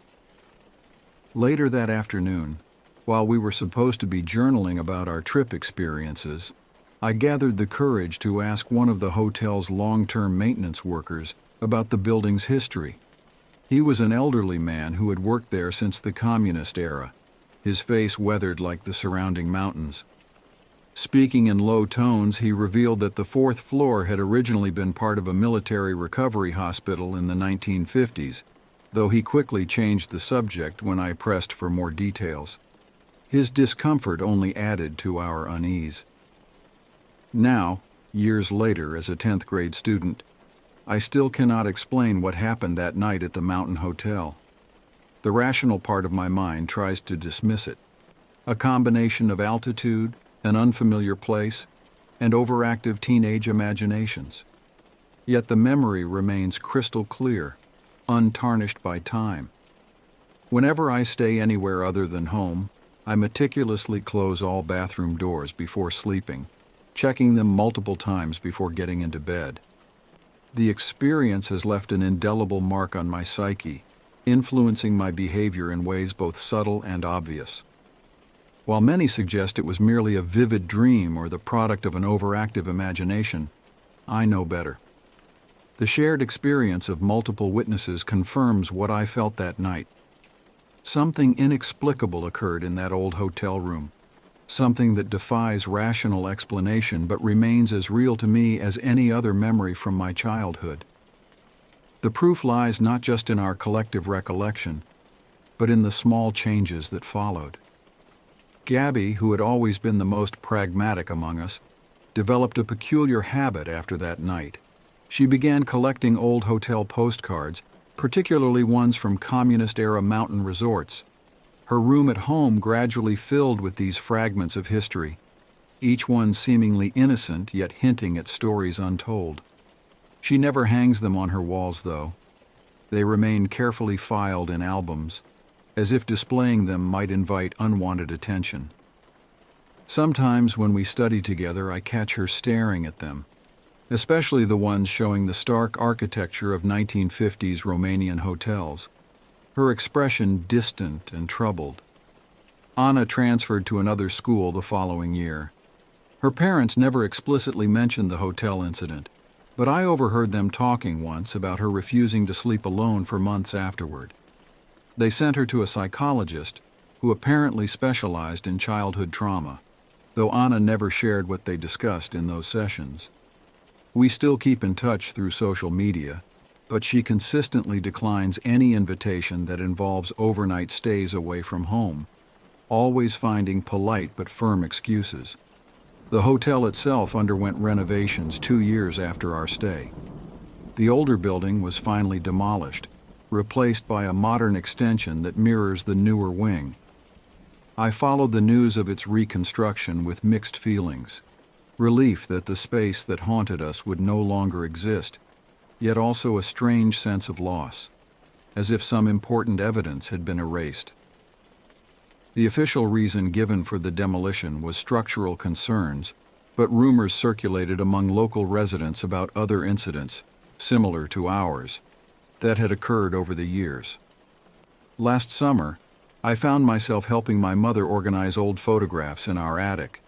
Later that afternoon, while we were supposed to be journaling about our trip experiences, I gathered the courage to ask one of the hotel's long-term maintenance workers about the building's history. He was an elderly man who had worked there since the communist era, his face weathered like the surrounding mountains. Speaking in low tones, he revealed that the fourth floor had originally been part of a military recovery hospital in the 1950s, though he quickly changed the subject when I pressed for more details. His discomfort only added to our unease. Now, years later as a 10th grade student, I still cannot explain what happened that night at the Mountain Hotel. The rational part of my mind tries to dismiss it. A combination of altitude, an unfamiliar place, and overactive teenage imaginations. Yet the memory remains crystal clear, untarnished by time. Whenever I stay anywhere other than home, I meticulously close all bathroom doors before sleeping, checking them multiple times before getting into bed. The experience has left an indelible mark on my psyche, influencing my behavior in ways both subtle and obvious. While many suggest it was merely a vivid dream or the product of an overactive imagination, I know better. The shared experience of multiple witnesses confirms what I felt that night. Something inexplicable occurred in that old hotel room, something that defies rational explanation but remains as real to me as any other memory from my childhood. The proof lies not just in our collective recollection, but in the small changes that followed. Gabby, who had always been the most pragmatic among us, developed a peculiar habit after that night. She began collecting old hotel postcards, particularly ones from communist-era mountain resorts. Her room at home gradually filled with these fragments of history, each one seemingly innocent yet hinting at stories untold. She never hangs them on her walls, though. They remain carefully filed in albums, as if displaying them might invite unwanted attention. Sometimes when we study together, I catch her staring at them, especially the ones showing the stark architecture of 1950s Romanian hotels, her expression distant and troubled. Anna transferred to another school the following year. Her parents never explicitly mentioned the hotel incident, but I overheard them talking once about her refusing to sleep alone for months afterward. They sent her to a psychologist who apparently specialized in childhood trauma, though Anna never shared what they discussed in those sessions. We still keep in touch through social media, but she consistently declines any invitation that involves overnight stays away from home, always finding polite but firm excuses. The hotel itself underwent renovations 2 years after our stay. The older building was finally demolished, replaced by a modern extension that mirrors the newer wing. I followed the news of its reconstruction with mixed feelings. Relief that the space that haunted us would no longer exist, yet also a strange sense of loss, as if some important evidence had been erased. The official reason given for the demolition was structural concerns, but rumors circulated among local residents about other incidents, similar to ours, that had occurred over the years. Last summer, I found myself helping my mother organize old photographs in our attic.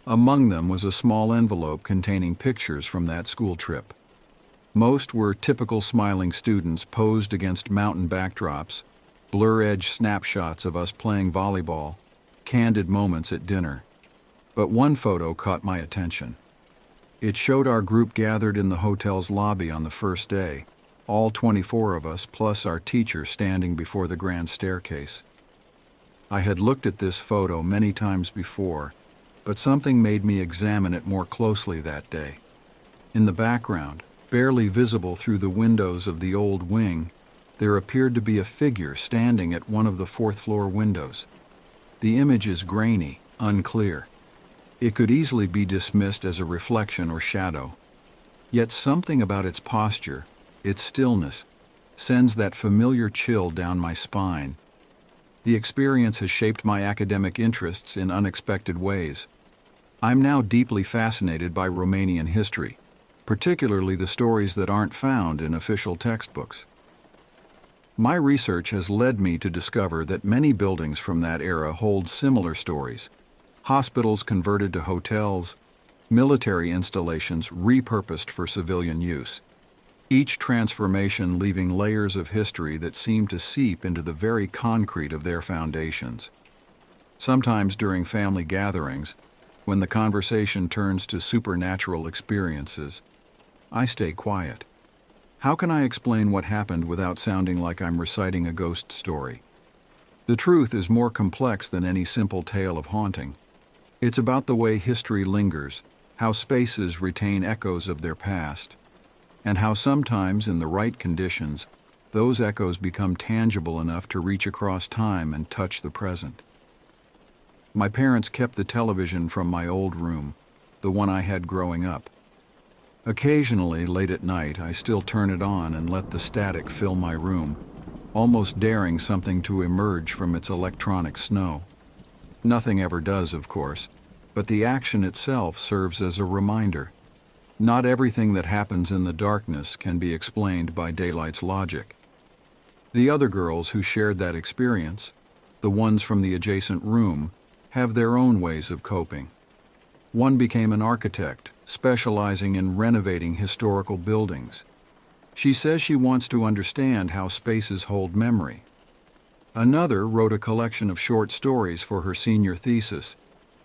Among them was a small envelope containing pictures from that school trip. Most were typical smiling students posed against mountain backdrops, blur-edge snapshots of us playing volleyball, candid moments at dinner. But one photo caught my attention. It showed our group gathered in the hotel's lobby on the first day, all 24 of us plus our teacher standing before the grand staircase. I had looked at this photo many times before, but something made me examine it more closely that day. In the background, barely visible through the windows of the old wing, there appeared to be a figure standing at one of the fourth-floor windows. The image is grainy, unclear. It could easily be dismissed as a reflection or shadow. Yet something about its posture, its stillness, sends that familiar chill down my spine. The experience has shaped my academic interests in unexpected ways. I'm now deeply fascinated by Romanian history, particularly the stories that aren't found in official textbooks. My research has led me to discover that many buildings from that era hold similar stories. Hospitals converted to hotels, military installations repurposed for civilian use. Each transformation leaving layers of history that seem to seep into the very concrete of their foundations. Sometimes during family gatherings, when the conversation turns to supernatural experiences, I stay quiet. How can I explain what happened without sounding like I'm reciting a ghost story? The truth is more complex than any simple tale of haunting. It's about the way history lingers, how spaces retain echoes of their past, and how sometimes, in the right conditions, those echoes become tangible enough to reach across time and touch the present. My parents kept the television from my old room, the one I had growing up. Occasionally, late at night, I still turn it on and let the static fill my room, almost daring something to emerge from its electronic snow. Nothing ever does, of course, but the action itself serves as a reminder. Not everything that happens in the darkness can be explained by daylight's logic. The other girls who shared that experience, the ones from the adjacent room, have their own ways of coping. One became an architect, specializing in renovating historical buildings. She says she wants to understand how spaces hold memory. Another wrote a collection of short stories for her senior thesis,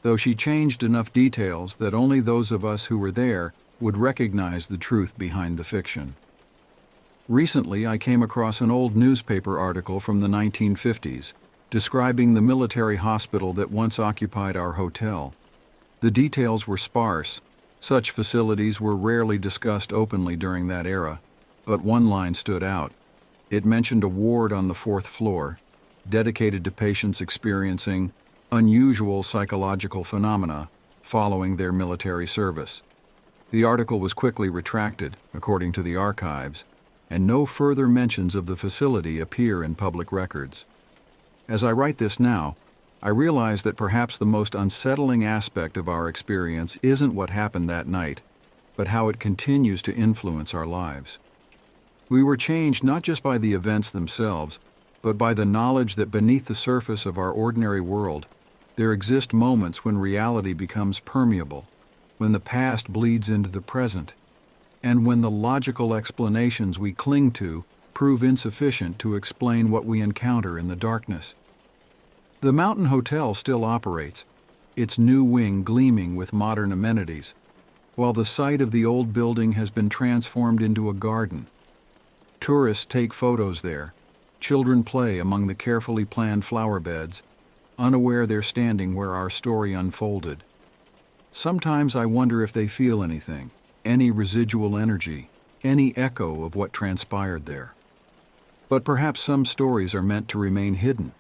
though she changed enough details that only those of us who were there would recognize the truth behind the fiction. Recently, I came across an old newspaper article from the 1950s describing the military hospital that once occupied our hotel. The details were sparse. Such facilities were rarely discussed openly during that era, but one line stood out. It mentioned a ward on the 4th floor, dedicated to patients experiencing unusual psychological phenomena following their military service. The article was quickly retracted, according to the archives, and no further mentions of the facility appear in public records. As I write this now, I realize that perhaps the most unsettling aspect of our experience isn't what happened that night, but how it continues to influence our lives. We were changed not just by the events themselves, but by the knowledge that beneath the surface of our ordinary world, there exist moments when reality becomes permeable, when the past bleeds into the present, and when the logical explanations we cling to prove insufficient to explain what we encounter in the darkness. The Mountain Hotel still operates, its new wing gleaming with modern amenities, while the site of the old building has been transformed into a garden. Tourists take photos there. Children play among the carefully planned flower beds, unaware they're standing where our story unfolded. Sometimes I wonder if they feel anything, any residual energy, any echo of what transpired there. But perhaps some stories are meant to remain hidden,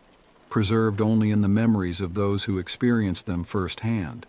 preserved only in the memories of those who experienced them firsthand.